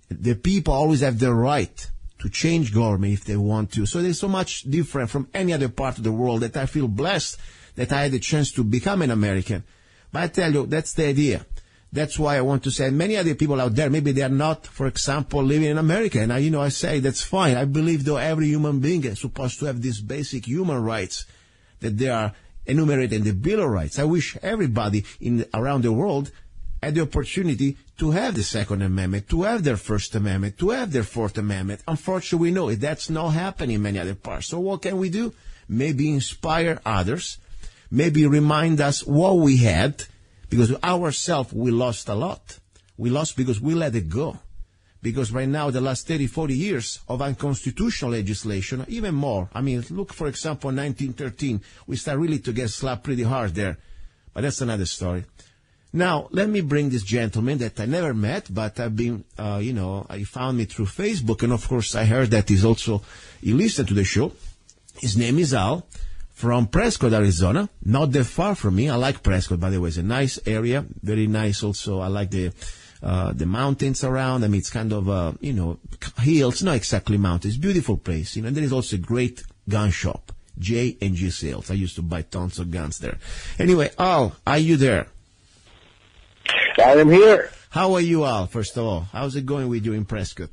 The people always have the right to change government if they want to. So there's so much different from any other part of the world that I feel blessed that I had the chance to become an American. But I tell you, that's the idea. That's why I want to say, and many other people out there, maybe they are not, for example, living in America. And I say that's fine. I believe though every human being is supposed to have these basic human rights that they are enumerated in the Bill of Rights. I wish everybody around the world had the opportunity to have the Second Amendment, to have their First Amendment, to have their Fourth Amendment. Unfortunately, we know that's not happening in many other parts. So what can we do? Maybe inspire others. Maybe remind us what we had, because ourselves we lost a lot. We lost because we let it go. Because right now, the last 30, 40 years of unconstitutional legislation, even more. I mean, look, for example, 1913, we start really to get slapped pretty hard there. But that's another story. Now, let me bring this gentleman that I never met, but I've been, he found me through Facebook. And of course, I heard that he listened to the show. His name is Al from Prescott, Arizona. Not that far from me. I like Prescott, by the way. It's a nice area. Very nice also. I like the mountains around. I mean, it's kind of, hills, not exactly mountains. Beautiful place. And there is also a great gun shop, J&G Sales. I used to buy tons of guns there. Anyway, Al, are you there? I am here. How are you, Al, first of all? How's it going with you in Prescott?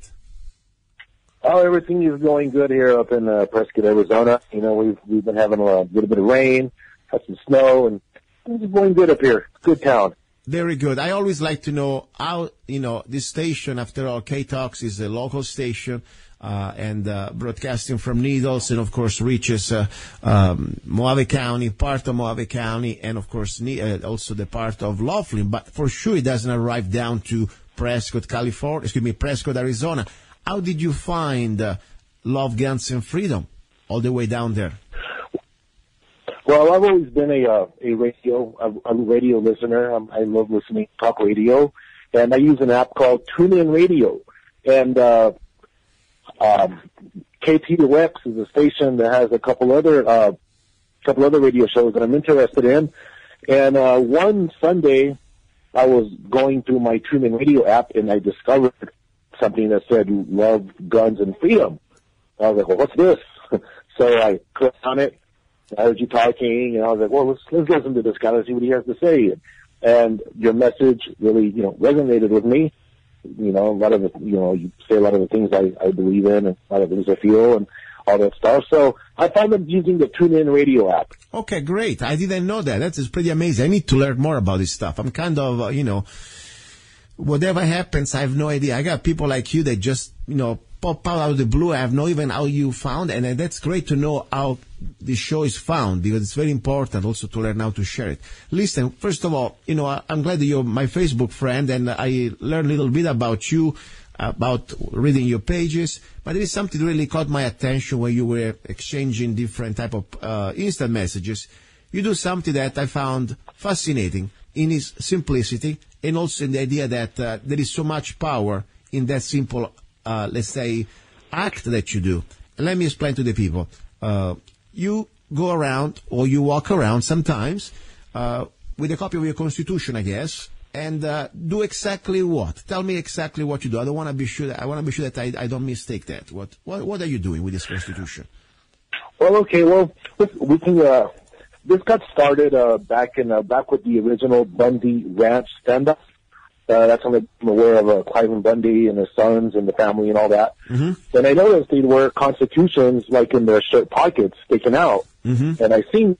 Oh, everything is going good here up in Prescott, Arizona. We've been having a little bit of rain, had some snow, and it's going good up here. Good town. Very good. I always like to know how, this station, after all, KTOX is a local station, and broadcasting from Needles, and of course reaches Mohave County, part of Mohave County, and of course also the part of Laughlin. But for sure it doesn't arrive down to Prescott, Prescott, Arizona. How did you find Love, Guns, and Freedom all the way down there? Well, I've always been a radio listener. I love listening to talk radio, and I use an app called TuneIn Radio. And KTOX is a station that has a couple other radio shows that I'm interested in. And one Sunday, I was going through my TuneIn Radio app, and I discovered something that said Love, Guns, and Freedom. I was like, well, what's this? So I clicked on it. I heard you talking, and I was like, well, let's listen to this guy and see what he has to say. And your message really, resonated with me. A lot of the, you say a lot of the things I believe in, and a lot of the things I feel, and all that stuff. So I found them using the TuneIn Radio app. Okay, great. I didn't know that. That is pretty amazing. I need to learn more about this stuff. I'm kind of, whatever happens, I have no idea. I got people like you that just, pop out of the blue. I have no even how you found, and that's great to know how the show is found, because it's very important also to learn how to share it. Listen, first of all, I'm glad that you're my Facebook friend, and I learned a little bit about you, about reading your pages, but there is something that really caught my attention when you were exchanging different type of instant messages. You do something that I found fascinating in its simplicity, and also in the idea that there is so much power in that simple let's say, act that you do. Let me explain to the people. You go around, or you walk around sometimes, with a copy of your Constitution, I guess, and do exactly what? Tell me exactly what you do. I want to be sure that I don't mistake that. What are you doing with this Constitution? Well, okay. Well, we can. This got started back with the original Bundy Ranch standoff. That's when I'm aware of Clive Bundy and his sons and the family and all that. Mm-hmm. And I noticed there were constitutions like in their shirt pockets sticking out. Mm-hmm. And I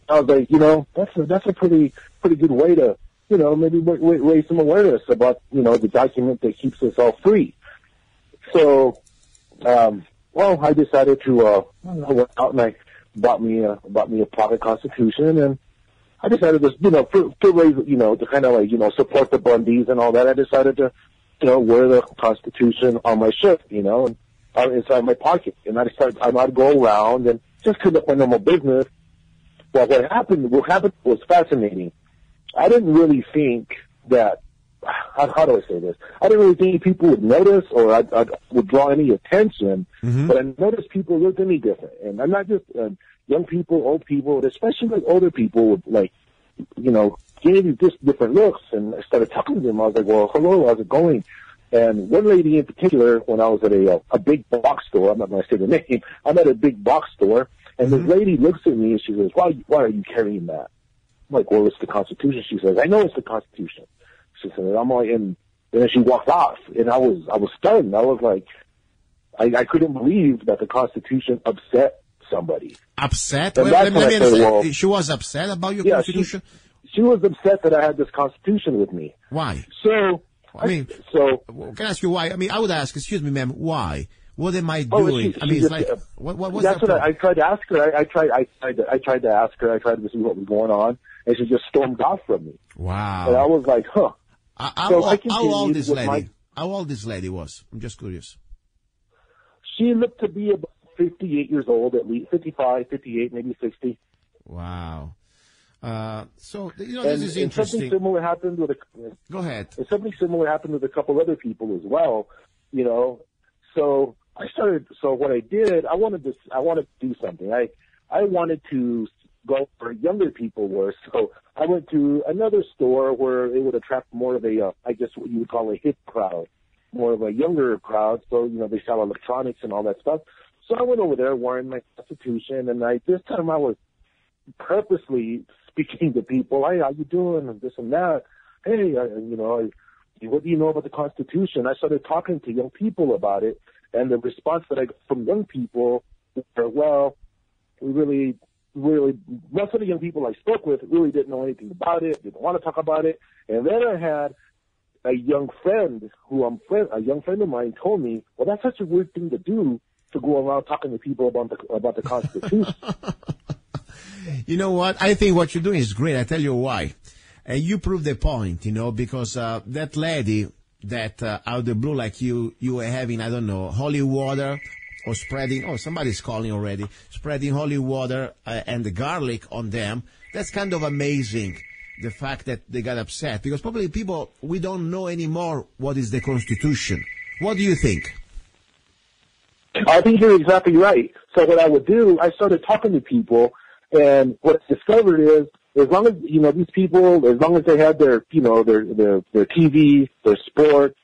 was like, that's a pretty good way to, maybe raise some awareness about, the document that keeps us all free. So, I decided to, I went out and I bought me a pocket constitution, and I decided to, to raise, to kind of support the Bundys and all that. I decided to, wear the Constitution on my shirt, and inside my pocket. And I'd go around and just conduct my normal business. Well, what happened was fascinating. I didn't really think that, how do I say this? I didn't really think people would notice or I would draw any attention, mm-hmm. but I noticed people looked at me different. And I'm not just, young people, old people, especially like older people would gave me just different looks, and I started talking to them. I was like, well, hello, how's it going? And one lady in particular, when I was at a big box store, I'm not going to say the name, I'm at a big box store, and this lady looks at me and she says, why are you carrying that? I'm like, well, it's the Constitution. She says, I know it's the Constitution. She said, I'm like, and then she walked off, and I was stunned. I was like, I couldn't believe that the Constitution upset somebody. Upset? And Let me understand. well, she was upset about your Constitution? She was upset that I had this Constitution with me. Why? So, can I ask you why? I mean, I would ask, excuse me, ma'am, why? What am I doing? It's like, what's that's that what I tried to ask her. I tried to ask her. I tried to see what was going on, and she just stormed off from me. Wow. And I was like, huh. How old this lady? How old this lady was? I'm just curious. She looked to be about 58 years old, at least 55, 58, maybe 60. Wow. So, this is interesting. Something similar happened with Go ahead. And something similar happened with a couple other people as well, So what I did, I wanted to do something. I wanted to go where younger people were. So I went to another store where it would attract more of a, I guess what you would call a hip crowd, more of a younger crowd. So, they sell electronics and all that stuff. So I went over there wearing my Constitution, and this time I was purposely speaking to people. Hey, how you doing? And this and that. Hey, what do you know about the Constitution? I started talking to young people about it, and the response that I got from young people were, well, we really, most of the young people I spoke with really didn't know anything about it, didn't want to talk about it. And then I had a young friend of mine told me, well, that's such a weird thing to do, to go around talking to people about the Constitution. You know what? I think what you're doing is great. I tell you why. And you prove the point, because that lady that out of the blue, like you were having, I don't know, holy water or spreading, somebody's calling already, spreading holy water and the garlic on them. That's kind of amazing, the fact that they got upset, because probably people, we don't know anymore what is the Constitution. What do you think? I think you're exactly right. So what I would do, I started talking to people, and what I discovered is, as long as, these people, as long as they had their TV, their sports,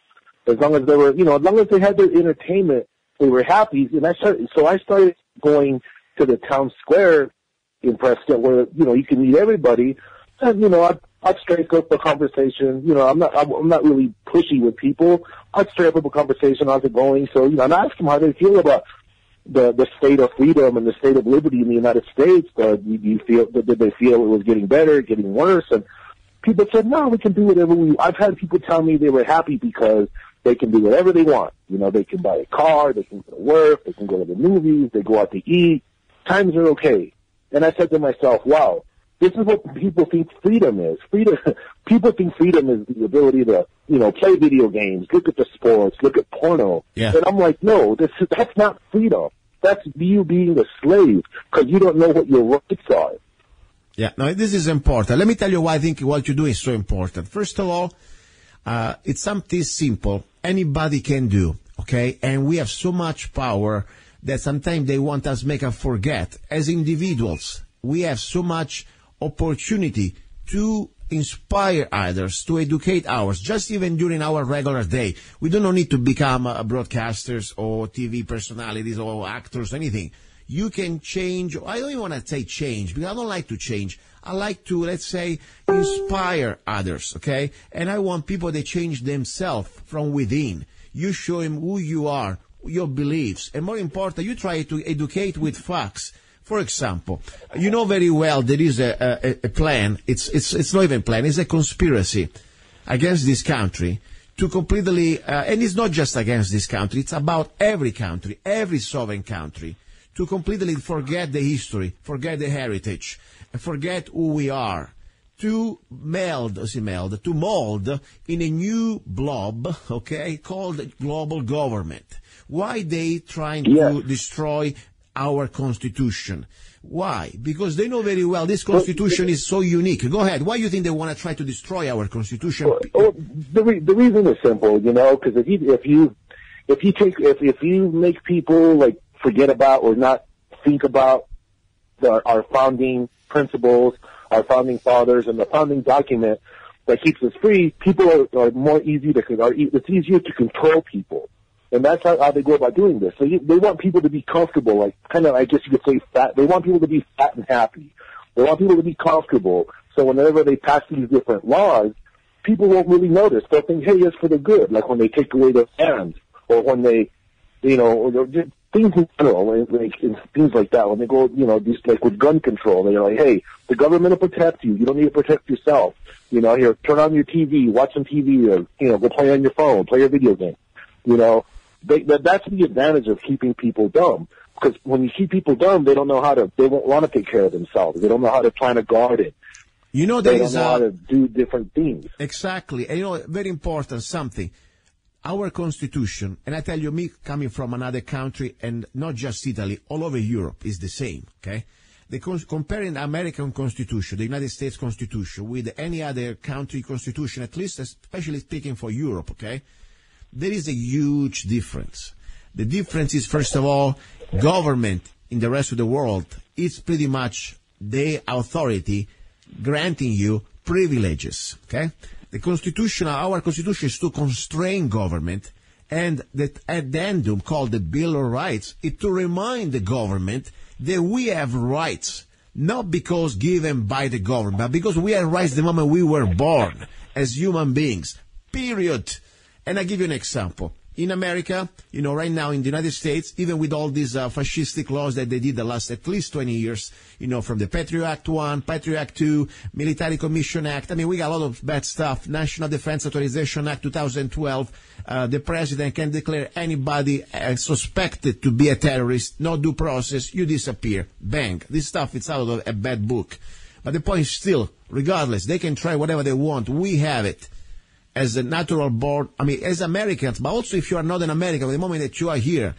as long as they were, as long as they had their entertainment, they were happy. And I started going to the town square in Prescott where, you can meet everybody. And, I'd strike up a conversation. I'm not really pushy with people. I'd strike up a conversation. How's it going? So, and I ask them how they feel about the state of freedom and the state of liberty in the United States. Did they feel it was getting better, getting worse? And people said, no, we can do whatever I've had people tell me they were happy because they can do whatever they want. They can buy a car, they can go to work, they can go to the movies, they go out to eat. Times are okay. And I said to myself, wow, this is what people think freedom is. People think freedom is the ability to, play video games, look at the sports, look at porno. Yeah. And I'm like, no, that's not freedom. That's you being a slave because you don't know what your rights are. Yeah, no, this is important. Let me tell you why I think what you do is so important. First of all, it's something simple. Anybody can do, okay? And we have so much power that sometimes they want us to make us forget. As individuals, we have so much opportunity to inspire others, to educate others, just even during our regular day. We don't need to become broadcasters or TV personalities or actors or anything. You can change. I don't even want to say change, because I don't like to change. I like to, let's say, inspire others, okay? And I want people to change themselves from within. You show them who you are, your beliefs, and more important, you try to educate with facts. For example, you know very well there is a plan. It's not even a plan. It's a conspiracy against this country to completely, and it's not just against this country. It's about every country, every sovereign country, to completely forget the history, forget the heritage, forget who we are, to mold in a new blob, okay, called global government. Why they trying to destroy our Constitution? Why? Because they know very well this Constitution is so unique. Go ahead. Why do you think they want to try to destroy our Constitution? The reason is simple, because if you make people like forget about or not think about our founding principles, our founding fathers and the founding document that keeps us free, people are more easy to, it's easier to control people. And that's how they go about doing this. So they want people to be comfortable, like kind of, I guess you could say fat. They want people to be fat and happy. They want people to be comfortable. So whenever they pass these different laws, people won't really notice. They'll think, hey, it's for the good. Like when they take away their hands, or when they, or just things in general, like things like that. When they go, just like with gun control, they're like, hey, the government will protect you. You don't need to protect yourself. Here, turn on your TV, watch some TV, or, go play on your phone, play a video game. That's the advantage of keeping people dumb. Because when you keep people dumb, they won't want to take care of themselves. They don't know how to plan a garden. They don't know how to do different things. Exactly. And very important something. Our Constitution, and I tell you, me coming from another country, and not just Italy, all over Europe is the same, okay? Comparing the American Constitution, the United States Constitution, with any other country Constitution, at least especially speaking for Europe, okay, there is a huge difference. The difference is, first of all, government in the rest of the world is pretty much the authority granting you privileges, okay? The Constitution, our Constitution is to constrain government, and the addendum called the Bill of Rights is to remind the government that we have rights, not because given by the government, but because we had rights the moment we were born as human beings, period. And I give you an example. In America, right now in the United States, even with all these fascistic laws that they did the last at least 20 years, from the Patriot Act 1, Patriot Act 2, Military Commission Act. I mean, we got a lot of bad stuff. National Defense Authorization Act 2012. The president can declare anybody suspected to be a terrorist, no due process, you disappear. Bang. This stuff is out of a bad book. But the point is still, regardless, they can try whatever they want. We have it. As a natural born, as Americans, but also if you are not an American, the moment that you are here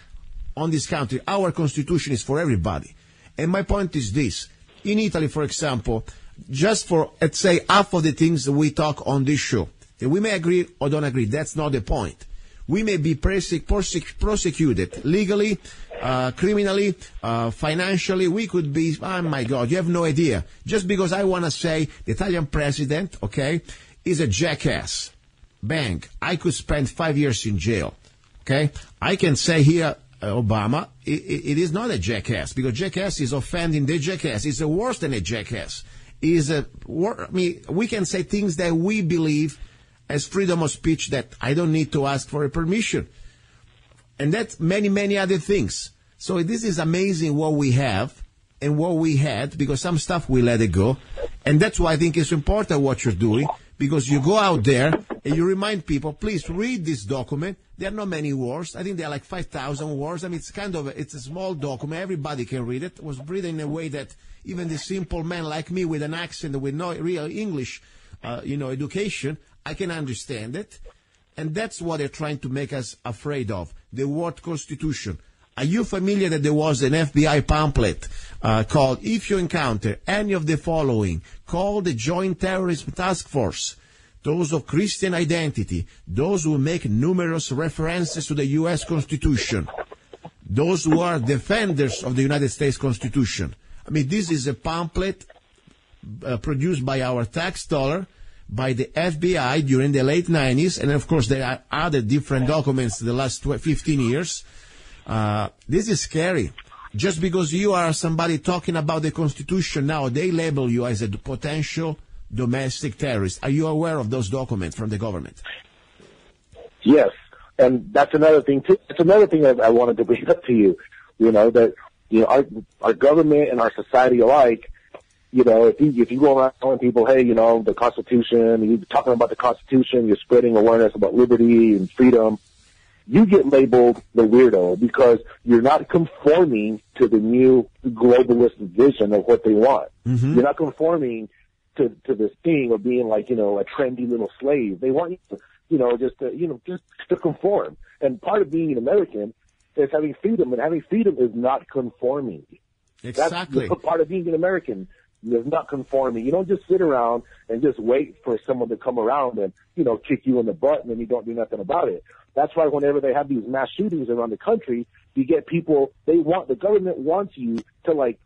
on this country, our Constitution is for everybody. And my point is this. In Italy, for example, just for, let's say, half of the things that we talk on this show, that we may agree or don't agree, that's not the point. We may be prosecuted legally, criminally, financially. We could be, oh my God, you have no idea. Just because I want to say the Italian president, okay, is a jackass. Bang. I could spend 5 years in jail. Okay? I can say here, Obama, it is not a jackass, because jackass is offending the jackass. It's worse than a jackass. We can say things that we believe as freedom of speech that I don't need to ask for a permission. And that's many, many other things. So this is amazing what we have and what we had, because some stuff we let it go. And that's why I think it's important what you're doing, because you go out there and you remind people, please read this document. There are not many words. I think there are like 5,000 words. It's a small document. Everybody can read it. It was written in a way that even the simple man like me with an accent, with no real English, education, I can understand it. And that's what they're trying to make us afraid of, the word Constitution. Are you familiar that there was an FBI pamphlet called, if you encounter any of the following, call the Joint Terrorism Task Force, those of Christian identity, those who make numerous references to the U.S. Constitution, those who are defenders of the United States Constitution. This is a pamphlet produced by our tax dollar, by the FBI during the late 90s, and of course there are other different documents the last 15 years. This is scary. Just because you are somebody talking about the Constitution now, they label you as a potential domestic terrorist. Are you aware of those documents from the government? Yes, and that's another thing too. That's another thing I wanted to bring up to you. Our government and our society alike. If you go around telling people, hey, the Constitution, you're talking about the Constitution, you're spreading awareness about liberty and freedom, you get labeled the weirdo because you're not conforming to the new globalist vision of what they want. Mm-hmm. You're not conforming to this thing of being like, a trendy little slave. They want you to, just to conform. And part of being an American is having freedom, and having freedom is not conforming. Exactly. That's part of being an American. Is not conforming. You don't just sit around and just wait for someone to come around and, kick you in the butt and then you don't do nothing about it. That's why whenever they have these mass shootings around the country, You get people, the government wants you to like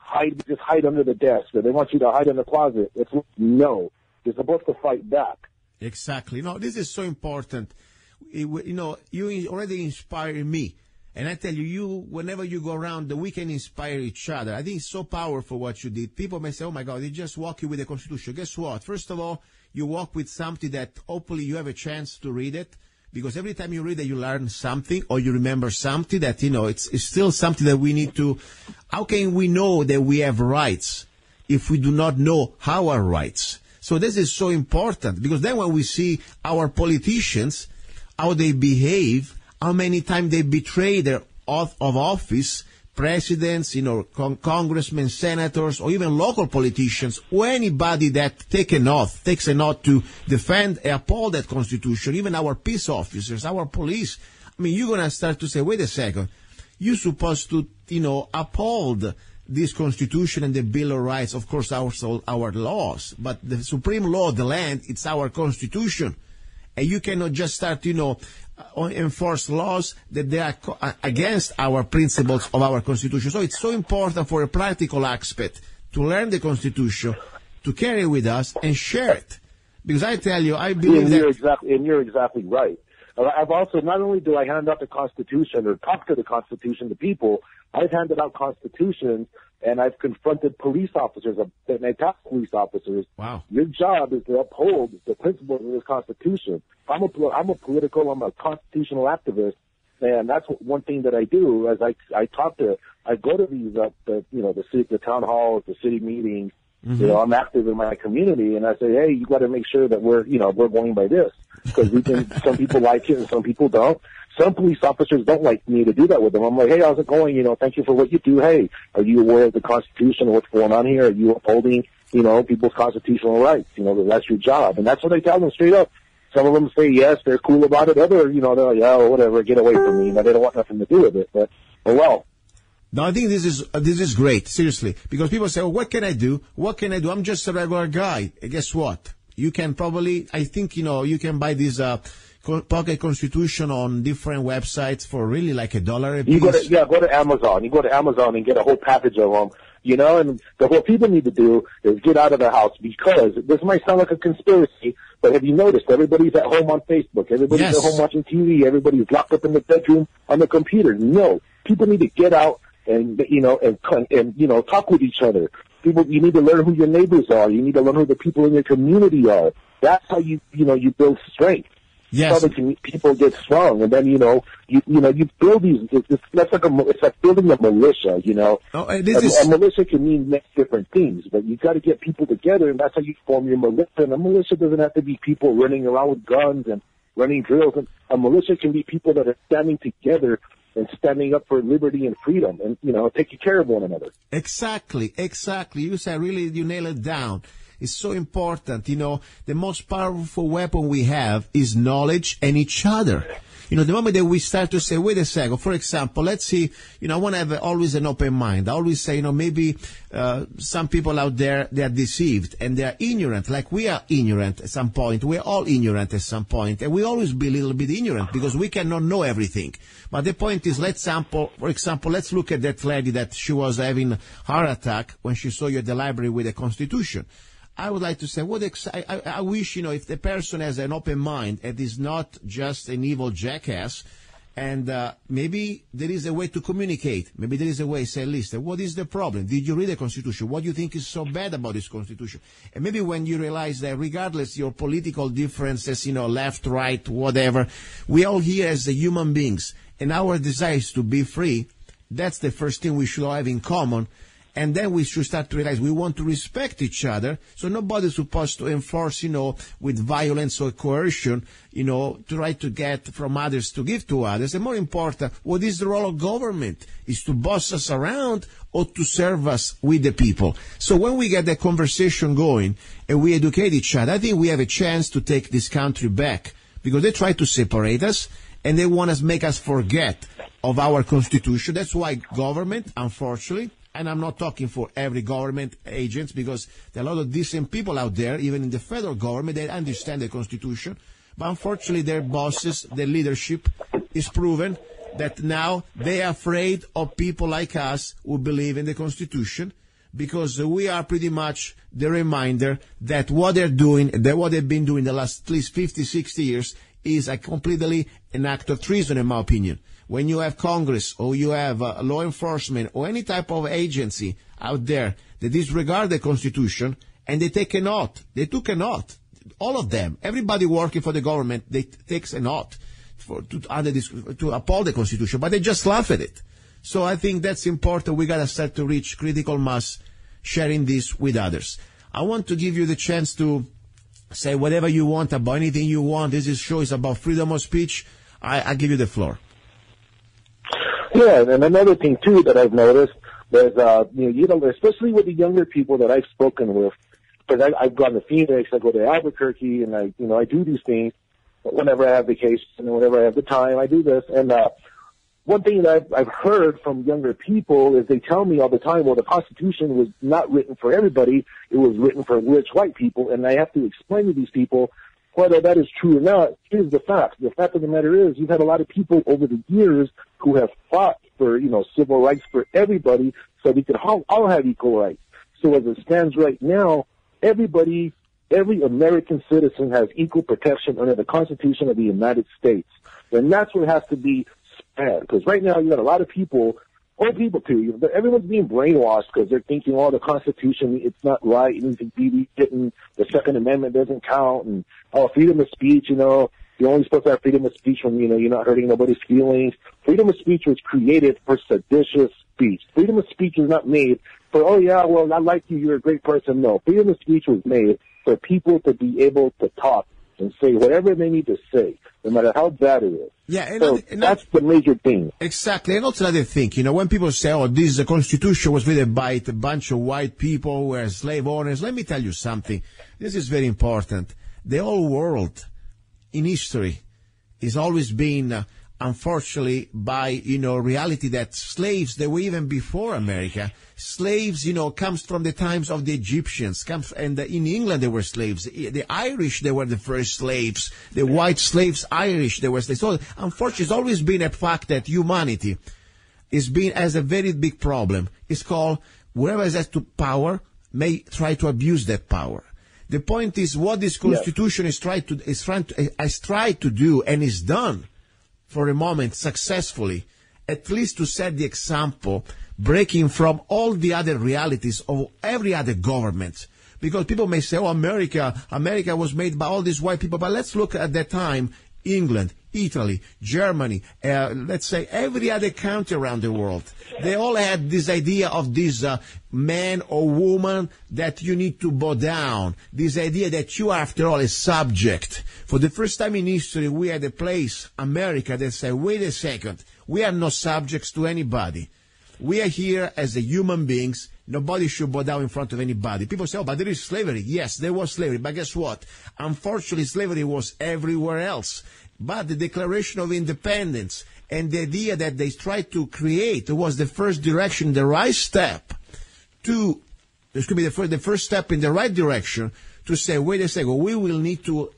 just hide under the desk, or they want you to hide in the closet. No. You're supposed to fight back. Exactly. No, this is so important. You already inspire me. And I tell you, whenever you go around, we can inspire each other. I think it's so powerful what you did. People may say, oh my God, they just walk you with the Constitution. Guess what? First of all, you walk with something that hopefully you have a chance to read it. Because every time you read it, you learn something or you remember something that, it's still something that we need to, how can we know that we have rights if we do not know our rights? So this is so important, because then when we see our politicians, how they behave, how many times they betray their oath of office, presidents, congressmen, senators, or even local politicians, or anybody that takes an oath to defend and uphold that Constitution, even our peace officers, our police. I mean, you're going to start to say, wait a second, you're supposed to, uphold this Constitution and the Bill of Rights, of course, our laws, but the supreme law of the land, it's our Constitution. And you cannot just start, enforce laws that they are against our principles of our Constitution. So it's so important for a practical aspect to learn the Constitution, to carry it with us, and share it. Because I tell you, I believe you're exactly right. I've also, not only do I hand out the Constitution or talk to the Constitution to people, I've handed out constitutions and I've confronted police officers and attacked police officers. Wow. Your job is to uphold the principles of this Constitution. I'm a constitutional activist, and that's one thing that I do. As I go to these, the town halls, the city meetings. Mm-hmm. I'm active in my community, and I say, hey, you got to make sure that we're going by this, because some people like it and some people don't. Some police officers don't like me to do that with them. I'm like, hey, how's it going? Thank you for what you do. Hey, are you aware of the Constitution and what's going on here? Are you upholding, people's constitutional rights? That's your job. And that's what I tell them straight up. Some of them say yes, they're cool about it. Other, they're like, oh, whatever, get away from me. They don't want nothing to do with it. But, oh well. No, I think this is great, seriously, because people say, oh, what can I do? What can I do? I'm just a regular guy. And guess what? You can probably, I think, you can buy this pocket Constitution on different websites for really like $1 a piece. Go to Amazon. You go to Amazon and get a whole package of them. And what people need to do is get out of the house, because this might sound like a conspiracy, but have you noticed everybody's at home on Facebook, everybody's at home watching TV, everybody's locked up in the bedroom on the computer? No, people need to get out and talk with each other. You need to learn who your neighbors are. You need to learn who the people in your community are. That's how you build strength. Yes. That's how people get strong, and then you build these. It's like building a militia. A militia can mean many different things, but you got to get people together, and that's how you form your militia. And a militia doesn't have to be people running around with guns and running drills. And a militia can be people that are standing together and standing up for liberty and freedom, and taking care of one another. Exactly. You nail it down. It's so important. The most powerful weapon we have is knowledge and each other. The moment that we start to say, wait a second, for example, let's see, I want to have always an open mind. I always say, maybe some people out there, they are deceived and they are ignorant, like we are ignorant at some point. We're all ignorant at some point, and we always be a little bit ignorant because we cannot know everything. But the point is, for example, let's look at that lady that she was having a heart attack when she saw you at the library with the Constitution. I would like to say, I wish, if the person has an open mind and is not just an evil jackass, and maybe there is a way to communicate. Maybe there is a way to say, listen, what is the problem? Did you read the Constitution? What do you think is so bad about this Constitution? And maybe when you realize that regardless your political differences, left, right, whatever, we all here as human beings, and our desire is to be free, that's the first thing we should all have in common. And then we should start to realize we want to respect each other. So nobody's supposed to enforce, with violence or coercion, try to get from others to give to others. And more important, what is the role of government? Is to boss us around or to serve us with the people? So when we get that conversation going and we educate each other, I think we have a chance to take this country back, because they try to separate us and they want to make us forget of our Constitution. That's why government, unfortunately, and I'm not talking for every government agents, because there are a lot of decent people out there, even in the federal government, they understand the Constitution. But unfortunately, their bosses, their leadership is proven, that now they are afraid of people like us who believe in the Constitution, because we are pretty much the reminder that what they're doing, that what they've been doing the last at least 50, 60 years is a completely an act of treason, in my opinion. When you have Congress or you have law enforcement or any type of agency out there that disregard the Constitution and they took an oath, all of them, everybody working for the government, they takes an oath to uphold the Constitution, but they just laugh at it. So I think that's important. We got to start to reach critical mass, sharing this with others. I want to give you the chance to say whatever you want about anything you want. This show is about freedom of speech. I give you the floor. Yeah, and another thing too that I've noticed is, especially with the younger people that I've spoken with, because I've gone to Phoenix, I go to Albuquerque, and I do these things whenever I have vacation and whenever I have the time. I do this, and one thing that I've heard from younger people is they tell me all the time, well, the Constitution was not written for everybody. It was written for rich white people. And I have to explain to these people whether that is true or not. Here's the fact. The fact of the matter is you've had a lot of people over the years who have fought for, civil rights for everybody so we could all have equal rights. So as it stands right now, every American citizen has equal protection under the Constitution of the United States. And that's what has to be because right now you got a lot of people, old people too, everyone's being brainwashed because they're thinking, the Constitution, it's not right, it needs to be written, the Second Amendment doesn't count, and freedom of speech, you're only supposed to have freedom of speech when, you're not hurting nobody's feelings. Freedom of speech was created for seditious speech. Freedom of speech is not made for, I like you, you're a great person. No, freedom of speech was made for people to be able to talk and say whatever they need to say, no matter how bad it is. Yeah, that's the major thing. Exactly. And also another thing, when people say, this Constitution was written by a bunch of white people who were slave owners, let me tell you something. This is very important. The whole world in history is always been, unfortunately, by, reality that slaves, they were even before America. Slaves, comes from the times of the Egyptians, and in England there were slaves. The Irish, they were the first slaves. The white slaves, Irish, they were slaves. So, unfortunately, it's always been a fact that humanity has a very big problem. It's called, whoever has to power may try to abuse that power. The point is, what this Constitution has tried to do, and is done, for a moment successfully, at least to set the example, breaking from all the other realities of every other government. Because people may say, America was made by all these white people, but let's look at that time, England, Italy, Germany, let's say every other country around the world. They all had this idea of this man or woman that you need to bow down. This idea that you are, after all, a subject. For the first time in history, we had a place, America, that said, wait a second, we are not subjects to anybody. We are here as human beings. Nobody should bow down in front of anybody. People say, but there is slavery. Yes, there was slavery. But guess what? Unfortunately, slavery was everywhere else. But the Declaration of Independence and the idea that they tried to create was the first direction, the right step to, this could be the first step in the right direction to say, wait a second, we will need to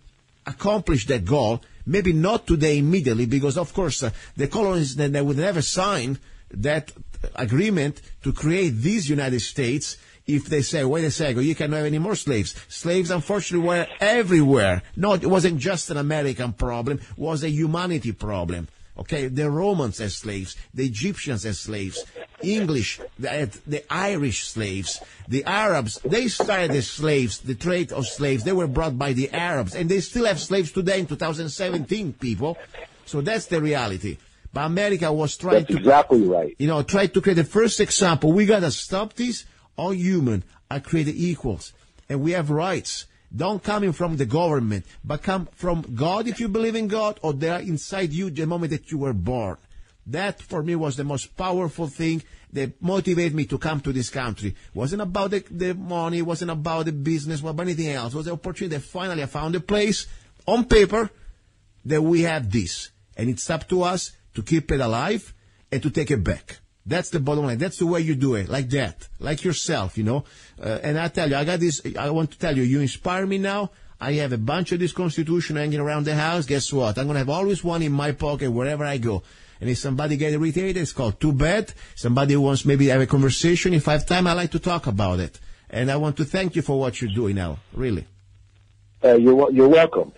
accomplish that goal. Maybe not today immediately, because of course the colonists, they would never sign that agreement to create these United States if they say, wait a second, you cannot have any more slaves. Slaves, unfortunately, were everywhere. No, it wasn't just an American problem, it was a humanity problem. Okay, the Romans as slaves, the Egyptians as slaves, English, the Irish slaves, the Arabs, they started as slaves, the trade of slaves, they were brought by the Arabs, and they still have slaves today in 2017, people. So that's the reality. But America was trying to, exactly right. Try to create the first example. We gotta stop this. All human are created equals, and we have rights. Don't come from the government, but come from God if you believe in God, or they are inside you the moment that you were born. That, for me, was the most powerful thing that motivated me to come to this country. It wasn't about the money, it wasn't about the business, or about anything else. It was the opportunity that finally I found a place on paper that we have this. And it's up to us to keep it alive and to take it back. That's the bottom line. That's the way you do it, like that, like yourself, And I tell you, I want to tell you, you inspire me now. I have a bunch of this Constitution hanging around the house. Guess what? I'm going to have always one in my pocket wherever I go. And if somebody get irritated, it's called too bad. Somebody wants maybe to have a conversation. If I have time, I like to talk about it. And I want to thank you for what you're doing, Al, really. You're welcome.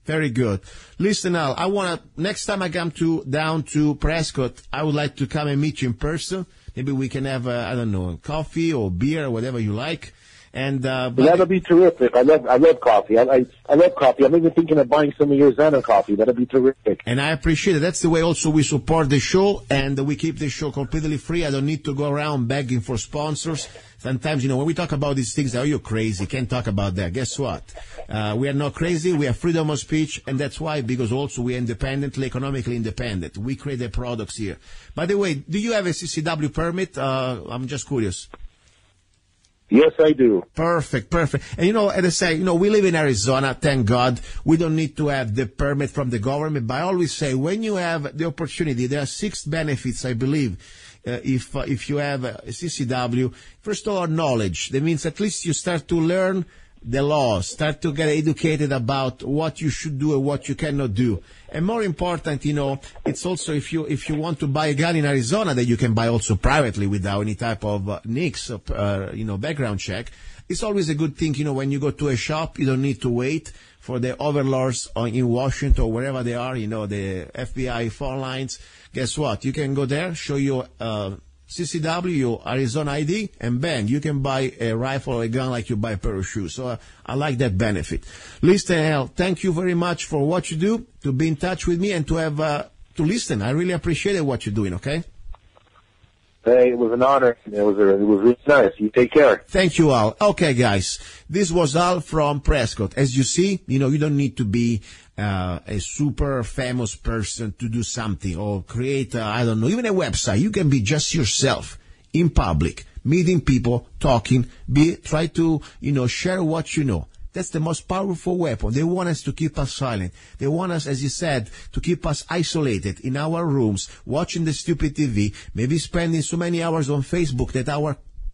Very good. Listen, Al, I want to, next time I come down to Prescott, I would like to come and meet you in person. Maybe we can have, I don't know, coffee or beer or whatever you like. And that'll be terrific. I love coffee. I love coffee. I'm even thinking of buying some of your Zanna coffee. That'll be terrific. And I appreciate it. That's the way also we support the show, and we keep the show completely free. I don't need to go around begging for sponsors. Sometimes, when we talk about these things, you're crazy. Can't talk about that. Guess what? We are not crazy. We have freedom of speech, and that's why, because also we are independently, economically independent. We create the products here. By the way, do you have a CCW permit? I'm just curious. Yes, I do. Perfect. And as I say, we live in Arizona, thank God. We don't need to have the permit from the government. But I always say, when you have the opportunity, there are 6 benefits, I believe, if you have a CCW. First of all, knowledge. That means at least you start to learn the law, start to get educated about what you should do and what you cannot do. And more important, it's also if you want to buy a gun in Arizona that you can buy also privately without any type of NICS, background check. It's always a good thing, when you go to a shop, you don't need to wait for the overlords in Washington or wherever they are, the FBI phone lines. Guess what? You can go there, show your CCW, your Arizona ID, and bang, you can buy a rifle or a gun like you buy a pair of shoes. So I like that benefit. Listen, Al, thank you very much for what you do, to be in touch with me, and to have to listen. I really appreciated what you're doing, okay? Hey, it was an honor. It was really nice. You take care. Thank you, Al. Okay, guys, this was Al from Prescott. As you see, you don't need to be a super famous person to do something or create, even a website. You can be just yourself in public, meeting people, talking, try to, share what you know. That's the most powerful weapon. They want us to keep us silent. They want us, as you said, to keep us isolated in our rooms, watching the stupid TV, maybe spending so many hours on Facebook that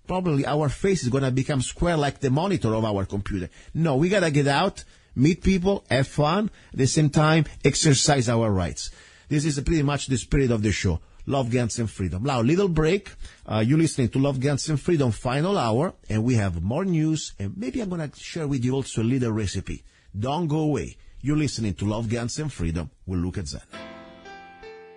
probably our face is going to become square like the monitor of our computer. No, we got to get out, meet people, have fun, at the same time, exercise our rights. This is pretty much the spirit of the show. Love, Guns, and Freedom. Now, little break. You're listening to Love, Guns, and Freedom final hour, and we have more news, and maybe I'm going to share with you also a little recipe. Don't go away. You're listening to Love, Guns, and Freedom with Luca-zanna.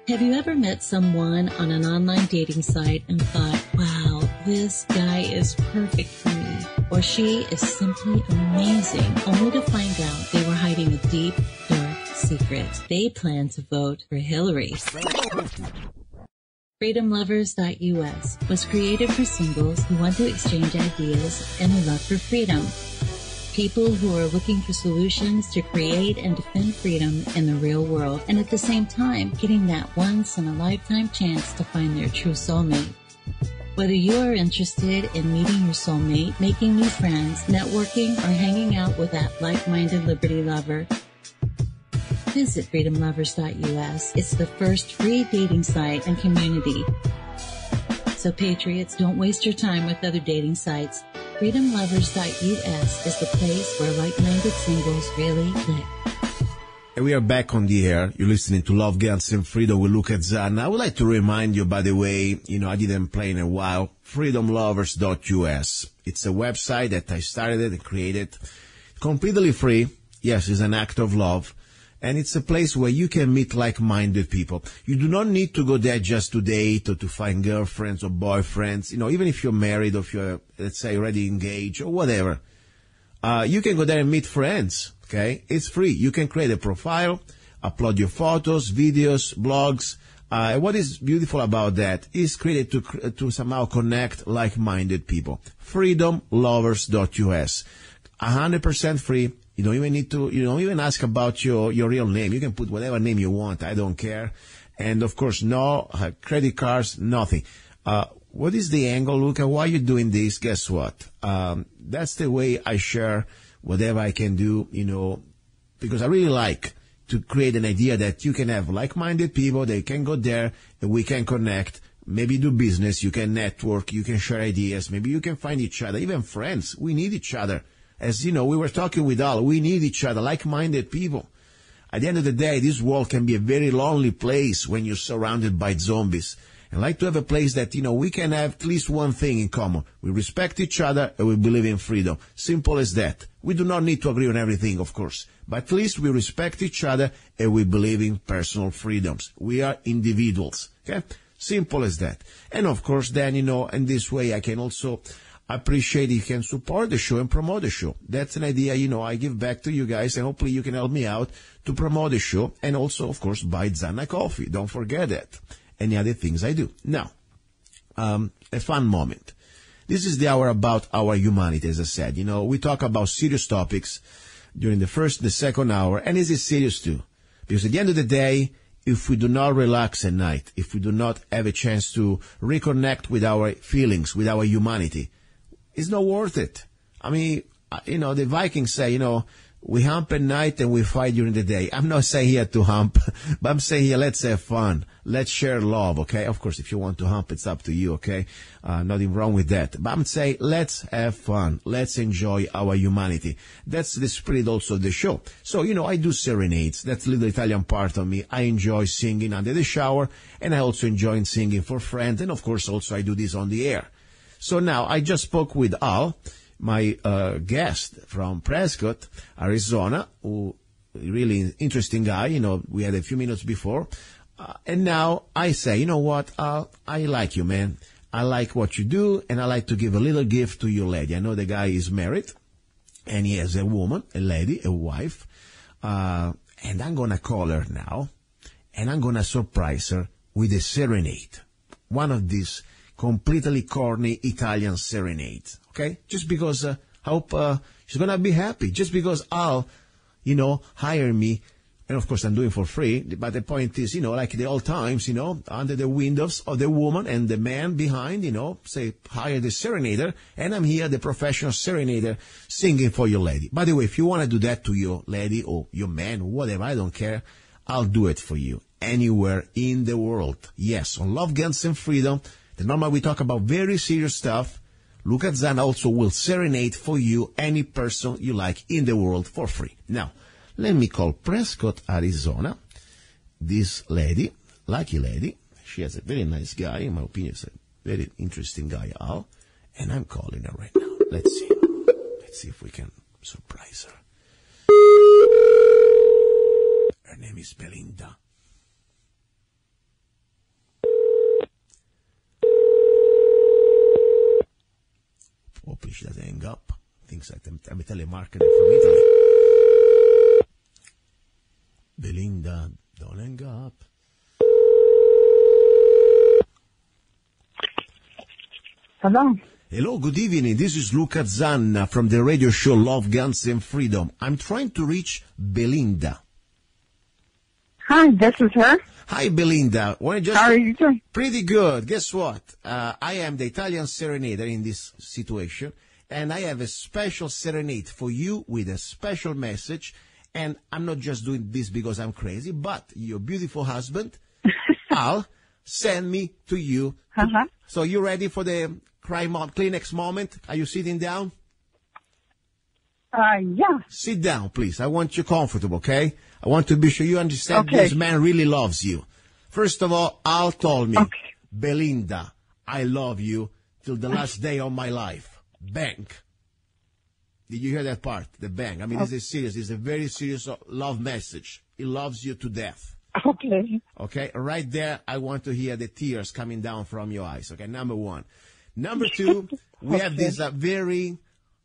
Have you ever met someone on an online dating site and thought, wow, this guy is perfect for me, or she is simply amazing, only to find out they were hiding a deep, dark secret? They plan to vote for Hillary. FreedomLovers.us was created for singles who want to exchange ideas and a love for freedom. People who are looking for solutions to create and defend freedom in the real world, and at the same time, getting that once-in-a-lifetime chance to find their true soulmate. Whether you are interested in meeting your soulmate, making new friends, networking, or hanging out with that like-minded liberty lover, visit FreedomLovers.us. It's the first free dating site and community. So patriots, don't waste your time with other dating sites. FreedomLovers.us is the place where like-minded singles really live. And we are back on the air. You're listening to Love, Guns, and Freedom with Luca-zanna. I would like to remind you, by the way, I didn't play in a while, FreedomLovers.us. It's a website that I started and created completely free. Yes, it's an act of love. And it's a place where you can meet like-minded people. You do not need to go there just to date or to find girlfriends or boyfriends. Even if you're married or if you're, let's say, already engaged or whatever. You can go there and meet friends, okay? It's free. You can create a profile, upload your photos, videos, blogs. What is beautiful about that is created to somehow connect like-minded people. FreedomLovers.us. 100% free. You don't even need to, even ask about your real name. You can put whatever name you want. I don't care. And of course, no credit cards, nothing. What is the angle, Luca? Why are you doing this? Guess what? That's the way I share whatever I can do, because I really like to create an idea that you can have like-minded people. They can go there and we can connect, maybe do business. You can network. You can share ideas. Maybe you can find each other, even friends. We need each other. As we were talking with Al, we need each other, like-minded people. At the end of the day, this world can be a very lonely place when you're surrounded by zombies. And I like to have a place that, we can have at least one thing in common. We respect each other and we believe in freedom. Simple as that. We do not need to agree on everything, of course. But at least we respect each other and we believe in personal freedoms. We are individuals. Okay? Simple as that. And of course, then, in this way I can also appreciate you can support the show and promote the show. That's an idea, I give back to you guys, and hopefully you can help me out to promote the show, and also, of course, buy Zanna coffee. Don't forget that. Any other things I do. Now, a fun moment. This is the hour about our humanity, as I said. We talk about serious topics during the first and the second hour, and this is serious too. Because at the end of the day, if we do not relax at night, if we do not have a chance to reconnect with our feelings, with our humanity, it's not worth it. I mean, the Vikings say, we hump at night and we fight during the day. I'm not saying here to hump, but I'm saying here, let's have fun. Let's share love, okay? Of course, if you want to hump, it's up to you, okay? Nothing wrong with that. But I'm saying, let's have fun. Let's enjoy our humanity. That's the spirit also of the show. So, I do serenades. That's a little Italian part of me. I enjoy singing under the shower, and I also enjoy singing for friends. And of course, also I do this on the air. So now, I just spoke with Al, my guest from Prescott, Arizona, who really interesting guy. We had a few minutes before. And now I say, you know what, Al, I like you, man. I like what you do, and I like to give a little gift to your lady. I know the guy is married, and he has a woman, a lady, a wife. And I'm going to call her now, and I'm going to surprise her with a serenade. One of these completely corny Italian serenades, okay? Just because I hope she's going to be happy. Just because Al, hire me, and of course I'm doing it for free, but the point is, like the old times, under the windows of the woman and the man behind, say, hire the serenader, and I'm here, the professional serenader, singing for your lady. By the way, if you want to do that to your lady or your man or whatever, I don't care, I'll do it for you anywhere in the world. Yes, on Love, Guns, and Freedom. Normally we talk about very serious stuff. Luca-zanna also will serenade for you any person you like in the world for free. Now, let me call Prescott, Arizona. This lady, lucky lady, she has a very nice guy. In my opinion, is a very interesting guy, Al. And I'm calling her right now. Let's see. Let's see if we can surprise her. Her name is Belinda. Hopefully she doesn't hang up. Thinks I'm a telemarketer from Italy. Belinda, don't hang up. Hello. Hello, good evening. This is Luca-zanna from the radio show Love, Guns, and Freedom. I'm trying to reach Belinda. Hi, this is her. Hi, Belinda. How are you doing? Pretty good. Guess what? I am the Italian serenader in this situation, and I have a special serenade for you with a special message. And I'm not just doing this because I'm crazy, but your beautiful husband, Al, sent me to you. Uh-huh. So you ready for the Kleenex moment? Are you sitting down? Yeah. Sit down, please. I want you comfortable, okay? I want to be sure you understand this man really loves you. First of all, Al told me, Belinda, I love you till the last day of my life. Bang. Did you hear that part? The bang. I mean, this is serious. It's a very serious love message. He loves you to death. Okay. Okay, right there, I want to hear the tears coming down from your eyes. Okay, number one. Number two, we have this very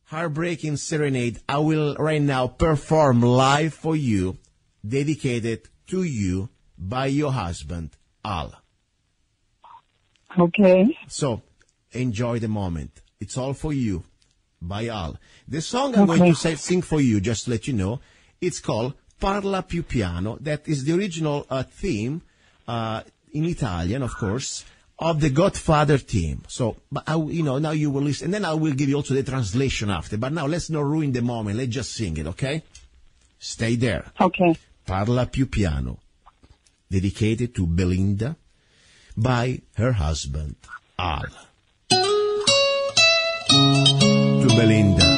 heartbreaking serenade I will right now perform live for you, dedicated to you by your husband, Al. Okay. So, enjoy the moment. It's all for you, by Al. The song I'm going to sing for you, just to let you know, it's called Parla più piano. That is the original theme, in Italian, of course, of the Godfather theme. So, but now you will listen, and then I will give you also the translation after. But now let's not ruin the moment. Let's just sing it, okay? Stay there. Okay. Parla più piano, dedicated to Belinda by her husband, Al. To Belinda.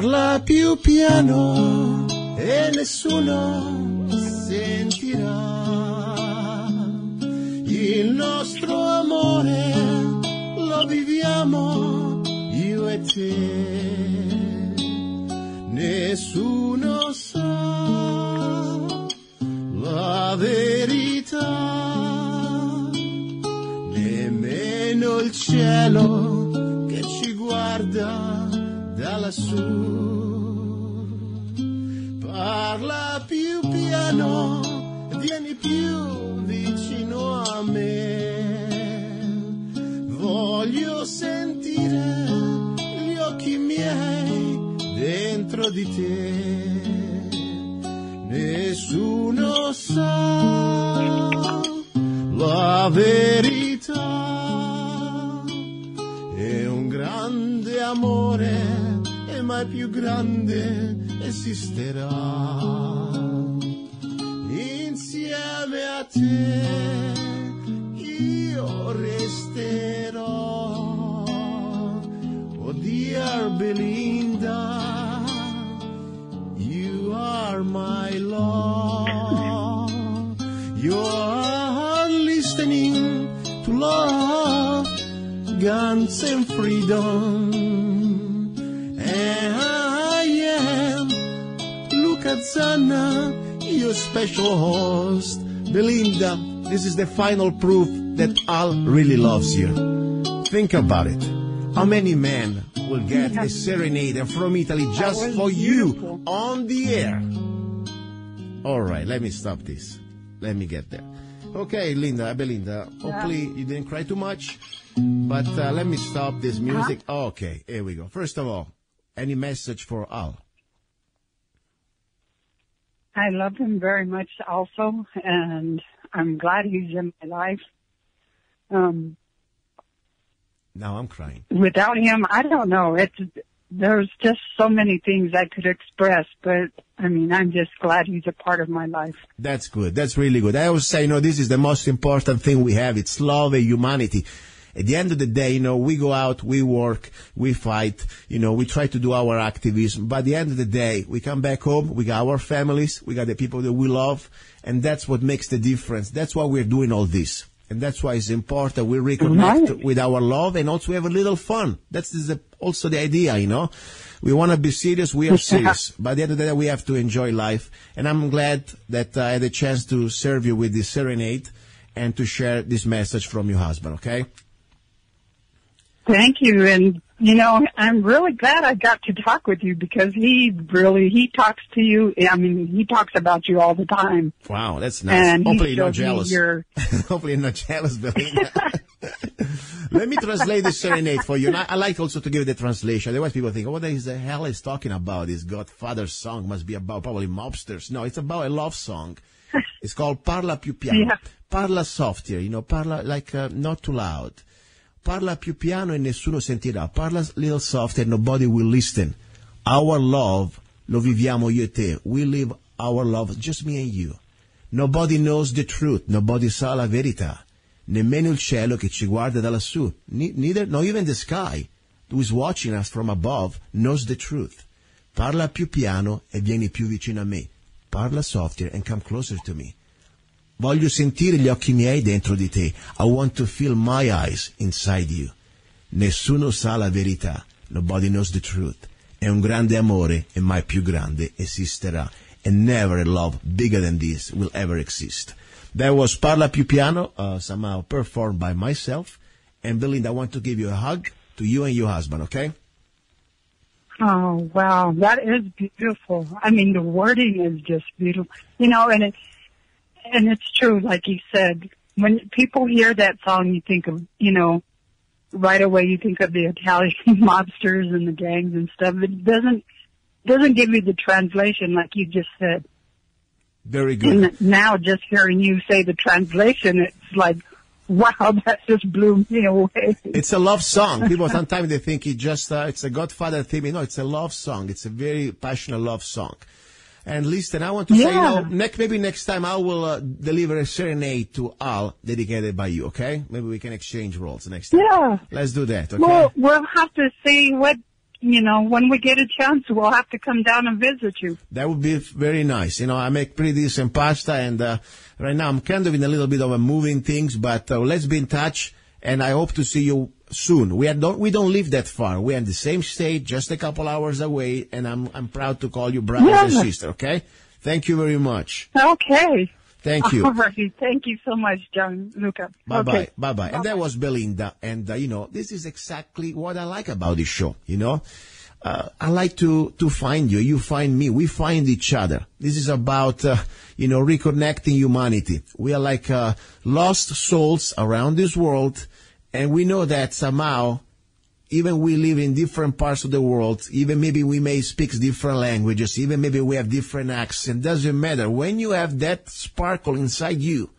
Parla più piano e nessuno sentirà. Il nostro amore lo viviamo io e te. Nessuno sa la verità, nemmeno il cielo che ci guarda da lassù. Parla più piano, vieni più vicino a me. Voglio sentire gli occhi miei dentro di te. Nessuno sa la verità. È un grande amore e mai più grande esisterà. Insieme a te io resterò. Oh dear Belinda, you are my love. You are listening to Love, Guns and Freedom. And I am Luca-Zanna, your special host. Belinda, this is the final proof that Al really loves you. Think about it. How many men will get a serenade from Italy just for you on the air? All right, let me stop this. Let me get there. Okay, Belinda, hopefully you didn't cry too much, but let me stop this music. Okay, here we go. First of all, any message for Al? I love him very much also, and I'm glad he's in my life. Now I'm crying. Without him, I don't know. There's just so many things I could express, but I mean, I'm just glad he's a part of my life. That's good. That's really good. I always say, this is the most important thing we have. It's love and humanity. At the end of the day, we go out, we work, we fight, we try to do our activism. But at the end of the day, we come back home, we got our families, we got the people that we love, and that's what makes the difference. That's why we're doing all this. And that's why it's important we reconnect with our love and also have a little fun. That's also the idea, We want to be serious, we are serious. But at the end of the day, we have to enjoy life. And I'm glad that I had a chance to serve you with this serenade and to share this message from your husband, okay? Thank you. And, I'm really glad I got to talk with you because he talks to you. I mean, he talks about you all the time. Wow, that's nice. And hopefully you're not jealous. Hopefully you're not jealous, Belinda. Let me translate the serenade for you. And I like also to give the translation. Otherwise people think, what the hell is talking about? This Godfather song must be about probably mobsters. No, it's about a love song. It's called Parla più piano. Yeah. Parla softer, parla like not too loud. Parla più piano e nessuno sentirà. Parla little softer, nobody will listen. Our love, lo viviamo io e te. We live our love, just me and you. Nobody knows the truth. Nobody sa la verità. Nemmeno il cielo che ci guarda da lassù. Neither, not even the sky, who is watching us from above, knows the truth. Parla più piano e vieni più vicino a me. Parla softer and come closer to me. Voglio sentire gli occhi miei dentro di te. I want to feel my eyes inside you. Nessuno sa la verità. Nobody knows the truth. È un grande amore e mai più grande esisterà. And never a love bigger than this will ever exist. That was Parla più piano, somehow performed by myself. And Belinda, I want to give you a hug to you and your husband, okay? Oh, wow. That is beautiful. I mean, the wording is just beautiful. And it's true, like you said, when people hear that song, you think of, right away you think of the Italian mobsters and the gangs and stuff. It doesn't give you the translation like you just said. Very good. And now just hearing you say the translation, it's like, wow, that just blew me away. It's a love song. People sometimes they think it's a Godfather theme. No, it's a love song. It's a very passionate love song. And listen, I want to say, maybe next time I will deliver a serenade to Al dedicated by you, okay? Maybe we can exchange roles next time. Yeah. Let's do that, okay? Well, we'll have to see what when we get a chance, we'll have to come down and visit you. That would be very nice. I make pretty decent pasta, and right now I'm kind of in a little bit of a moving things, but let's be in touch, and I hope to see you soon. We don't live that far. We're in the same state, just a couple hours away, and I'm proud to call you brother and sister, okay? Thank you very much. Okay. Thank you. All right. Thank you so much, Gianluca. Bye-bye. Okay. Bye-bye. And that was Belinda. And, this is exactly what I like about this show, I like to find you. You find me. We find each other. This is about, reconnecting humanity. We are like lost souls around this world. And we know that somehow, even we live in different parts of the world, even maybe we may speak different languages, even maybe we have different accents, doesn't matter. When you have that sparkle inside you,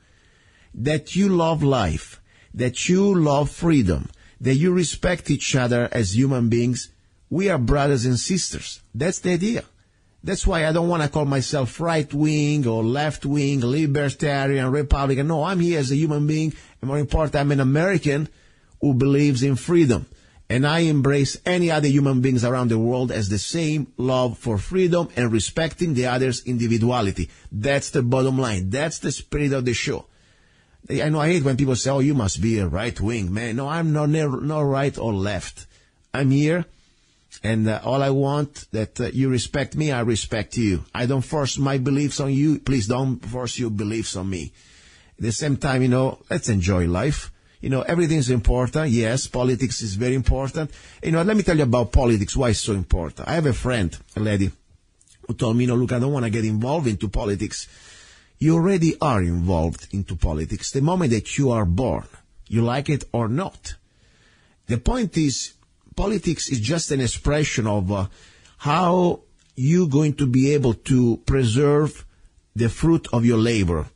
that you love life, that you love freedom, that you respect each other as human beings, we are brothers and sisters. That's the idea. That's why I don't want to call myself right-wing or left-wing, libertarian, Republican. No, I'm here as a human being, and more important, I'm an American who believes in freedom. And I embrace any other human beings around the world as the same love for freedom and respecting the other's individuality. That's the bottom line. That's the spirit of the show. I know I hate when people say, oh, you must be a right-wing man. No, I'm not right or left. I'm here, and all I want that you respect me, I respect you. I don't force my beliefs on you. Please don't force your beliefs on me. At the same time, let's enjoy life. Everything's important. Yes, politics is very important. Let me tell you about politics, why it's so important. I have a friend, a lady, who told me, look, I don't want to get involved into politics. You already are involved into politics the moment that you are born. You like it or not. The point is, politics is just an expression of how you're going to be able to preserve the fruit of your labor,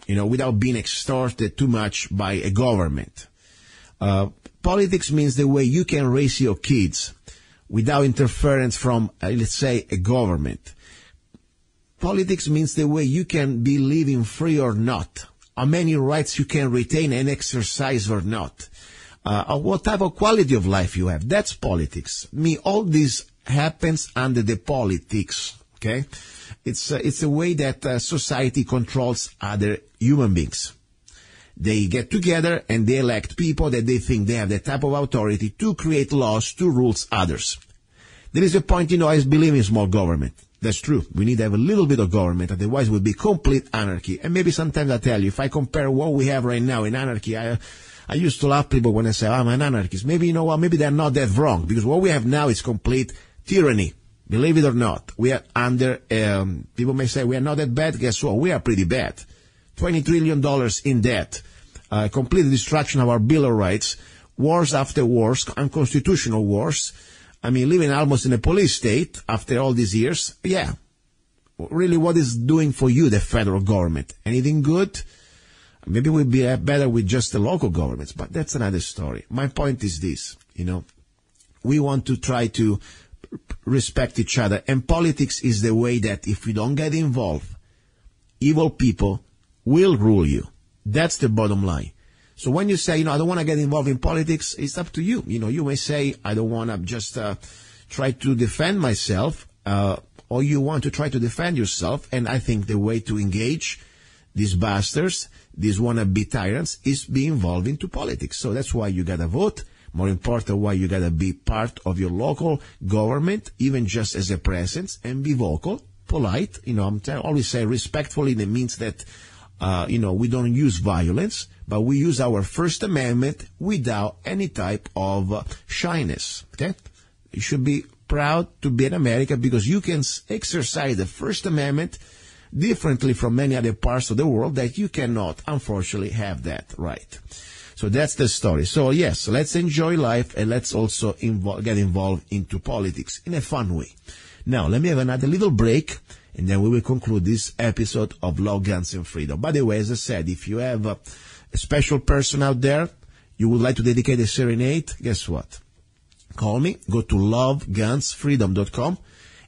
without being extorted too much by a government. Politics means the way you can raise your kids without interference from, let's say, a government. Politics means the way you can be living free or not, how many rights you can retain and exercise or not, what type of quality of life you have. That's politics. All this happens under the politics, okay? It's a way that society controls other human beings. They get together and they elect people that they think they have the type of authority to create laws to rule others. There is a point, I believe in small government. That's true. We need to have a little bit of government, otherwise it would be complete anarchy. And maybe sometimes I tell you, if I compare what we have right now in anarchy, I used to laugh people when I say, I'm an anarchist. Maybe, maybe they're not that wrong, because what we have now is complete tyranny. Believe it or not, we are under, people may say we are not that bad. Guess what? We are pretty bad. $20 trillion in debt, complete destruction of our Bill of Rights, wars after wars, unconstitutional wars. Living almost in a police state after all these years. Yeah. Really, what is doing for you, the federal government? Anything good? Maybe we'd be better with just the local governments, but that's another story. My point is this, we want to try to respect each other, and politics is the way that if we don't get involved, evil people will rule you. That's the bottom line. So when you say, I don't want to get involved in politics, it's up to you. You may say, I don't want to just try to defend myself, or you want to try to defend yourself. And I think the way to engage these bastards, these wannabe tyrants, is be involved into politics. So that's why you got to vote. More important, why you got to be part of your local government, even just as a presence, and be vocal, polite. I always say respectfully. That means that, we don't use violence, but we use our First Amendment without any type of shyness. Okay? You should be proud to be in America, because you can exercise the First Amendment differently from many other parts of the world that you cannot, unfortunately, have that right. So that's the story. So yes, let's enjoy life, and let's also get involved into politics in a fun way. Now, let me have another little break, and then we will conclude this episode of Love, Guns, and Freedom. By the way, as I said, if you have a special person out there you would like to dedicate a serenade, guess what? Call me, go to lovegunsfreedom.com,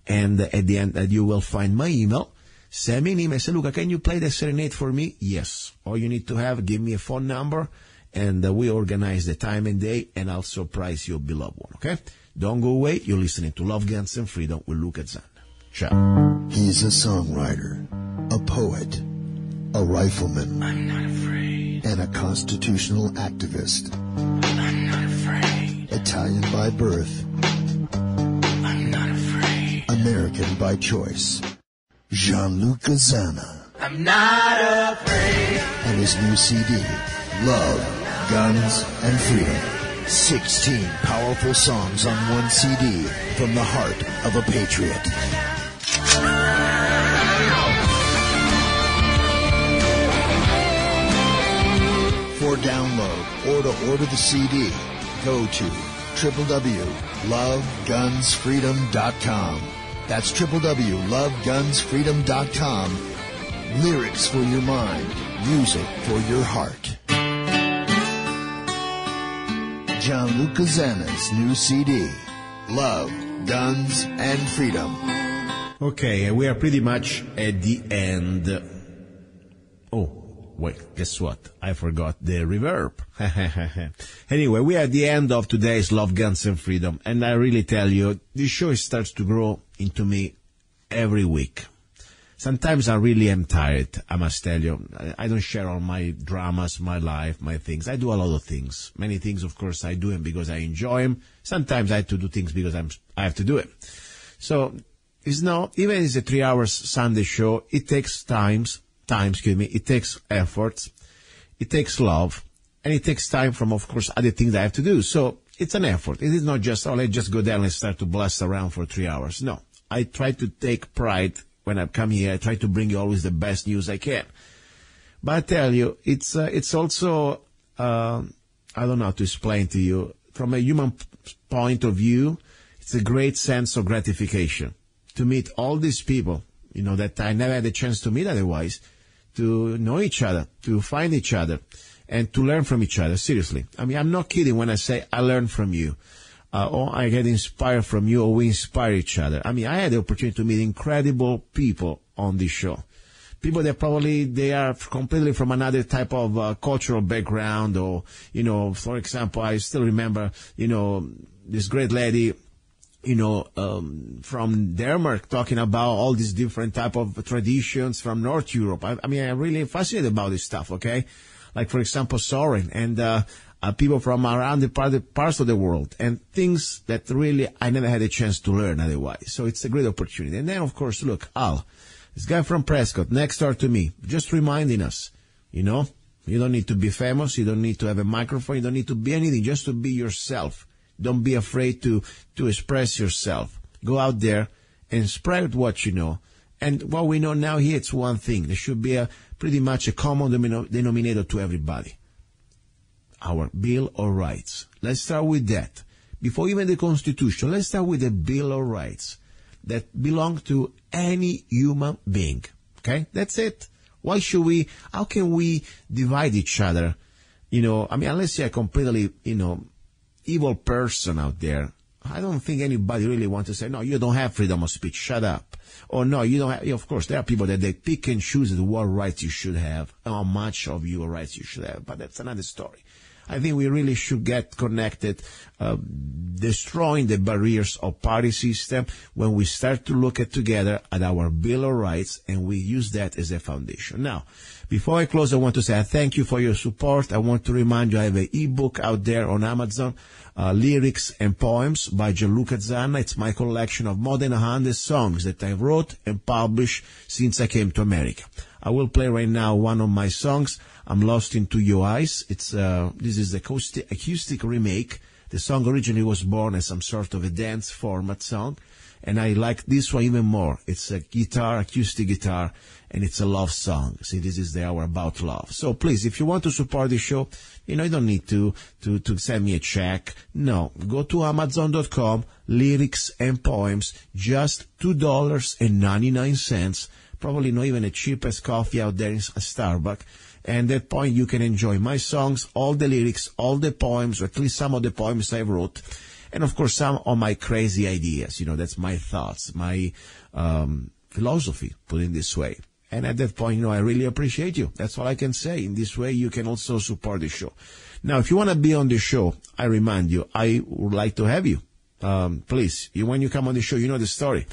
and at the end you will find my email. Send me an email, say, Luca, can you play the serenade for me? Yes. All you need to have, give me a phone number, and we organize the time and day, and I'll surprise your beloved one, okay? Don't go away. You're listening to Love, Guns, and Freedom with Luca-zanna. Ciao. He's a songwriter, a poet, a rifleman, I'm not afraid. and a constitutional activist. I'm not afraid. Italian by birth, I'm not afraid. American by choice. Gianluca Zanna I'm not afraid. and his new CD, Love, Guns, and Freedom. 16 powerful songs on one CD from the heart of a patriot. For download or to order the CD, go to www.lovegunsfreedom.com. That's www.lovegunsfreedom.com. Lyrics for your mind, music for your heart. Gianluca Zanna's new CD, Love, Guns, and Freedom. Okay, we are pretty much at the end. Oh, wait, guess what? I forgot the reverb. Anyway, we are at the end of today's Love, Guns, and Freedom, and I really tell you, this show starts to grow into me every week. Sometimes I really am tired, I must tell you. I don't share all my dramas, my life, my things. I do a lot of things. Many things, of course, I do them because I enjoy them. Sometimes I have to do things because I have to do it. So, it's now, even if it's a 3 hours Sunday show, it takes it takes efforts, it takes love, and it takes time from, of course, other things I have to do. So, it's an effort. It is not just, let's just go down and start to blast around for 3 hours. No. I try to take pride when I come here. I try to bring you always the best news I can. But I tell you, it's also, I don't know how to explain to you, from a human point of view, it's a great sense of gratification to meet all these people, that I never had a chance to meet otherwise, to know each other, to find each other, and to learn from each other, seriously. I mean, I'm not kidding when I say I learn from you. Or I get inspired from you, or we inspire each other. I mean, I had the opportunity to meet incredible people on this show. People that probably, they are completely from another type of cultural background, or, for example, I still remember, this great lady, from Denmark talking about all these different type of traditions from North Europe. I mean, I'm really fascinated about this stuff, okay? Like, for example, Soren, and, people from around the parts of the world, and things that really I never had a chance to learn otherwise. So it's a great opportunity. And then, of course, look, Al, this guy from Prescott, next door to me, just reminding us, you don't need to be famous, you don't need to have a microphone, you don't need to be anything, just to be yourself. Don't be afraid to express yourself. Go out there and spread what you know. And what we know now here, it's one thing. There should be pretty much a common denominator to everybody. Our Bill of Rights. Let's start with that. Before even the Constitution, let's start with the Bill of Rights that belong to any human being. Okay? That's it. How can we divide each other? Unless you're a completely, evil person out there, I don't think anybody really wants to say, no, you don't have freedom of speech, shut up. Or no, you don't have, of course, there are people that they pick and choose what rights you should have, how much of your rights you should have, but that's another story. I think we really should get connected, destroying the barriers of party system when we start to look together at our Bill of Rights, and we use that as a foundation. Now, before I close, I want to say I thank you for your support. I want to remind you I have an ebook out there on Amazon, Lyrics and Poems by Gianluca Zanna. It's my collection of more than 100 songs that I wrote and published since I came to America. I will play right now one of my songs, I'm Lost Into Your Eyes. This is the acoustic remake. The song originally was born as some sort of a dance format song, and I like this one even more. It's a acoustic guitar, and it's a love song. See, this is the hour about love. So please, if you want to support the show, you don't need to send me a check. No, go to Amazon.com, Lyrics and Poems, just $2.99. Probably not even the cheapest coffee out there in a Starbucks. And at that point, you can enjoy my songs, all the lyrics, all the poems, or at least some of the poems I wrote. And of course, some of my crazy ideas. That's my thoughts, my philosophy, put it this way. And at that point, I really appreciate you. That's all I can say. In this way, you can also support the show. Now, if you want to be on the show, I remind you, I would like to have you. Please, when you come on the show, you know the story.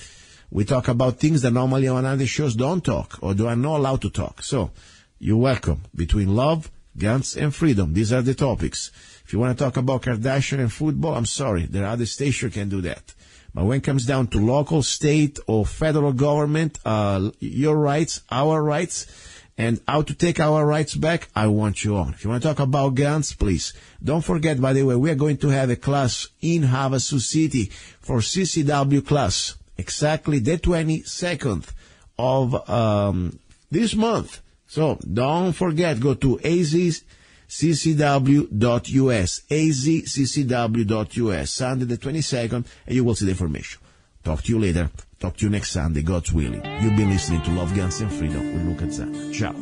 We talk about things that normally on other shows don't talk or are not allowed to talk. So, you're welcome. Between love, guns, and freedom. These are the topics. If you want to talk about Kardashian and football, I'm sorry. There are other stations can do that. But when it comes down to local, state, or federal government, your rights, our rights, and how to take our rights back, I want you on. If you want to talk about guns, please. Don't forget, by the way, we are going to have a class in Havasu City for CCW class. Exactly the 22nd of this month. So don't forget, go to azccw.us, azccw.us, Sunday the 22nd, and you will see the information. Talk to you later. Talk to you next Sunday, God's willing. You've been listening to Love, Guns, and Freedom with Luca-zanna. Ciao.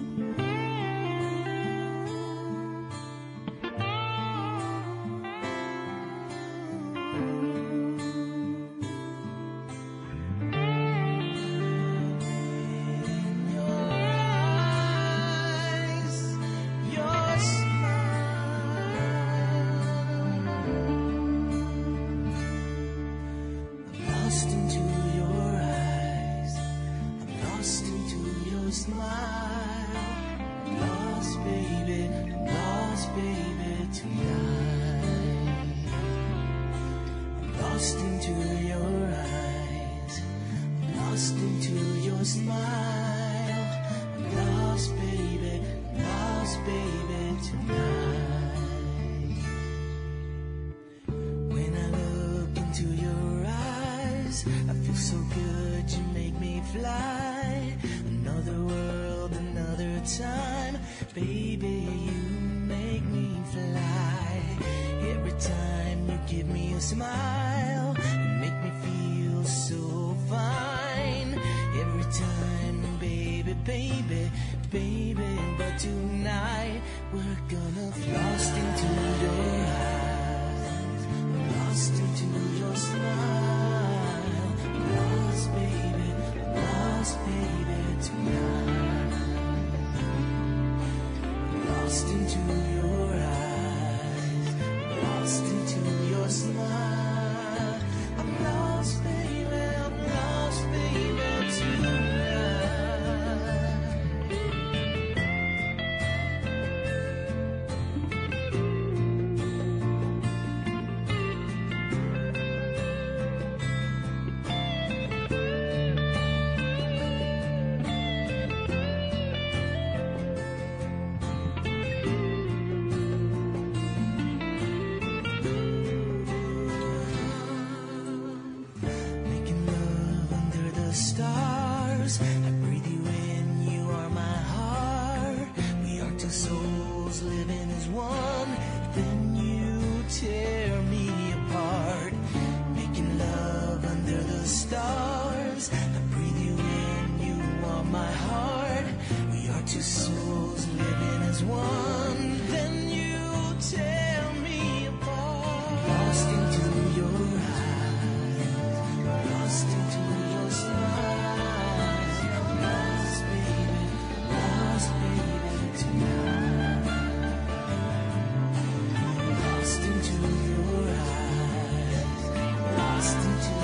Lost into